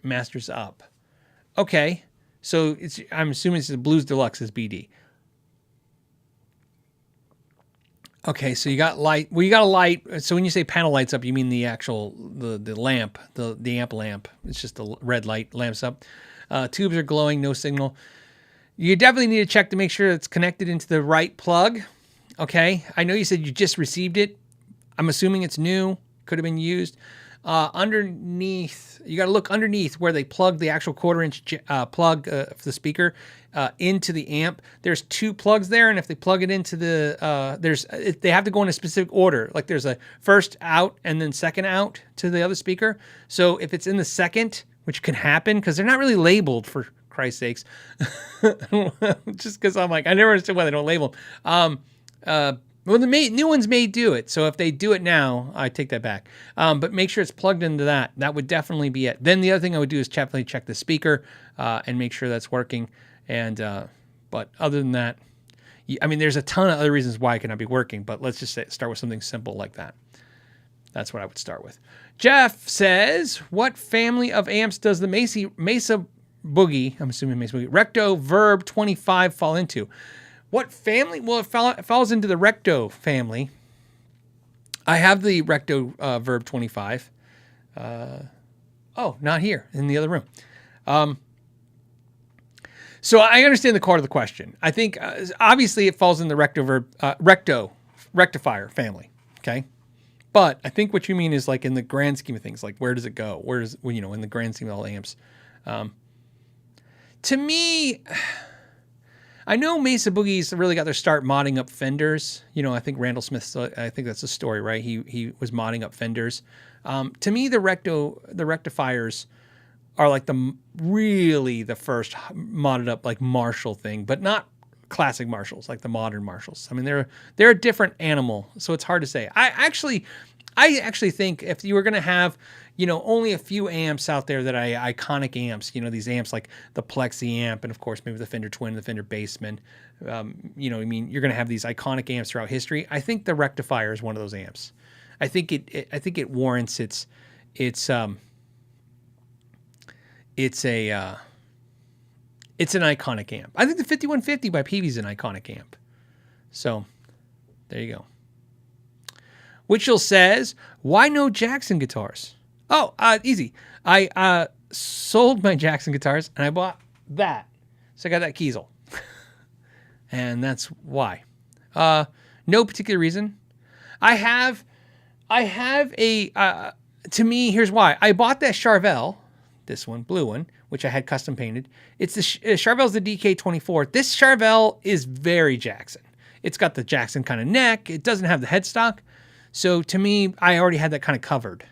master's up. Okay. So I'm assuming it's the Blues Deluxe's BD. Okay, so you got light. Well, you got a light. So when you say panel lights up, you mean the actual the lamp, the amp lamp. It's just the red light lamps up. Tubes are glowing, no signal. You definitely need to check to make sure it's connected into the right plug. Okay, I know you said you just received it. I'm assuming it's new. Could have been used. Underneath, you got to look underneath where they plug the actual 1/4-inch plug for the speaker into the amp. There's 2 plugs there, and if they plug it into the, they have to go in a specific order. Like there's a first out and then second out to the other speaker. So if it's in the second, which can happen because they're not really labeled, for Christ's sakes, just because I'm like, I never understood why they don't label them. Well, the new ones may do it. So if they do it now, I take that back. But make sure it's plugged into that. That would definitely be it. Then the other thing I would do is definitely check the speaker and make sure that's working. And but other than that, I mean, there's a ton of other reasons why it cannot be working. But let's just start with something simple like that. That's what I would start with. Jeff says, what family of amps does the Mesa Boogie, I'm assuming Mesa Boogie, Recto Verb 25 fall into? What family? Well, it falls into the Recto family. I have the Recto Verb 25. Oh, not here, in the other room. So I understand the core of the question. I think obviously it falls in the rectifier family. Okay. But I think what you mean is like in the grand scheme of things, like where does it go? Where does, in the grand scheme of all amps? To me, I know Mesa Boogie's really got their start modding up Fenders. I think Randall Smith, I think that's the story, right? He was modding up Fenders. To me, the rectifiers are like the first modded up like Marshall thing, but not classic Marshalls, like the modern Marshalls. I mean, they're a different animal, so it's hard to say. I actually think if you were going to have, only a few amps out there that are iconic amps, these amps like the Plexi amp, and of course maybe the Fender Twin, the Fender Bassman, you're going to have these iconic amps throughout history. I think the rectifier is one of those amps. I think it warrants it's an iconic amp. I think the 5150 by Peavey is an iconic amp. So there you go. Witchell says, why no Jackson guitars? Oh, easy. I sold my Jackson guitars and I bought that. So I got that Kiesel. And that's why. No particular reason. I have a, to me, here's why. I bought that Charvel, this one, blue one, which I had custom painted. It's the Charvel's the DK24. This Charvel is very Jackson. It's got the Jackson kind of neck. It doesn't have the headstock. So to me, I already had that kind of covered.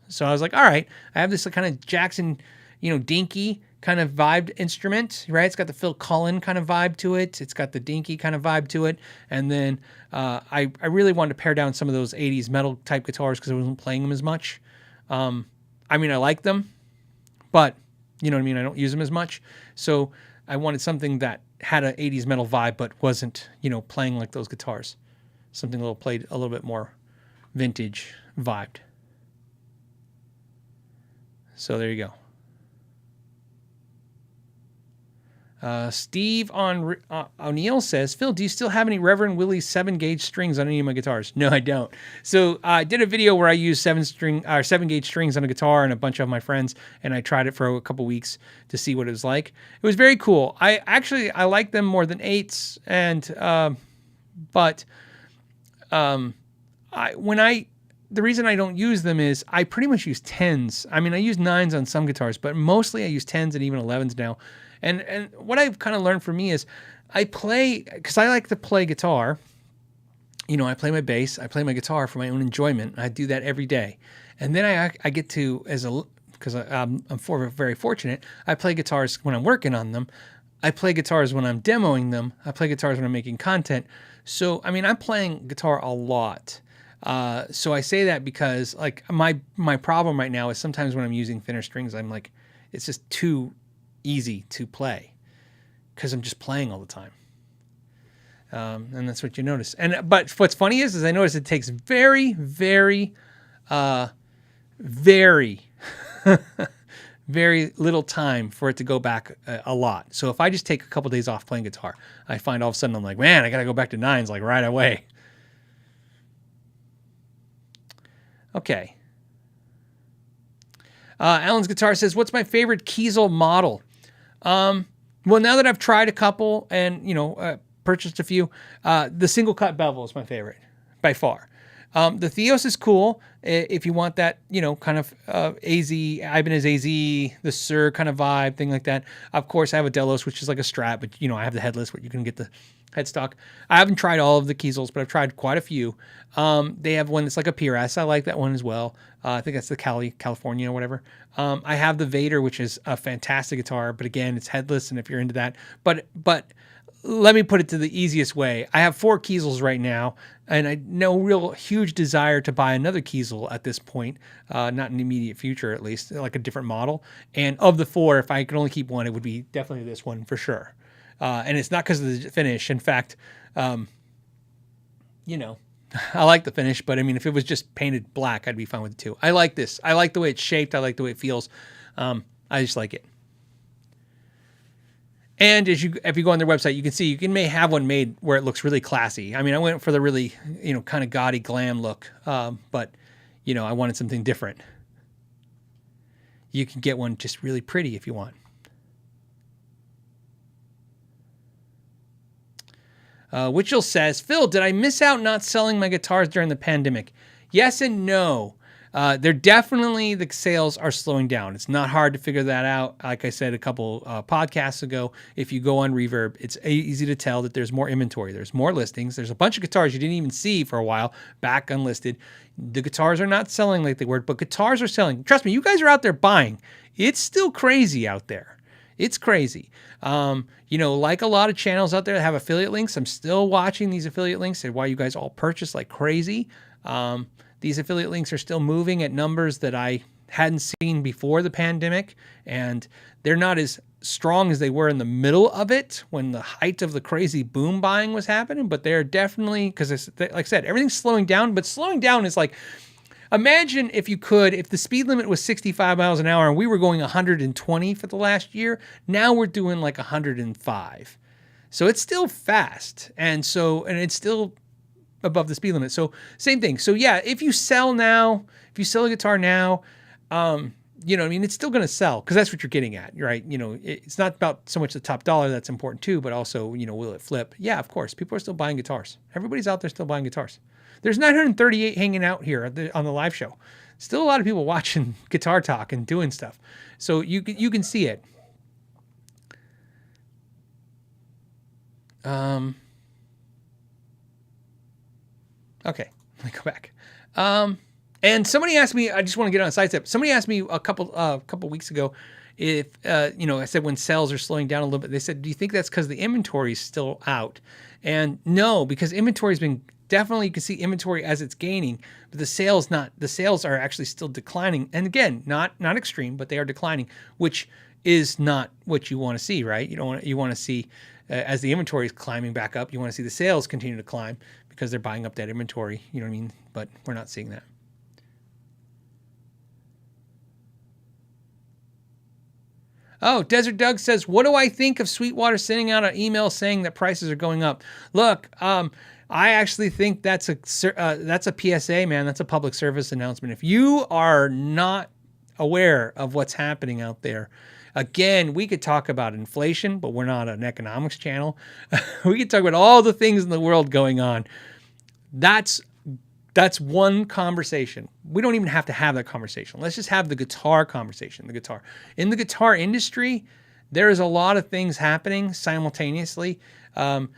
So I was like, all right, I have this kind of Jackson, dinky kind of vibed instrument, right? It's got the Phil Cullen kind of vibe to it. It's got the dinky kind of vibe to it. And then I really wanted to pare down some of those 80s metal type guitars because I wasn't playing them as much. I like them, but you know what I mean? I don't use them as much. So I wanted something that had an 80s metal vibe, but wasn't, playing like those guitars. Something played a little bit more vintage vibed. So there you go. Steve O'Neill says, Phil, do you still have any Reverend Willie's 7-gauge strings on any of my guitars? No, I don't. So I did a video where I used 7-gauge strings on a guitar and a bunch of my friends, and I tried it for a couple weeks to see what it was like. It was very cool. I like them more than 8s, and the reason I don't use them is I pretty much use 10s. I mean, I use 9s on some guitars, but mostly I use 10s and even 11s now. And what I've kind of learned for me is I play, because I like to play guitar. I play my bass, I play my guitar for my own enjoyment. I do that every day. And then I get to, because I'm very fortunate, I play guitars when I'm working on them. I play guitars when I'm demoing them. I play guitars when I'm making content. So, I mean, I'm playing guitar a lot. So I say that because like my problem right now is sometimes when I'm using thinner strings, I'm like, it's just too easy to play because I'm just playing all the time. And that's what you notice. But what's funny is I notice it takes very, very, very, very little time for it to go back a lot. So if I just take a couple days off playing guitar, I find all of a sudden I'm like, man, I got to go back to 9s like right away. Okay. Alan's Guitar says, what's my favorite Kiesel model? Well, now that I've tried a couple and, purchased a few, the single cut bevel is my favorite by far. The Theos is cool if you want that, kind of AZ, Ibanez AZ, the Sur kind of vibe, thing like that. Of course, I have a Delos, which is like a Strat, but, I have the headless where you can get the headstock. I haven't tried all of the Kiesels, but I've tried quite a few. They have one that's like a PRS. I like that one as well. I think that's the California or whatever. I have the Vader, which is a fantastic guitar, but again, it's headless, and if you're into that. But let me put it to the easiest way. I have 4 Kiesels right now, and I no real huge desire to buy another Kiesel at this point, not in the immediate future at least, like a different model. And of the 4, if I could only keep one, it would be definitely this one for sure. And it's not because of the finish. In fact, I like the finish, but I mean, if it was just painted black, I'd be fine with it too. I like this. I like the way it's shaped. I like the way it feels. I just like it. And if you go on their website, you can see may have one made where it looks really classy. I mean, I went for the really, kind of gaudy glam look, but I wanted something different. You can get one just really pretty if you want. Witchell says, Phil, did I miss out not selling my guitars during the pandemic? Yes and no. They're definitely, the sales are slowing down. It's not hard to figure that out. Like I said a couple podcasts ago, if you go on Reverb, it's easy to tell that there's more inventory. There's more listings. There's a bunch of guitars you didn't even see for a while back unlisted. The guitars are not selling like they were, but guitars are selling. Trust me, you guys are out there buying. It's still crazy out there. It's crazy. Like a lot of channels out there that have affiliate links, I'm still watching these affiliate links and why you guys all purchase like crazy. These affiliate links are still moving at numbers that I hadn't seen before the pandemic, and they're not as strong as they were in the middle of it when the height of the crazy boom buying was happening, but they're definitely, because like I said, everything's slowing down, but slowing down is like, imagine if the speed limit was 65 miles an hour and we were going 120 for the last year, now we're doing like 105. So it's still fast, and it's still above the speed limit. So same thing. So yeah, if you sell a guitar now, it's still going to sell because that's what you're getting at, right? It's not about so much the top dollar that's important too, but also, will it flip? Yeah, of course. People are still buying guitars. Everybody's out there still buying guitars. There's 938 hanging out here on the live show. Still a lot of people watching Guitar Talk and doing stuff. So you can see it. Okay, let me go back. And somebody asked me, I just want to get on a side step. Somebody asked me a couple weeks ago if, I said when sales are slowing down a little bit, they said, do you think that's because the inventory is still out? And no, because inventory's been definitely, you can see inventory as it's gaining, but the sales are actually still declining. And again, not extreme, but they are declining, which is not what you want to see, right? You want to see, as the inventory is climbing back up, you want to see the sales continue to climb because they're buying up that inventory, you know what I mean? But we're not seeing that. Oh, Desert Doug says, what do I think of Sweetwater sending out an email saying that prices are going up? Look, I actually think that's a PSA, man. That's a public service announcement. If you are not aware of what's happening out there, again, we could talk about inflation, but we're not an economics channel. We could talk about all the things in the world going on. That's one conversation. We don't even have to have that conversation. Let's just have the guitar conversation. The guitar. In the guitar industry, there is a lot of things happening simultaneously. Amp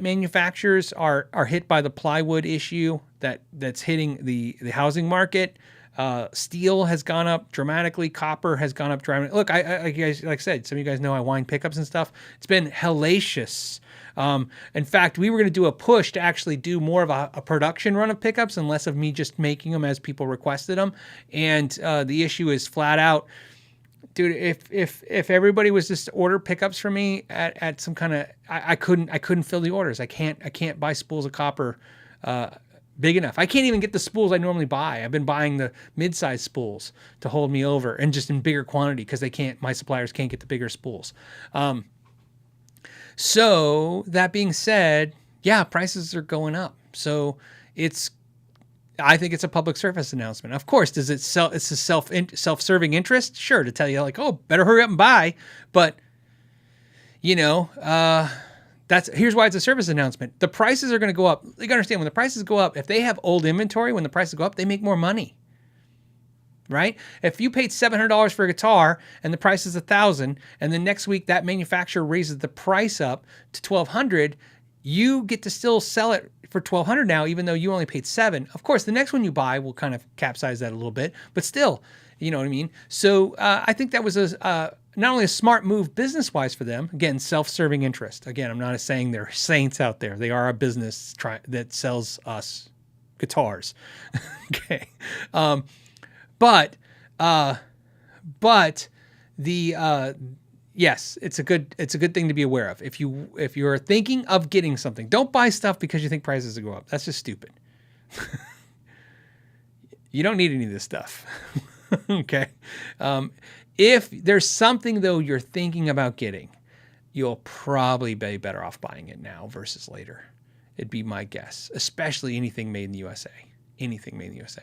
manufacturers are hit by the plywood issue that's hitting the housing market. Steel has gone up dramatically. Copper has gone up dramatically. Look, like I said, some of you guys know I wind pickups and stuff. It's been hellacious. In fact, we were going to do a push to actually do more of a production run of pickups and less of me just making them as people requested them. And the issue is flat out, dude, if everybody was just to order pickups for me at some kind of, I couldn't fill the orders. I can't buy spools of copper big enough. I can't even get the spools I normally buy. I've been buying the mid-size spools to hold me over, and just in bigger quantity because my suppliers can't get the bigger spools. So that being said, yeah, prices are going up. So I think it's a public service announcement. Of course, it's a self-serving interest? Sure, to tell you like, oh, better hurry up and buy. But, here's why it's a service announcement. The prices are going to go up. You got to understand, when the prices go up, if they have old inventory, when the prices go up, they make more money. Right? If you paid $700 for a guitar and the price is $1,000, and then next week that manufacturer raises the price up to $1,200, you get to still sell it for $1,200 now, even though you only paid $700. Of course, the next one you buy will kind of capsize that a little bit, but still, you know what I mean? So I think that was not only a smart move business-wise for them, again, self-serving interest. Again, I'm not saying they're saints out there. They are a business that sells us guitars. Okay. But yes, it's a good thing to be aware of. If you're thinking of getting something, don't buy stuff because you think prices will go up. That's just stupid. You don't need any of this stuff. Okay. If there's something though you're thinking about getting, you'll probably be better off buying it now versus later. It'd be my guess, especially anything made in the USA. Anything made in the USA.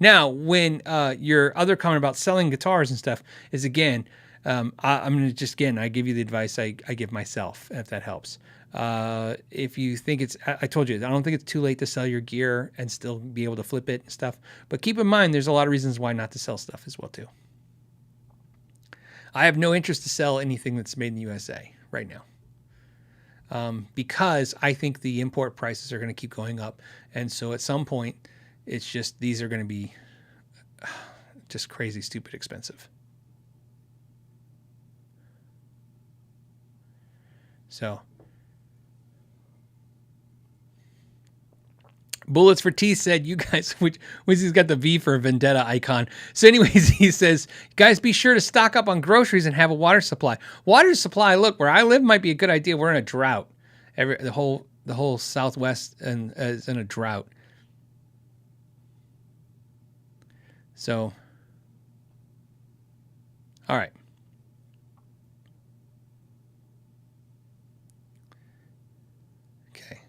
Now, when your other comment about selling guitars and stuff is, again, I'm going to just, again, I give you the advice I give myself, if that helps. If you think it's, I told you, I don't think it's too late to sell your gear and still be able to flip it and stuff. But keep in mind, there's a lot of reasons why not to sell stuff as well, too. I have no interest to sell anything that's made in the USA right now. Because I think the import prices are going to keep going up. And so at some point, it's just, these are going to be just crazy, stupid expensive. So, Bullets for T said, you guys, which he's got the V for Vendetta icon. So anyways, he says, guys, be sure to stock up on groceries and have a water supply. Water supply, look, where I live might be a good idea. We're in a drought. The whole Southwest is in a drought. So, all right. Okay.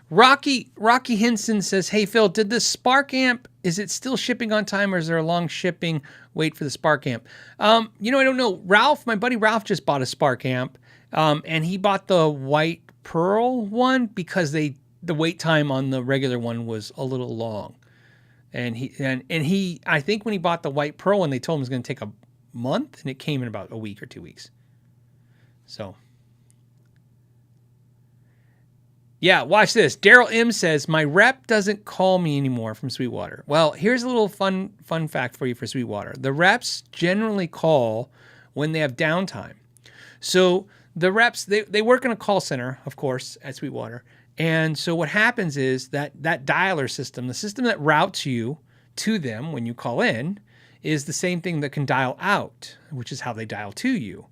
Rocky Hinson says, hey, Phil, did the Spark amp, is it still shipping on time or is there a long shipping wait for the Spark amp? I don't know. My buddy Ralph just bought a Spark amp, and he bought the white pearl one because the wait time on the regular one was a little long. And he, I think when he bought the white pearl one, they told him it was going to take a month, and it came in about a week or 2 weeks. So, yeah, watch this. Daryl M says, my rep doesn't call me anymore from Sweetwater. Well, here's a little fun fact for you for Sweetwater. The reps generally call when they have downtime. So the reps, they work in a call center, of course, at Sweetwater. And so what happens is that dialer system, the system that routes you to them when you call in, is the same thing that can dial out, which is how they dial to you.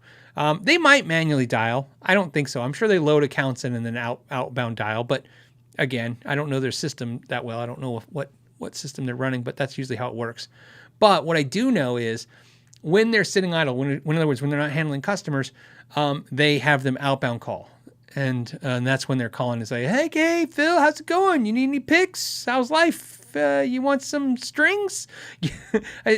They might manually dial. I don't think so. I'm sure they load accounts in and then outbound dial. But again, I don't know their system that well. I don't know what system they're running, but that's usually how it works. But what I do know is when they're sitting idle, in other words, when they're not handling customers, they have them outbound call. And that's when they're calling to say, hey, Phil, how's it going? You need any picks? How's life? You want some strings?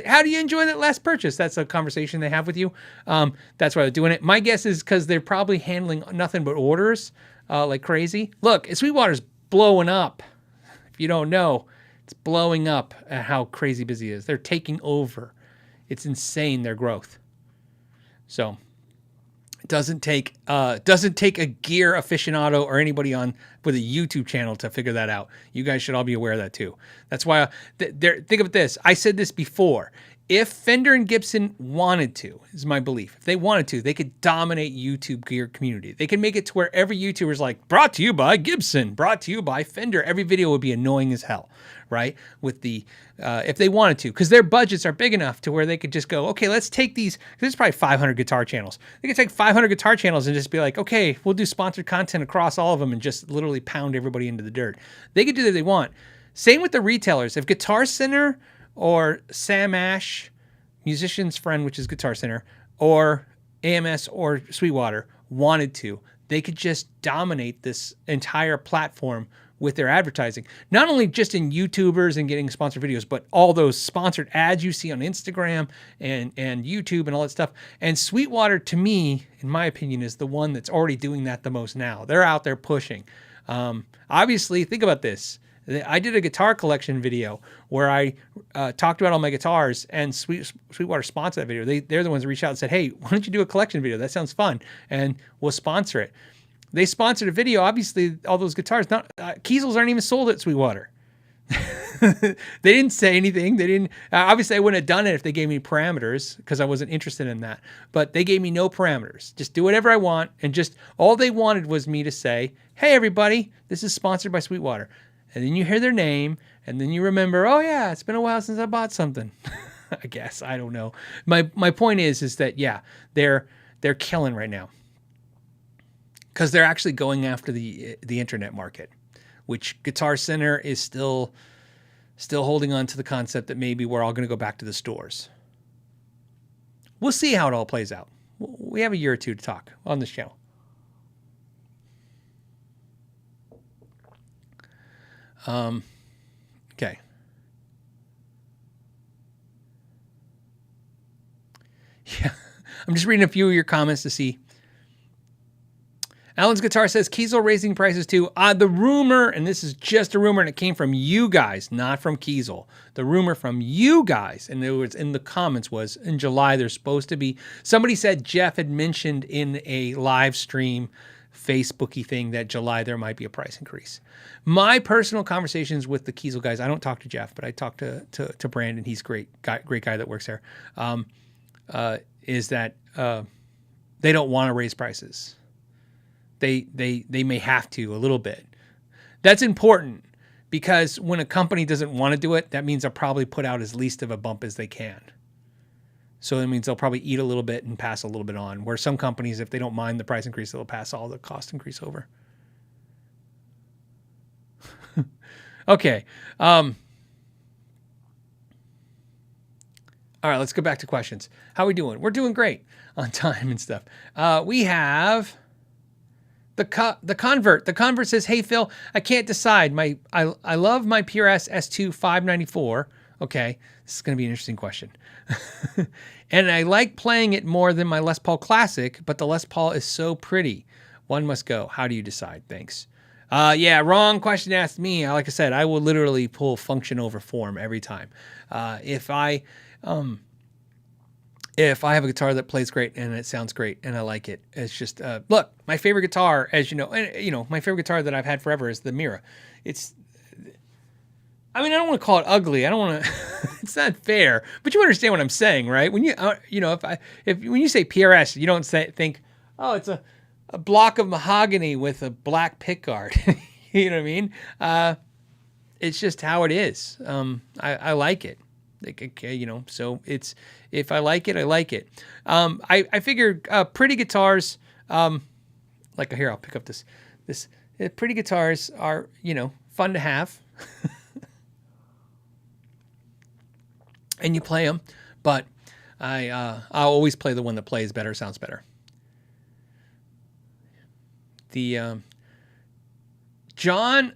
How do you enjoy that last purchase? That's a conversation they have with you. That's why they're doing it. My guess is because they're probably handling nothing but orders like crazy. Look, Sweetwater's blowing up. If you don't know, it's blowing up at how crazy busy it is. They're taking over. It's insane, their growth. So doesn't take a gear aficionado or anybody with a YouTube channel to figure that out. You guys should all be aware of that too. That's why think of this. I said this before. If Fender and Gibson wanted to, is my belief, if they wanted to, they could dominate YouTube gear community. They could make it to where every YouTuber is like, brought to you by Gibson, brought to you by Fender. Every video would be annoying as hell, right? With if they wanted to, because their budgets are big enough to where they could just go, okay, let's take these, there's probably 500 guitar channels. They could take 500 guitar channels and just be like, okay, we'll do sponsored content across all of them and just literally pound everybody into the dirt. They could do what they want. Same with the retailers. If Guitar Center or Sam Ash, Musician's Friend, which is Guitar Center, or AMS or Sweetwater wanted to, they could just dominate this entire platform with their advertising. Not only just in YouTubers and getting sponsored videos, but all those sponsored ads you see on Instagram and YouTube and all that stuff. And Sweetwater, to me, in my opinion, is the one that's already doing that the most now. They're out there pushing. Obviously, think about this. I did a guitar collection video where I talked about all my guitars, and Sweetwater sponsored that video. They're the ones that reached out and said, hey, why don't you do a collection video? That sounds fun, and we'll sponsor it. They sponsored a video. Obviously, all those guitars, Kiesels aren't even sold at Sweetwater. They didn't say anything. They didn't. Obviously, I wouldn't have done it if they gave me parameters because I wasn't interested in that. But they gave me no parameters. Just do whatever I want, and just all they wanted was me to say, hey, everybody, this is sponsored by Sweetwater. And then you hear their name, and then you remember, oh yeah, it's been a while since I bought something. I guess, I don't know. My point is that yeah, they're killing right now because they're actually going after the internet market, which Guitar Center is still Still holding on to the concept that maybe we're all going to go back to the stores. We'll see how it all plays out. We have a year or two to talk on this channel. Okay. Yeah. I'm just reading a few of your comments to see. Alan's Guitar says Kiesel raising prices too. The rumor, and this is just a rumor, and it came from you guys, not from Kiesel. The rumor from you guys, and it was in the comments, was in July there's supposed to be. Somebody said Jeff had mentioned in a live stream Facebooky thing that July there might be a price increase. My personal conversations with the Kiesel guys, I don't talk to Jeff, but I talk to Brandon. He's great guy that works there. Is that they don't want to raise prices. They may have to a little bit. That's important because when a company doesn't want to do it, that means they'll probably put out as least of a bump as they can. So that means they'll probably eat a little bit and pass a little bit on. Where some companies, if they don't mind the price increase, they'll pass all the cost increase over. Okay. All right, let's go back to questions. How are we doing? We're doing great on time and stuff. We have the convert. The convert says, "Hey Phil, I can't decide. I love my PRS S2 594. Okay, this is going to be an interesting question. And I like playing it more than my Les Paul Classic, but the Les Paul is so pretty. One must go. How do you decide? Thanks." Yeah, wrong question asked me. Like I said, I will literally pull function over form every time. If I have a guitar that plays great and it sounds great and I like it, it's just look, my favorite guitar, as you know, my favorite guitar that I've had forever is the Mira. I don't want to call it ugly. I don't want to. It's not fair, but you understand what I'm saying, right? When when you say PRS, you don't think, oh, it's a block of mahogany with a black pickguard. You know what I mean? It's just how it is. I like it. So it's, if I like it, I like it. I figure pretty guitars, like here, I'll pick up this pretty guitars are, fun to have. And you play them, but I'll always play the one that plays better, sounds better. The John,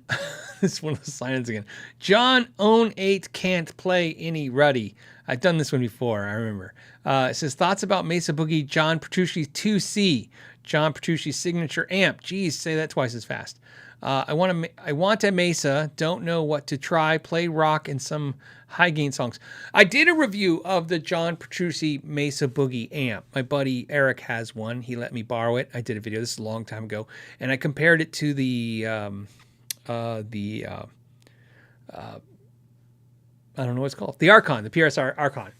this is one of the signs again. John Own 8 can't play any ruddy. I've done this one before, I remember. It says, thoughts about Mesa Boogie John Petrucci's 2C, John Petrucci's signature amp. Geez, say that twice as fast. I want a Mesa, don't know what to try, play rock and some high gain songs. I did a review of the John Petrucci Mesa Boogie amp. My buddy Eric has one. He let me borrow it. I did a video, this is a long time ago, and I compared it to the I don't know what it's called, the Archon, the PRS Archon.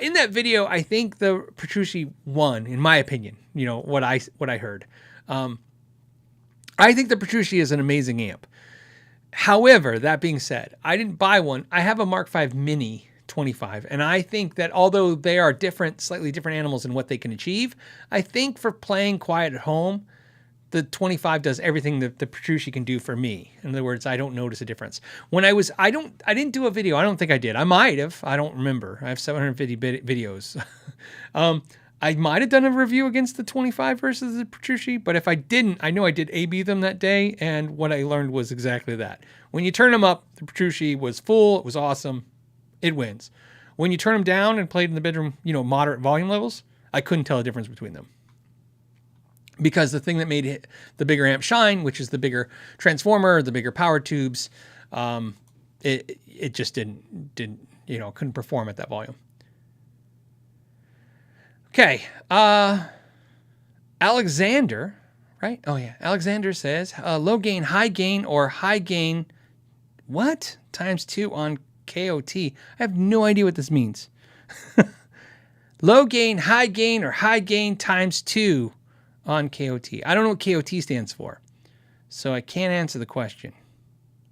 In that video, I think the Petrucci won, in my opinion. What I heard. I think the Petrucci is an amazing amp. However, that being said, I didn't buy one. I have a Mark V Mini 25, and I think that although they are slightly different animals in what they can achieve, I think for playing quiet at home, the 25 does everything that the Petrucci can do for me. In other words, I don't notice a difference. I didn't do a video. I don't think I did. I might have. I don't remember. I have 750 videos. I might have done a review against the 25 versus the Petrucci, but if I didn't, I know I did A/B them that day, and what I learned was exactly that. When you turn them up, the Petrucci was full, it was awesome, it wins. When you turn them down and played in the bedroom, moderate volume levels, I couldn't tell the difference between them. Because the thing that made the bigger amp shine, which is the bigger transformer, the bigger power tubes, it just couldn't perform at that volume. Okay, Alexander, right? Oh yeah, Alexander says, low gain, high gain, or high gain, what? ×2 on KOT. I have no idea what this means. Low gain, high gain, or high gain ×2 on KOT. I don't know what KOT stands for, so I can't answer the question.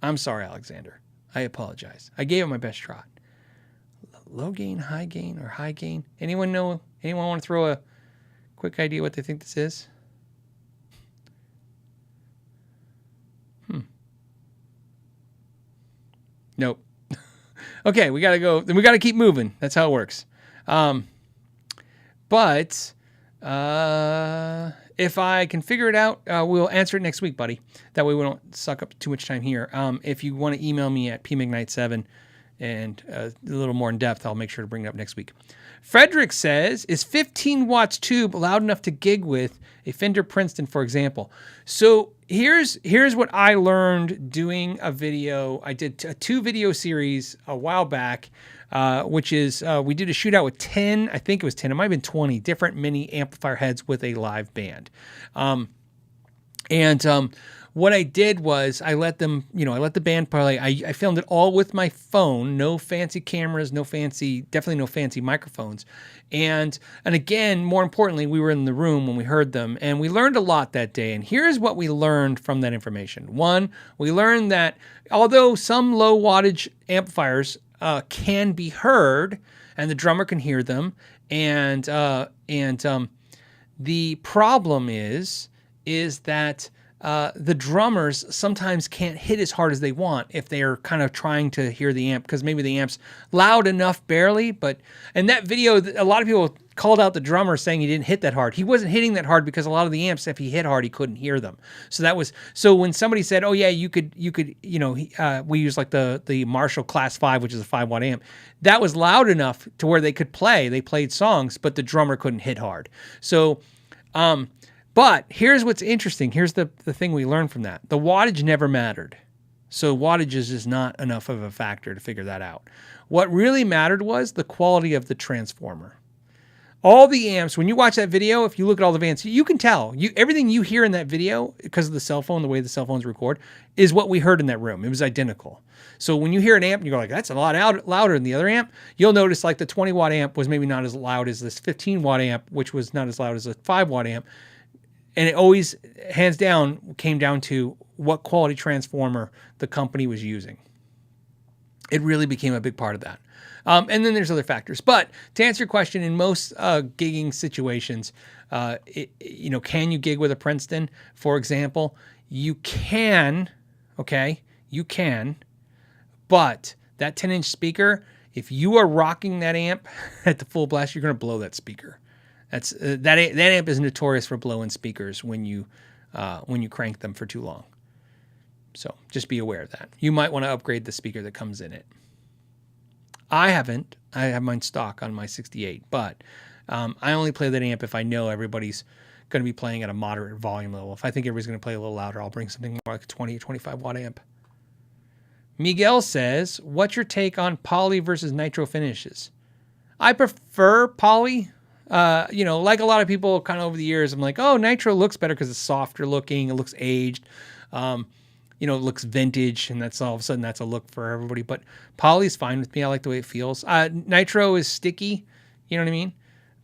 I'm sorry, Alexander. I apologize. I gave it my best shot. Low gain, high gain, or high gain? Anyone know? Anyone want to throw a quick idea what they think this is? Nope. Okay, we got to go. Then we got to keep moving. That's how it works. But if I can figure it out, we'll answer it next week, buddy. That way we don't suck up too much time here. If you want to email me at pmcnight7 and a little more in depth, I'll make sure to bring it up next week. Frederick says, is 15 watts tube loud enough to gig with a Fender Princeton, for example? So here's what I learned doing a video. I did a 2 video series a while back, which is we did a shootout with 10, I think it was 10, it might have been 20 different mini amplifier heads with a live band. What I did was I let them, I let the band play. I filmed it all with my phone, no fancy cameras, definitely no fancy microphones. And again, more importantly, we were in the room when we heard them, and we learned a lot that day. And here's what we learned from that information. One, we learned that although some low wattage amplifiers can be heard, and the drummer can hear them, and the problem is that the drummers sometimes can't hit as hard as they want if they're kind of trying to hear the amp, because maybe the amp's loud enough barely. But in that video, a lot of people called out the drummer saying he didn't hit that hard. He wasn't hitting that hard because a lot of the amps, if he hit hard, he couldn't hear them. So when somebody said, "Oh yeah, you could," we use like the Marshall Class 5, which is a 5-watt amp, that was loud enough to where they could play. They played songs, but the drummer couldn't hit hard. So, but here's what's interesting. Here's the thing we learned from that. The wattage never mattered. So wattage is just not enough of a factor to figure that out. What really mattered was the quality of the transformer. All the amps, when you watch that video, if you look at all the amps, you can tell. Everything you hear in that video, because of the cell phone, the way the cell phones record, is what we heard in that room. It was identical. So when you hear an amp and you go like, that's a lot louder than the other amp, you'll notice like the 20-watt amp was maybe not as loud as this 15-watt amp, which was not as loud as a 5-watt amp. And it always, hands down, came down to what quality transformer the company was using. It really became a big part of that. And then there's other factors. But to answer your question, in most gigging situations, can you gig with a Princeton, for example? You can, okay? You can. But that 10-inch speaker, if you are rocking that amp at the full blast, you're going to blow that speaker. That amp is notorious for blowing speakers when you crank them for too long. So just be aware of that. You might want to upgrade the speaker that comes in it. I haven't. I have mine stock on my 68, but I only play that amp if I know everybody's going to be playing at a moderate volume level. If I think everybody's going to play a little louder, I'll bring something more like a 20 or 25 watt amp. Miguel says, what's your take on poly versus nitro finishes? I prefer poly. Like a lot of people kind of over the years, I'm like, oh, nitro looks better because it's softer looking. It looks aged. It looks vintage, and that's all of a sudden that's a look for everybody. But poly's fine with me. I like the way it feels. Nitro is sticky. You know what I mean?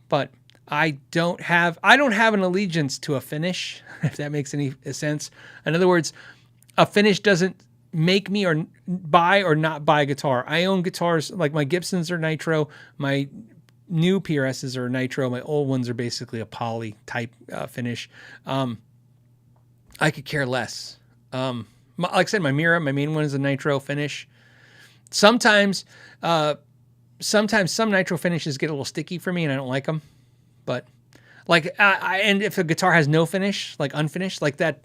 But I don't have an allegiance to a finish, if that makes any sense. In other words, a finish doesn't make me or buy or not buy a guitar. I own guitars, like my Gibsons are nitro, my new PRSs are nitro, my old ones are basically a poly type finish. I could care less. Like I said, my Mira, my main one is a nitro finish. Sometimes some nitro finishes get a little sticky for me and I don't like them. But and if a guitar has no finish, like unfinished, like that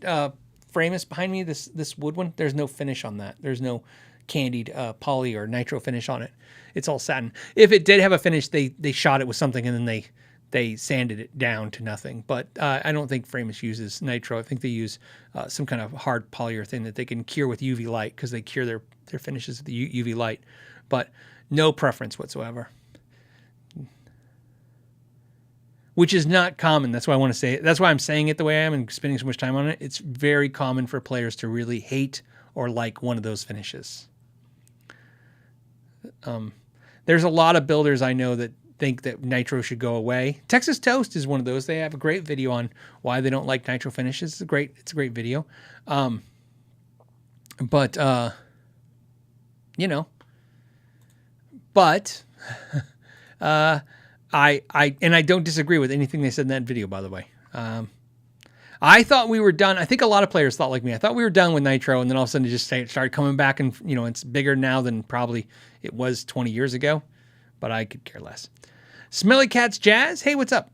Framus behind me, this wood one, there's no finish on that. There's no candied poly or nitro finish on it. It's all satin. If it did have a finish, they shot it with something and then they sanded it down to nothing. But I don't think Framus uses nitro. I think they use some kind of hard polyurethane that they can cure with UV light, because they cure their finishes with the UV light. But no preference whatsoever. Which is not common. That's why I want to say it. That's why I'm saying it the way I am and spending so much time on it. It's very common for players to really hate or like one of those finishes. There's a lot of builders I know that think that nitro should go away. Texas Toast is one of those. They have a great video on why they don't like nitro finishes. It's a great video. But I don't disagree with anything they said in that video, by the way. I thought we were done. I think a lot of players thought like me. I thought we were done with Nitro, and then all of a sudden it just started coming back, and it's bigger now than probably it was 20 years ago, but I could care less. Smelly Cats Jazz, hey, what's up?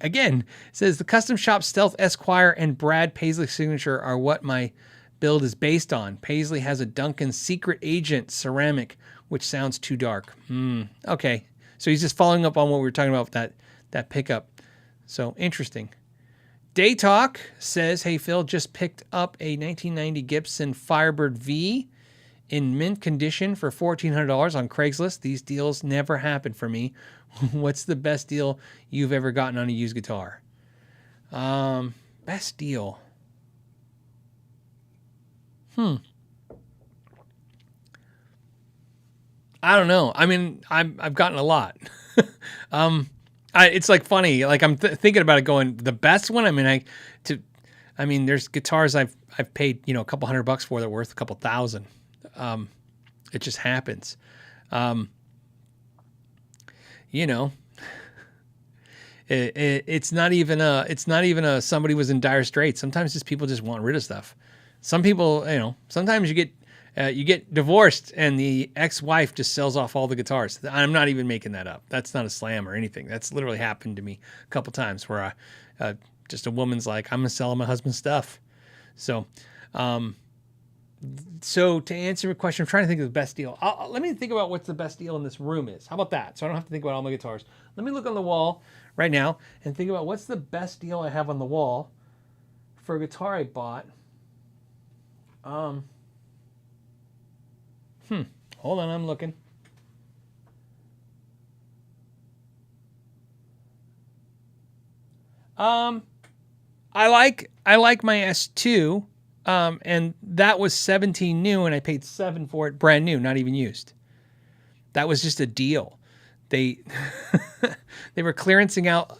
Again, says the Custom Shop Stealth Esquire and Brad Paisley signature are what my build is based on. Paisley has a Duncan Secret Agent ceramic, which sounds too dark. Okay, so he's just following up on what we were talking about with that pickup. So interesting. Day Talk says, hey, Phil, just picked up a 1990 Gibson Firebird V in mint condition for $1,400 on Craigslist. These deals never happen for me. What's the best deal you've ever gotten on a used guitar? Best deal. I don't know. I mean, I've gotten a lot. It's like funny. Like I'm thinking about it going, the best one. I mean, there's guitars I've paid, a couple $100 for that are worth a couple thousand. It just happens. It's not even a somebody was in dire straits. Sometimes just people just want rid of stuff. Some people, sometimes you get divorced and the ex-wife just sells off all the guitars. I'm not even making that up. That's not a slam or anything. That's literally happened to me a couple times where just a woman's like, I'm going to sell my husband's stuff. So to answer your question, I'm trying to think of the best deal. Let me think about what the best deal in this room is. How about that? So I don't have to think about all my guitars. Let me look on the wall right now and think about what's the best deal I have on the wall for a guitar I bought. Hold on, I'm looking. I like my S2, and that was 17 new, and I paid $7 for it, brand new, not even used. That was just a deal. They they were clearancing out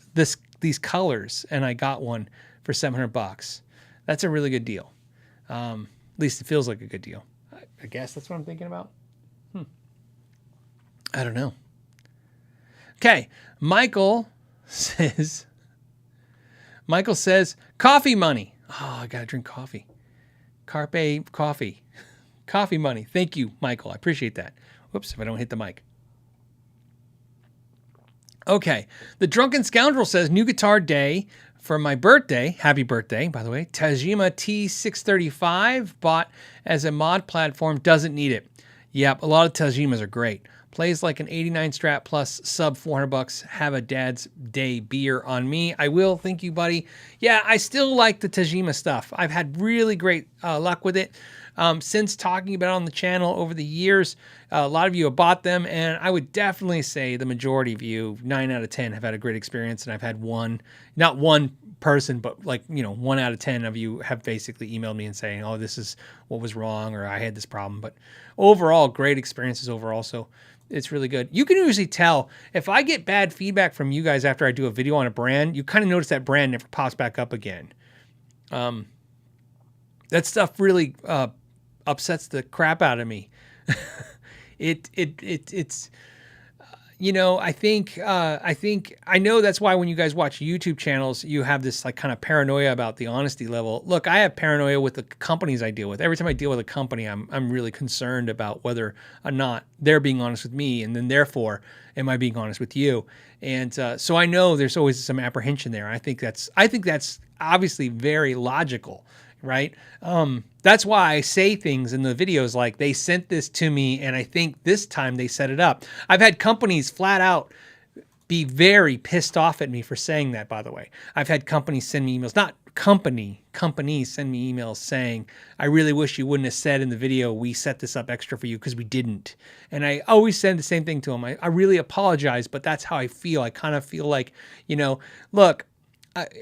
these colors, and I got one for $700. That's a really good deal. At least it feels like a good deal. I guess that's what I'm thinking about. I don't know. Okay, Michael says, coffee money. Oh, I got to drink coffee. Carpe coffee. Coffee money. Thank you, Michael. I appreciate that. Whoops, if I don't hit the mic. Okay, the Drunken Scoundrel says, new guitar day for my birthday. Happy birthday, by the way. Tajima T635, bought as a mod platform, doesn't need it. Yep, a lot of Tajimas are great. Plays like an 89 Strat plus sub $400. Have a dad's day beer on me. I will. Thank you, buddy. Yeah, I still like the Tajima stuff. I've had really great luck with it. Since talking about it on the channel over the years, a lot of you have bought them, and I would definitely say the majority of you, 9 out of 10, have had a great experience, and I've had not one person, but 1 out of 10 of you have basically emailed me and saying, oh, this is what was wrong, or I had this problem. But overall, great experiences overall, so it's really good. You can usually tell if I get bad feedback from you guys after I do a video on a brand, you kind of notice that brand never pops back up again. That stuff really upsets the crap out of me. It's I think I know that's why when you guys watch YouTube channels, you have this kind of paranoia about the honesty level. Look, I have paranoia with the companies I deal with. Every time I deal with a company, I'm really concerned about whether or not they're being honest with me, and then therefore, am I being honest with you? And so I know there's always some apprehension there. I think that's obviously very logical, right? That's why I say things in the videos like, they sent this to me and I think this time they set it up. I've had companies flat out be very pissed off at me for saying that, by the way. I've had companies send me emails, not companies send me emails saying, I really wish you wouldn't have said in the video, we set this up extra for you, because we didn't. And I always send the same thing to them. I really apologize, but that's how I feel. I kind of feel like, look,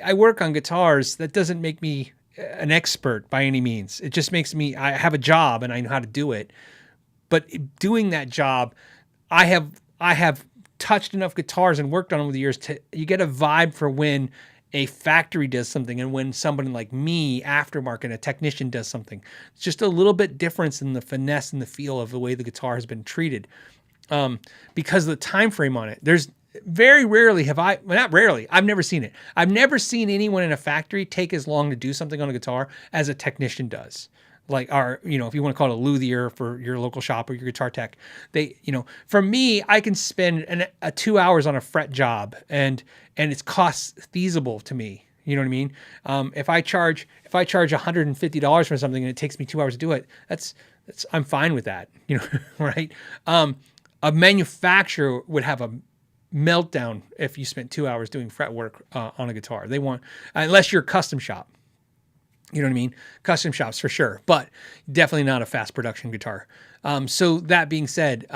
I work on guitars. That doesn't make me an expert by any means. It just makes me, I have a job and I know how to do it. But doing that job, I have touched enough guitars and worked on them over the years you get a vibe for when a factory does something and when somebody like me, aftermarket, a technician, does something. It's just a little bit difference in the finesse and the feel of the way the guitar has been treated. Because of the time frame on it. very rarely have I, well, not rarely, I've never seen it. I've never seen anyone in a factory take as long to do something on a guitar as a technician does. Like our, you know, if you want to call it a luthier for your local shop or your guitar tech, they, you know, for me, I can spend 2 hours on a fret job and it's cost feasible to me. You know what I mean? If I charge $150 for something and it takes me 2 hours to do it, I'm fine with that, you know, right? A manufacturer would have a meltdown if you spent 2 hours doing fret work on a guitar. They want, unless you're a custom shop. You know what I mean? Custom shops for sure, but definitely not a fast production guitar. So that being said,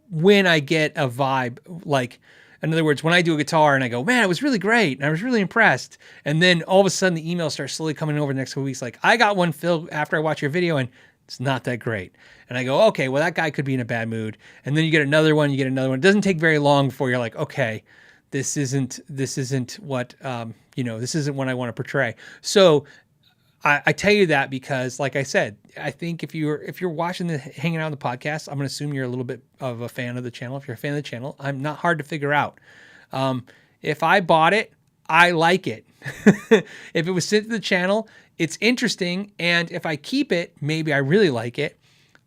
when I get a vibe, like, in other words, when I do a guitar and I go, man, it was really great, and I was really impressed, and then all of a sudden the emails start slowly coming over the next couple weeks, like, I got one, Phil, after I watch your video, and it's not that great. And I go, okay, well, that guy could be in a bad mood. And then you get another one, It doesn't take very long before you're like, okay, this isn't what, this isn't what I want to portray. So I tell you that because, like I said, I think if you're watching hanging out on the podcast, I'm going to assume you're a little bit of a fan of the channel. If you're a fan of the channel, I'm not hard to figure out. If I bought it, I like it. If it was sent to the channel, it's interesting. And if I keep it, maybe I really like it.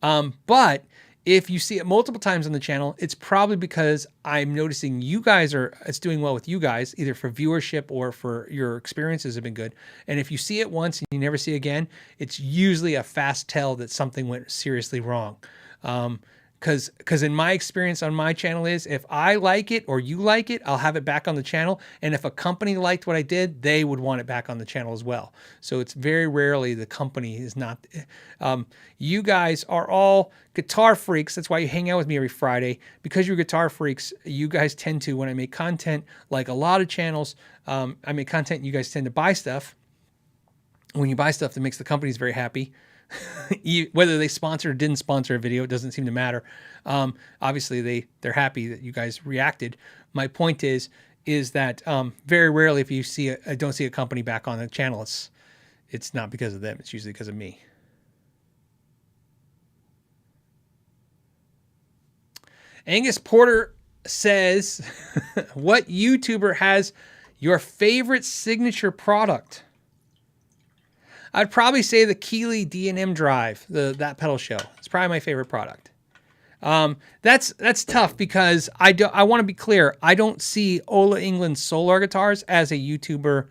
But if you see it multiple times on the channel, it's probably because I'm noticing it's doing well with you guys, either for viewership or for your experiences have been good. And if you see it once and you never see it again, it's usually a fast tell that something went seriously wrong. Because in my experience on my channel is, if I like it or you like it, I'll have it back on the channel. And if a company liked what I did, they would want it back on the channel as well. So it's very rarely the company is not. You guys are all guitar freaks. That's why you hang out with me every Friday. Because you're guitar freaks, you guys tend to, when I make content, like a lot of channels, I make content, you guys tend to buy stuff. When you buy stuff, that makes the companies very happy. Whether they sponsor or didn't sponsor a video, it doesn't seem to matter. Obviously, they're happy that you guys reacted. My point is that very rarely, if you I don't see a company back on the channel, it's not because of them. It's usually because of me. Angus Porter says, "What YouTuber has your favorite signature product?" I'd probably say the Keeley D&M drive, that pedal show. It's probably my favorite product. That's tough because I want to be clear. I don't see Ola England Solar guitars as a YouTuber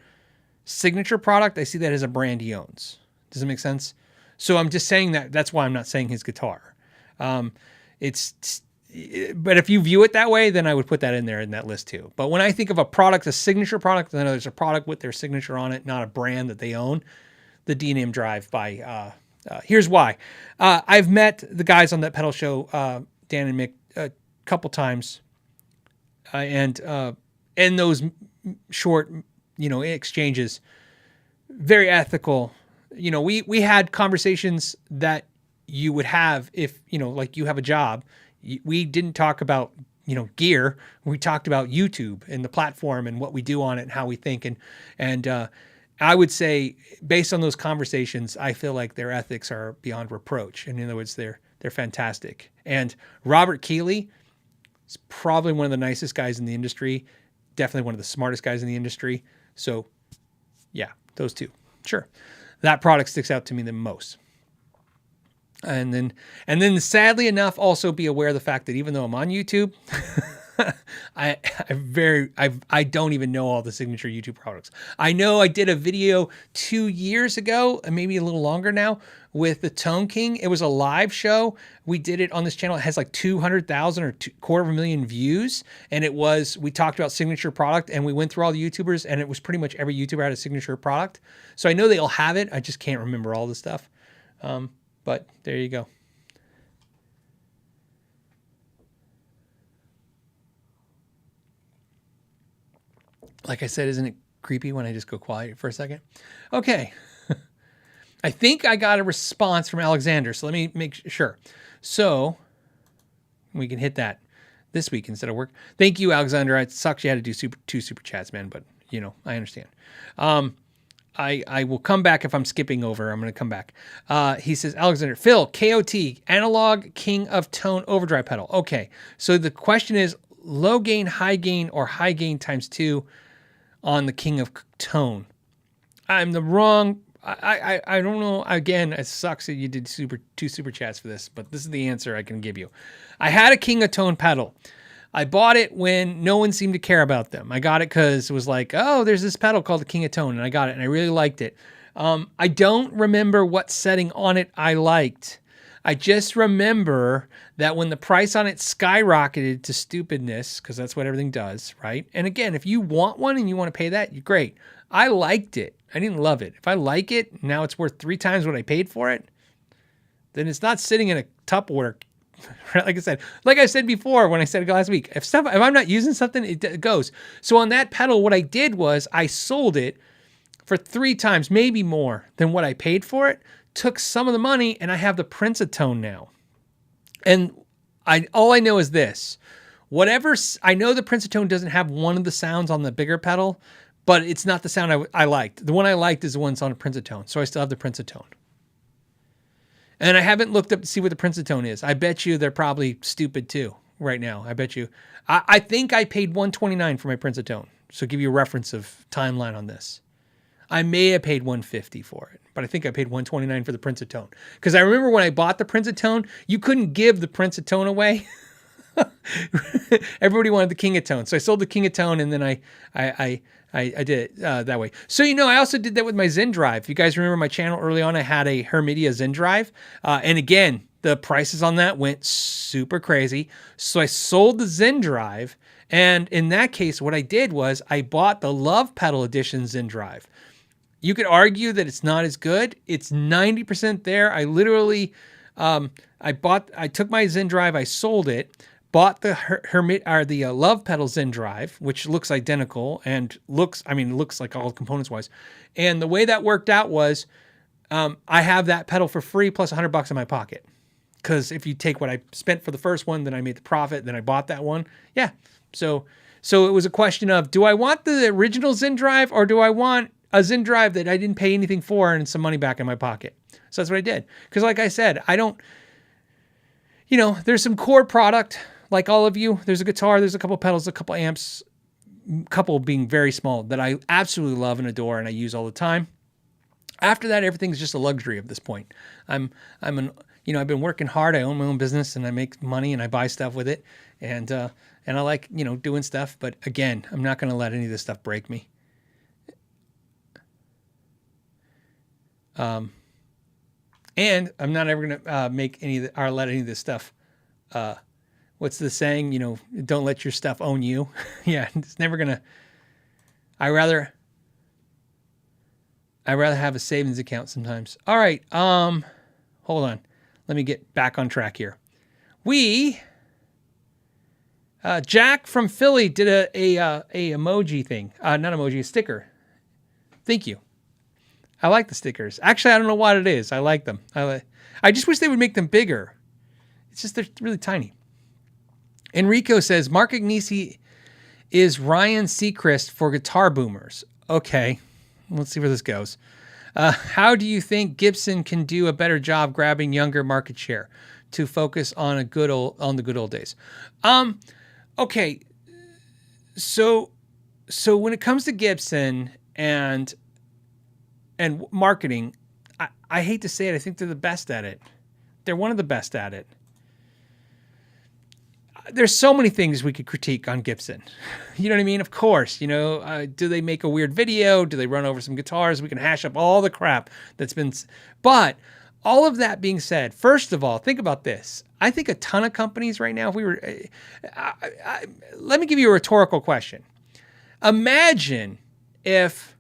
signature product. I see that as a brand he owns. Does it make sense? So I'm just saying that. That's why I'm not saying his guitar. But if you view it that way, then I would put that in there in that list too. But when I think of a product, a signature product, then there's a product with their signature on it, not a brand that they own. The D&M drive by, here's why. I've met the guys on that pedal show, Dan and Mick, a couple times. And in those short, exchanges, very ethical. We had conversations that you would have if, like you have a job. We didn't talk about, gear. We talked about YouTube and the platform and what we do on it and how we think. And I would say, based on those conversations, I feel like their ethics are beyond reproach. And in other words, they're fantastic. And Robert Keeley is probably one of the nicest guys in the industry, definitely one of the smartest guys in the industry. So, yeah, those two, sure. That product sticks out to me the most. And then, sadly enough, also be aware of the fact that even though I'm on YouTube. I don't even know all the signature YouTube products. I know I did a video 2 years ago, maybe a little longer now, with the Tone King. It was a live show. We did it on this channel. It has like 200,000 or 250,000 views. And we talked about signature product and we went through all the YouTubers and it was pretty much every YouTuber had a signature product. So I know they all have it. I just can't remember all the stuff. But there you go. Like I said, isn't it creepy when I just go quiet for a second? Okay. I think I got a response from Alexander, so let me make sure. So we can hit that this week instead of work. Thank you, Alexander. It sucks you had to do two super chats, man, but I understand. I will come back if I'm skipping over. I'm going to come back. He says, Alexander, Phil, KOT, analog king of tone overdrive pedal. Okay, so the question is, low gain, high gain, or high gain times 2 on the King of Tone. I'm the wrong. I don't know. Again, it sucks that you did two super chats for this, but this is the answer I can give you. I had a King of Tone pedal. I bought it when no one seemed to care about them. I got it because it was like, oh, there's this pedal called the King of Tone, and I got it, and I really liked it. I don't remember what setting on it I liked. I just remember that when the price on it skyrocketed to stupidness, because that's what everything does, right? And again, if you want one and you want to pay that, you're great. I liked it. I didn't love it. If I like it, now it's worth 3 times what I paid for it, then it's not sitting in a Tupperware. Like I said before when I said it last week, if I'm not using something, it goes. So on that pedal, what I did was I sold it for 3 times, maybe more than what I paid for it, took some of the money, and I have the Prince of Tone now. And all I know is this. I know the Prince of Tone doesn't have one of the sounds on the bigger pedal, but it's not the sound I liked. The one I liked is the one that's on the Prince of Tone, so I still have the Prince of Tone. And I haven't looked up to see what the Prince of Tone is. I bet you they're probably stupid too right now. I bet you. I think I paid $129 for my Prince of Tone, so give you a reference of timeline on this. I may have paid $150 for it, but I think I paid $129 for the Prince of Tone. Because I remember when I bought the Prince of Tone, you couldn't give the Prince of Tone away. Everybody wanted the King of Tone. So I sold the King of Tone, and then I did it that way. So, I also did that with my Zen Drive. If you guys remember my channel early on, I had a Hermedia Zen Drive. And again, the prices on that went super crazy. So I sold the Zen Drive. And in that case, what I did was I bought the Love Pedal Edition Zen Drive. You could argue that it's not as good. It's 90% there. I literally, I took my Zen Drive, I sold it, bought the Love Pedal Zen Drive, which looks identical and looks like all components wise. And the way that worked out was, I have that pedal for free plus $100 in my pocket. Because if you take what I spent for the first one, then I made the profit, then I bought that one. Yeah. So it was a question of, do I want the original Zen Drive or do I want a Zen Drive that I didn't pay anything for and some money back in my pocket? So that's what I did. Because like I said, I don't, there's some core product, like all of you. There's a guitar, there's a couple pedals, a couple amps, couple being very small that I absolutely love and adore and I use all the time. After that, everything's just a luxury at this point. I've been working hard. I own my own business and I make money and I buy stuff with it. And I like, doing stuff. But again, I'm not going to let any of this stuff break me. And I'm not ever going to let any of this stuff, what's the saying? Don't let your stuff own you. Yeah, it's never going to, I rather have a savings account sometimes. All right. Hold on. Let me get back on track here. Jack from Philly did a emoji thing. Not emoji, a sticker. Thank you. I like the stickers. Actually, I don't know what it is. I like them. I just wish they would make them bigger. It's just they're really tiny. Enrico says, Mark Agnesi is Ryan Seacrest for guitar boomers. Okay, let's see where this goes. How do you think Gibson can do a better job grabbing younger market share to focus on the good old days? Okay, so when it comes to Gibson and marketing, I hate to say it, I think they're the best at it. They're one of the best at it. There's so many things we could critique on Gibson. You know what I mean? Of course, do they make a weird video? Do they run over some guitars? We can hash up all the crap that's been, but all of that being said, first of all, think about this. I think a ton of companies right now, if we were, let me give you a rhetorical question. Imagine if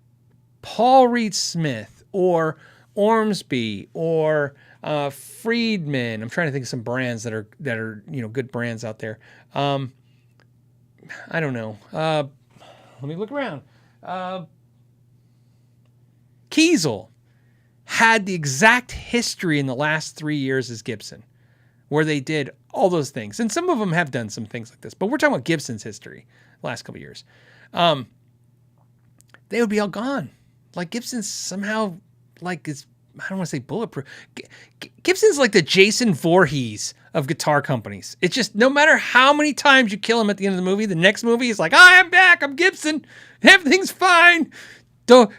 Paul Reed Smith or Ormsby or Friedman. I'm trying to think of some brands that are good brands out there. I don't know. Let me look around. Kiesel had the exact history in the last 3 years as Gibson, where they did all those things, and some of them have done some things like this. But we're talking about Gibson's history, the last couple of years. They would be all gone. Like Gibson's somehow I don't want to say bulletproof. Gibson's like the Jason Voorhees of guitar companies. It's just no matter how many times you kill him at the end of the movie, the next movie is like, I'm back. I'm Gibson. Everything's fine. Don't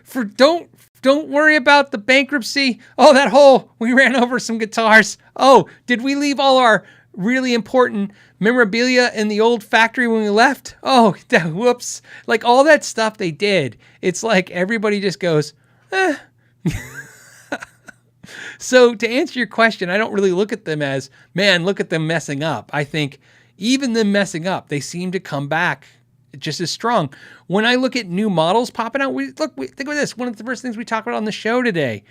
worry about the bankruptcy. Oh, that hole. We ran over some guitars. Oh, did we leave all our really important memorabilia in the old factory when we left? Oh, whoops. Like all that stuff they did. It's like everybody just goes, eh. So to answer your question, I don't really look at them as, man, look at them messing up. I think even them messing up, they seem to come back just as strong. When I look at new models popping out, think of this. One of the first things we talk about on the show today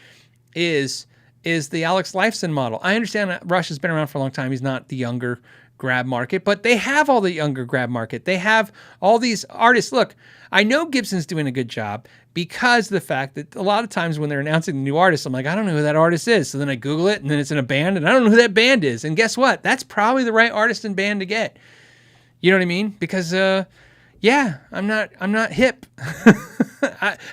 is the Alex Lifeson model. I understand that Rush has been around for a long time. He's not the younger grab market, but they have all the younger grab market. They have all these artists. Look, I know Gibson's doing a good job because of the fact that a lot of times when they're announcing the new artist, I'm like, I don't know who that artist is. So then I Google it and then it's in a band and I don't know who that band is. And guess what? That's probably the right artist and band to get. You know what I mean? Because, yeah, I'm not hip.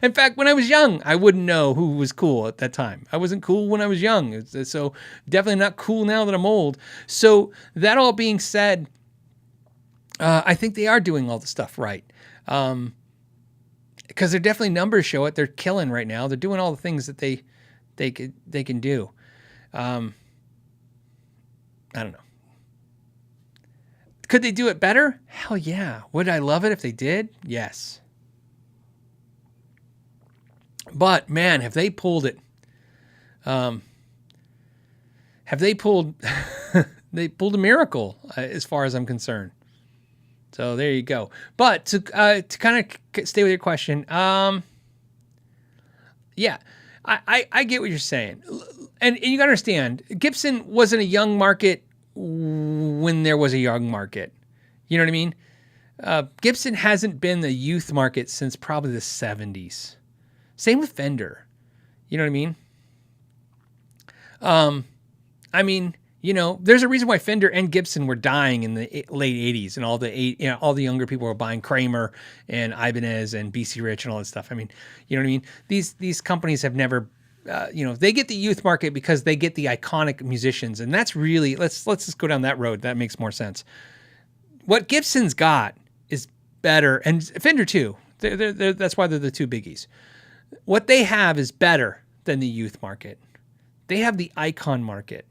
In fact, when I was young, I wouldn't know who was cool at that time. I wasn't cool when I was young. So definitely not cool now that I'm old. So that all being said, I think they are doing all the stuff right. Because their definitely numbers show it. They're killing right now. They're doing all the things that they can do. I don't know. Could they do it better? Hell yeah. Would I love it if they did? Yes. But man, have they pulled it? They pulled a miracle as far as I'm concerned. So there you go. But to kind of stay with your question, yeah, I get what you're saying, and you gotta understand, Gibson wasn't a young market when there was a young market. You know what I mean? Gibson hasn't been the youth market since probably the 70s. Same with Fender. You know what I mean? You know, there's a reason why Fender and Gibson were dying in the late 80s, and all the younger people were buying Kramer and Ibanez and BC Rich and all that stuff. I mean, you know what I mean? These companies have never, they get the youth market because they get the iconic musicians, and that's really, let's just go down that road. That makes more sense. What Gibson's got is better, and Fender too. That's why they're the two biggies. What they have is better than the youth market. They have the icon market.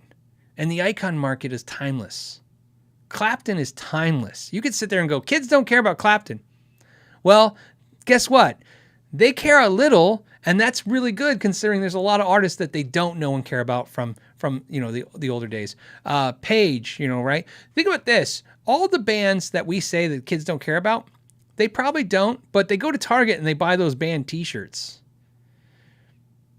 And the icon market is timeless. Clapton is timeless. You could sit there and go, kids don't care about Clapton. Well, guess what? They care a little, and that's really good considering there's a lot of artists that they don't know and care about from the older days. Page, right? Think about this. All the bands that we say that kids don't care about, they probably don't, but they go to Target and they buy those band t-shirts.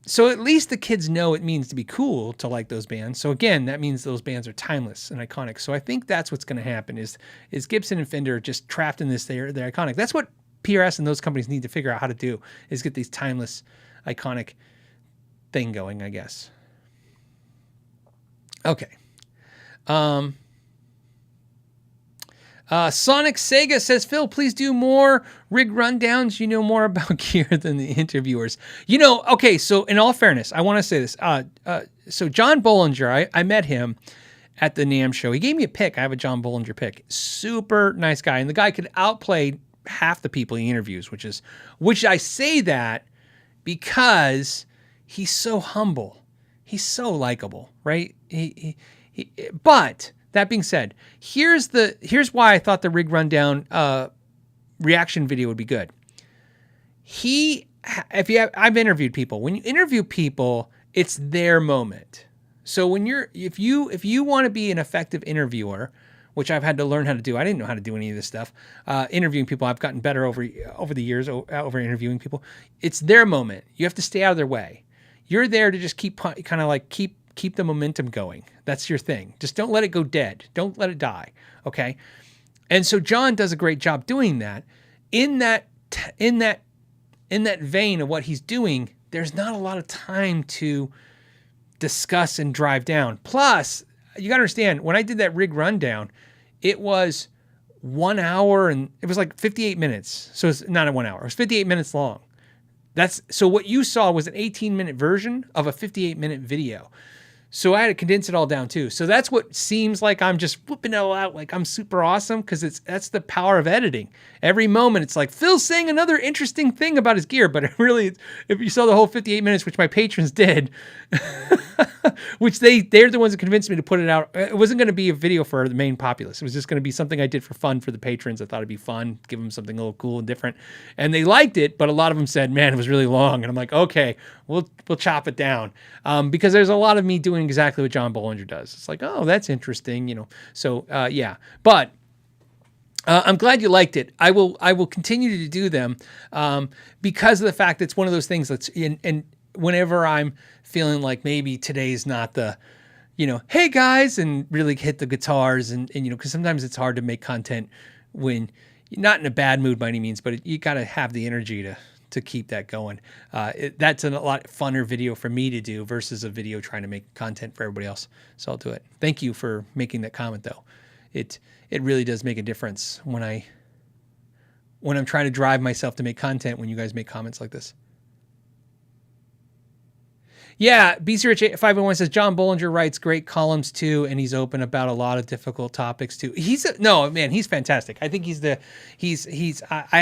So at least the kids know it means to be cool to like those bands. So again, that means those bands are timeless and iconic. So I think that's what's going to happen is Gibson and Fender just trapped in this, they're iconic. That's what PRS and those companies need to figure out how to do, is get these timeless, iconic thing going, I guess. Okay. Sonic Sega says, Phil, please do more rig rundowns. You know more about gear than the interviewers. Okay, so in all fairness, I want to say this. So John Bollinger, I met him at the NAMM show. He gave me a pick. I have a John Bollinger pick. Super nice guy. And the guy could outplay half the people he interviews, which I say that because he's so humble. He's so likable, right? But that being said, here's why I thought the rig rundown reaction video would be good. I've interviewed people. When you interview people, it's their moment. So if you want to be an effective interviewer, which I've had to learn how to do, I didn't know how to do any of this stuff. Interviewing people, I've gotten better over the years over interviewing people. It's their moment. You have to stay out of their way. You're there to just keep the momentum going. That's your thing. Just don't let it go dead. Don't let it die. Okay. And so John does a great job doing that. In that vein of what he's doing, there's not a lot of time to discuss and drive down. Plus, you got to understand, when I did that rig rundown, it was 1 hour and it was like 58 minutes. So it's not 1 hour. It was 58 minutes long. So what you saw was an 18-minute version of a 58-minute video. So I had to condense it all down too. So that's what seems like I'm just whooping it all out like I'm super awesome, because that's the power of editing. Every moment it's like Phil's saying another interesting thing about his gear, but it really, if you saw the whole 58 minutes, which my patrons did, which they're the ones that convinced me to put it out. It wasn't going to be a video for the main populace. It was just going to be something I did for fun for the patrons. I thought it'd be fun, give them something a little cool and different, and they liked it. But a lot of them said, "Man, it was really long," and I'm like, "Okay, we'll chop it down," because there's a lot of me doing exactly what John Bollinger does. It's like, oh, that's interesting, you know. So yeah, but I'm glad you liked it. I will continue to do them because of the fact that it's one of those things that's in. And whenever I'm feeling like maybe today's not the, you know, hey guys, and really hit the guitars and you know, because sometimes it's hard to make content when you're not in a bad mood by any means, but you got to have the energy to keep that going. That's a lot funner video for me to do versus a video trying to make content for everybody else. So I'll do it. Thank you for making that comment though. It really does make a difference when I'm trying to drive myself to make content when you guys make comments like this. Yeah, BC501 says John Bollinger writes great columns too, and he's open about a lot of difficult topics too. He's fantastic. I think I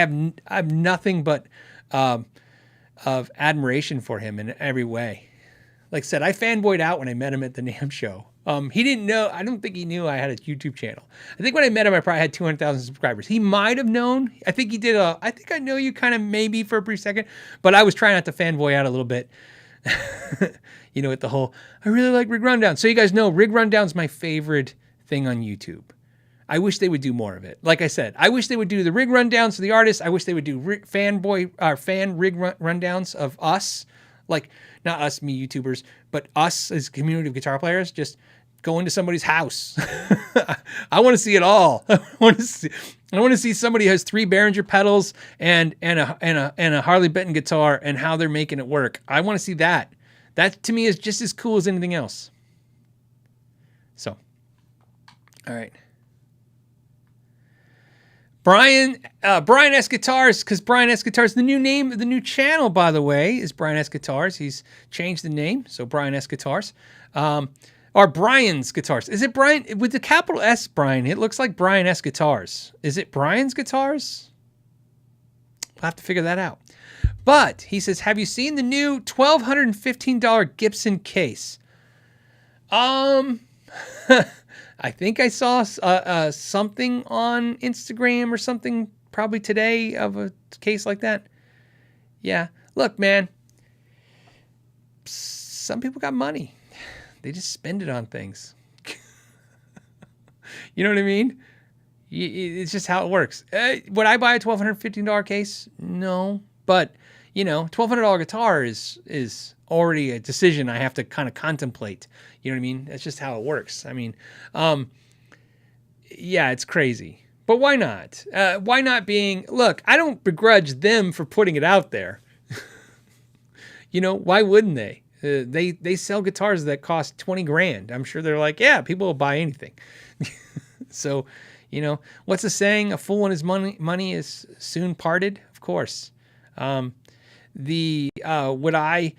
have nothing but of admiration for him in every way. Like I said, I fanboyed out when I met him at the NAMM show. He didn't know. I don't think he knew I had a YouTube channel. I think when I met him, I probably had 200,000 subscribers. He might have known. I think he did I think I know you kind of maybe for a brief second, but I was trying not to fanboy out a little bit. You know, with the whole, I really like rig rundown. So you guys know rig rundown's my favorite thing on YouTube. I wish they would do more of it. Like I said, I wish they would do the rig rundowns of the artists. I wish they would do fan rig rundowns of us, like not us, me YouTubers, but us as a community of guitar players, just go into somebody's house. I want to see it all. I want to see somebody who has 3 Behringer pedals and a Harley Benton guitar and how they're making it work. I want to see that. That to me is just as cool as anything else. So, all right. Brian S Guitars, because Brian S Guitars, the new name of the new channel, by the way, is Brian S Guitars. He's changed the name, so Brian S Guitars. Or Brian's Guitars. Is it Brian with the capital S, Brian? It looks like Brian S Guitars. Is it Brian's Guitars? We'll have to figure that out. But he says, have you seen the new $1,215 Gibson case? I think I saw something on Instagram or something probably today of a case like that. Yeah. Look, man, some people got money. They just spend it on things. You know what I mean? It's just how it works. Would I buy a $1,215 case? No. But, you know, $1,200 guitar is already a decision I have to kind of contemplate. You know what I mean? That's just how it works. I mean, yeah, it's crazy. But why not? Why not look, I don't begrudge them for putting it out there. You know, why wouldn't they? They sell guitars that cost 20 grand. I'm sure they're like, yeah, people will buy anything. So, you know, what's the saying? A fool and his money is soon parted. Of course. Would I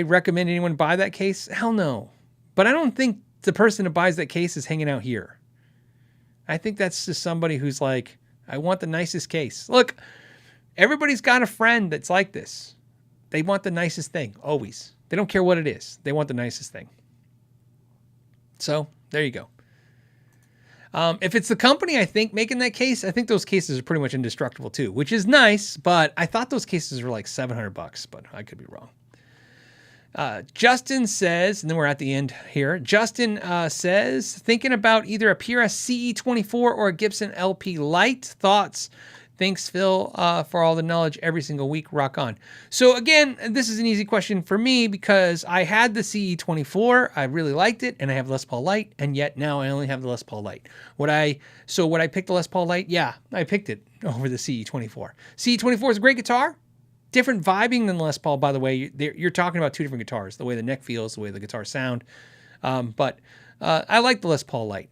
recommend anyone buy that case? Hell no. But I don't think the person who buys that case is hanging out here. I think that's just somebody who's like, I want the nicest case. Look, everybody's got a friend that's like this. They want the nicest thing, always. They don't care what it is. They want the nicest thing. So there you go. If it's the company, I think, making that case, I think those cases are pretty much indestructible too, which is nice, but I thought those cases were like $700, but I could be wrong. Justin says, and then we're at the end here. Justin says, thinking about either a PRS SE 24 or a Gibson LP Lite. Thoughts? Thanks, Phil, for all the knowledge every single week. Rock on. So again, this is an easy question for me because I had the CE24. I really liked it, and I have Les Paul Lite, and yet now I only have the Les Paul Lite. Would I pick the Les Paul Lite? Yeah, I picked it over the CE24. CE24 is a great guitar. Different vibing than the Les Paul, by the way. You're talking about two different guitars, the way the neck feels, the way the guitars sound. But I like the Les Paul Lite.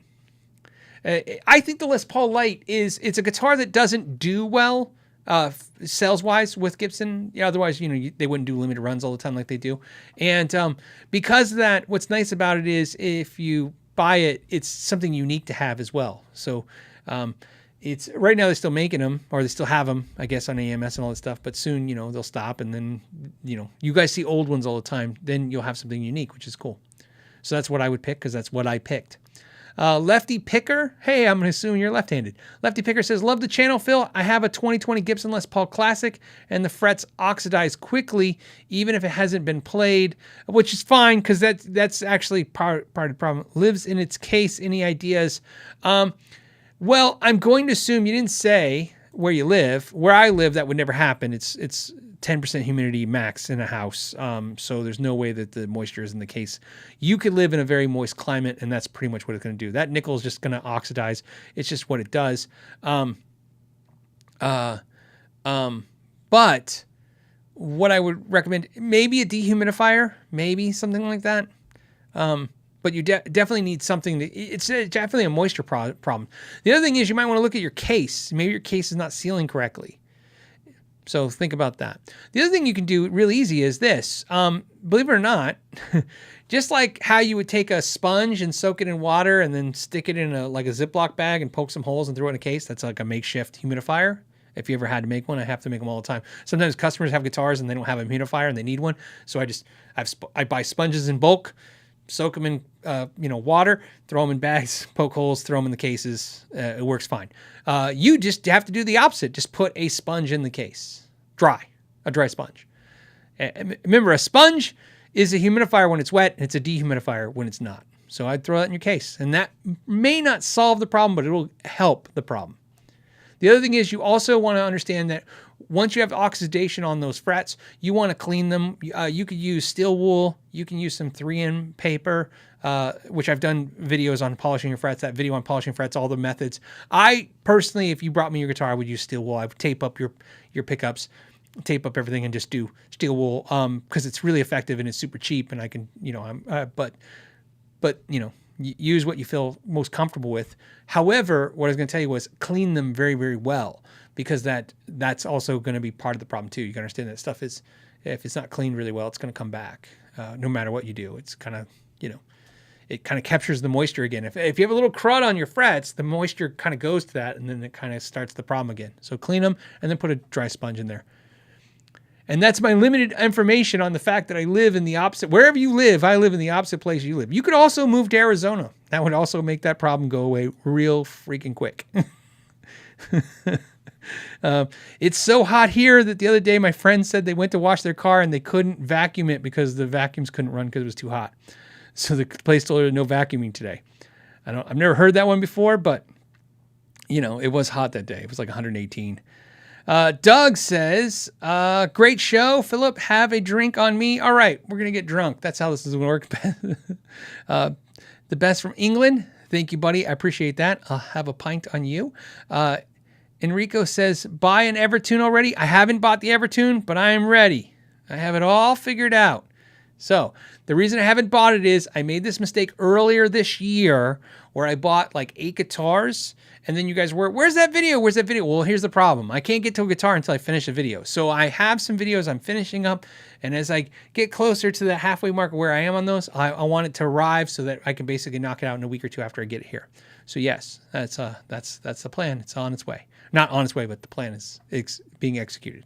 I think the Les Paul Lite it's a guitar that doesn't do well sales wise with Gibson. Yeah, otherwise, they wouldn't do limited runs all the time like they do. And because of that, what's nice about it is if you buy it, it's something unique to have as well. So it's right now they're still making them, or they still have them, I guess, on AMS and all that stuff. But soon, they'll stop, and then you guys see old ones all the time. Then you'll have something unique, which is cool. So that's what I would pick because that's what I picked. Lefty Picker. Hey, I'm going to assume you're left-handed. Lefty Picker says, love the channel, Phil. I have a 2020 Gibson Les Paul Classic, and the frets oxidize quickly, even if it hasn't been played, which is fine because that's actually part of the problem. Lives in its case. Any ideas? Well, I'm going to assume you didn't say where you live. Where I live, that would never happen. It's 10% humidity max in a house. So there's no way that the moisture is in the case. You could live in a very moist climate, and that's pretty much what it's going to do. That nickel is just going to oxidize. It's just what it does. But what I would recommend, maybe a dehumidifier, maybe something like that. But you definitely need something. It's definitely a moisture problem. The other thing is you might want to look at your case. Maybe your case is not sealing correctly. So think about that. The other thing you can do really easy is this. Believe it or not, just like how you would take a sponge and soak it in water and then stick it in a Ziploc bag and poke some holes and throw it in a case. That's like a makeshift humidifier. If you ever had to make one, I have to make them all the time. Sometimes customers have guitars and they don't have a humidifier and they need one. So I buy sponges in bulk, soak them in water, throw them in bags, poke holes, throw them in the cases. It works fine. You just have to do the opposite. Just put a sponge in the case. A dry sponge. Remember, a sponge is a humidifier when it's wet, and it's a dehumidifier when it's not. So I'd throw that in your case. And that may not solve the problem, but it'll help the problem. The other thing is you also want to understand that once you have oxidation on those frets, you want to clean them. You could use steel wool. You can use some 3M paper, which I've done videos on polishing your frets. That video on polishing frets, all the methods. I personally, if you brought me your guitar, I would use steel wool. I would tape up your pickups, tape up everything, and just do steel wool because it's really effective and it's super cheap. And I can, use what you feel most comfortable with. However, what I was going to tell you was clean them very, very well, because that's also going to be part of the problem too. You can understand that stuff is, if it's not cleaned really well, it's going to come back no matter what you do. It's kind of, it kind of captures the moisture again. If you have a little crud on your frets, the moisture kind of goes to that, and then it kind of starts the problem again. So clean them and then put a dry sponge in there. And that's my limited information on the fact that I live in the opposite. Wherever you live, I live in the opposite place you live. You could also move to Arizona. That would also make that problem go away real freaking quick. It's so hot here that the other day my friend said they went to wash their car and they couldn't vacuum it because the vacuums couldn't run because it was too hot. So the place told her no vacuuming today. I've never heard that one before, but it was hot that day. It was like 118. Doug says, great show, Philip. Have a drink on me. All right, we're going to get drunk. That's how this is going to work. The best from England. Thank you, buddy. I appreciate that. I'll have a pint on you. Enrico says, buy an Evertune already. I haven't bought the Evertune, but I am ready. I have it all figured out. So the reason I haven't bought it is I made this mistake earlier this year where I bought like 8 guitars. And then you guys were, where's that video? Where's that video? Well, here's the problem. I can't get to a guitar until I finish a video. So I have some videos I'm finishing up. And as I get closer to the halfway mark where I am on those, I want it to arrive so that I can basically knock it out in a week or two after I get it here. So yes, that's the plan. It's on its way. Not on its way, but the plan is being executed.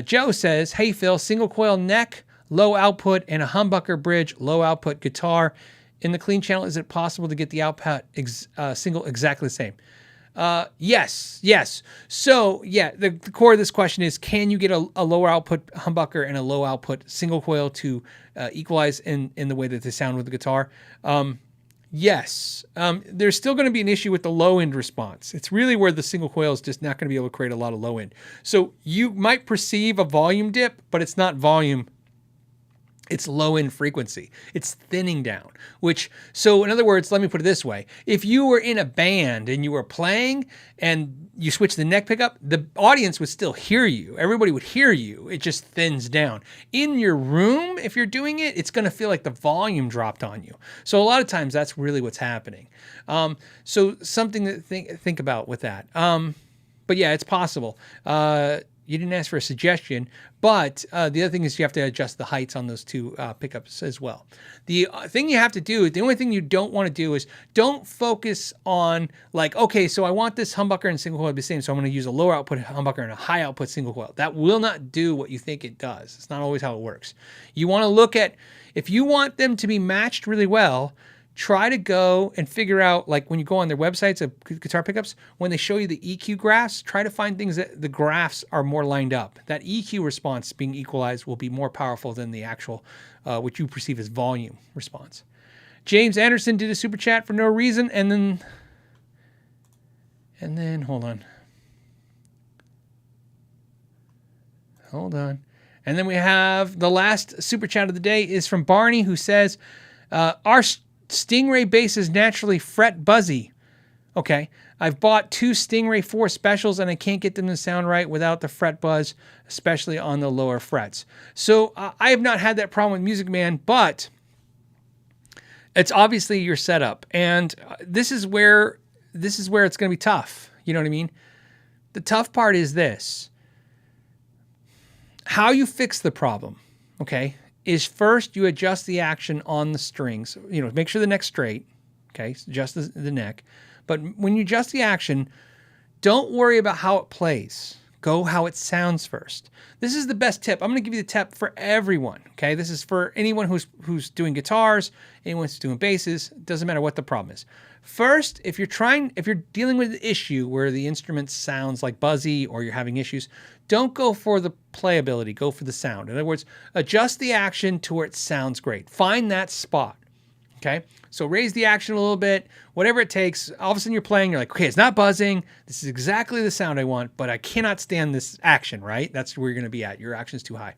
Joe says, hey, Phil, single coil neck, low output, and a humbucker bridge, low output guitar. In the clean channel, is it possible to get the output single exactly the same? Yes. So yeah, the core of this question is, can you get a lower output humbucker and a low output single coil to equalize in the way that they sound with the guitar? Yes. There's still going to be an issue with the low end response. It's really where the single coil is just not going to be able to create a lot of low end. So you might perceive a volume dip, but it's not volume. It's low end frequency. It's thinning down, so in other words, let me put it this way. If you were in a band and you were playing and you switch the neck pickup, the audience would still hear you. Everybody would hear you. It just thins down. In your room, if you're doing it, it's going to feel like the volume dropped on you. So a lot of times that's really what's happening. So something to think about with that. But yeah, it's possible. You didn't ask for a suggestion, but the other thing is you have to adjust the heights on those two pickups as well. The thing you have to do, the only thing you don't want to do is don't focus on like, okay, so I want this humbucker and single coil to be the same, so I'm going to use a lower output humbucker and a high output single coil. That will not do what you think it does. It's not always how it works. You want to look at, if you want them to be matched really well, try to go and figure out, like when you go on their websites of guitar pickups, when they show you the EQ graphs, try to find things that the graphs are more lined up. That EQ response being equalized will be more powerful than the actual, what you perceive as volume response. James Anderson did a super chat for no reason, and then hold on. And then we have the last super chat of the day is from Barney, who says, our Stingray bass is naturally fret buzzy. Okay, I've bought 2 Stingray 4 specials and I can't get them to sound right without the fret buzz, especially on the lower frets. So I have not had that problem with Music Man, but it's obviously your setup, and this is where it's going to be tough. You know what I mean? The tough part is this: how you fix the problem. Okay. Is first you adjust the action on the strings. You know, make sure the neck's straight. Okay, adjust the neck. But when you adjust the action, don't worry about how it plays. Go how it sounds first. This is the best tip. I'm going to give you the tip for everyone. Okay, this is for anyone who's doing guitars, anyone who's doing basses. It doesn't matter what the problem is. First, if you're dealing with an issue where the instrument sounds like buzzy or you're having issues, don't go for the playability, go for the sound. In other words, adjust the action to where it sounds great. Find that spot, okay? So raise the action a little bit, whatever it takes. All of a sudden you're playing, you're like, okay, it's not buzzing. This is exactly the sound I want, but I cannot stand this action, right? That's where you're going to be at. Your action's too high.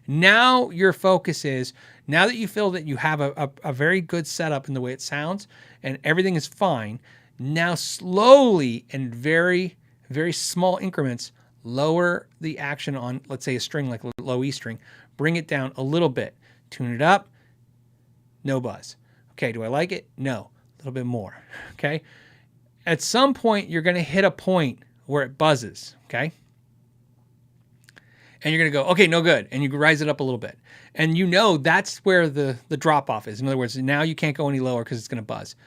Now your focus is, now that you feel that you have a very good setup in the way it sounds and everything is fine, now slowly and very, very small increments, lower the action on, let's say, a string like low E string, bring it down a little bit, tune it up, no buzz. Okay, do I like it? No, a little bit more, okay? At some point, you're going to hit a point where it buzzes, okay? And you're going to go, okay, no good. And you rise it up a little bit. And you know that's where the drop-off is. In other words, now you can't go any lower because it's going to buzz.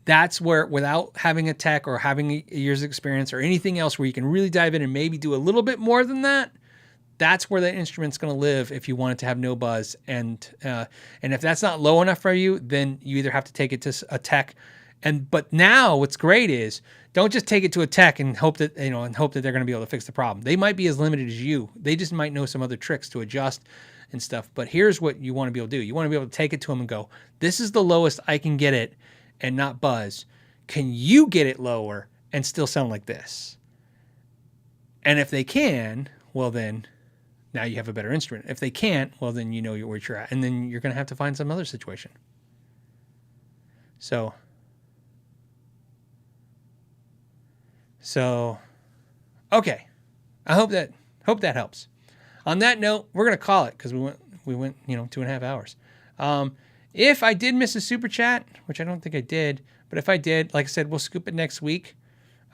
That's where, without having a tech or having a year's experience or anything else where you can really dive in and maybe do a little bit more than that, that's where the instrument's going to live if you want it to have no buzz. And if that's not low enough for you, then you either have to take it to a tech. But now what's great is, don't just take it to a tech and hope that they're going to be able to fix the problem. They might be as limited as you. They just might know some other tricks to adjust and stuff. But here's what you want to be able to do. You want to be able to take it to them and go, this is the lowest I can get it and not buzz. Can you get it lower and still sound like this? And if they can, well then, now you have a better instrument. If they can't, well then you know where you're at. And then you're going to have to find some other situation. So, okay. I hope that helps. On that note, we're going to call it because we went 2.5 hours. If I did miss a super chat, which I don't think I did, but if I did, like I said, we'll scoop it next week.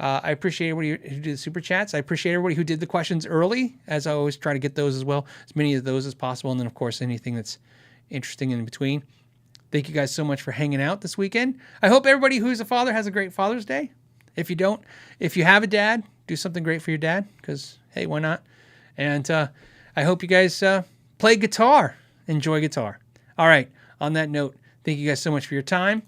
I appreciate everybody who did the super chats. I appreciate everybody who did the questions early, as I always try to get those as well, as many of those as possible. And then, of course, anything that's interesting in between. Thank you guys so much for hanging out this weekend. I hope everybody who's a father has a great Father's Day. If you don't, if you have a dad, do something great for your dad, because, hey, why not? And I hope you guys play guitar. Enjoy guitar. All right. On that note, thank you guys so much for your time.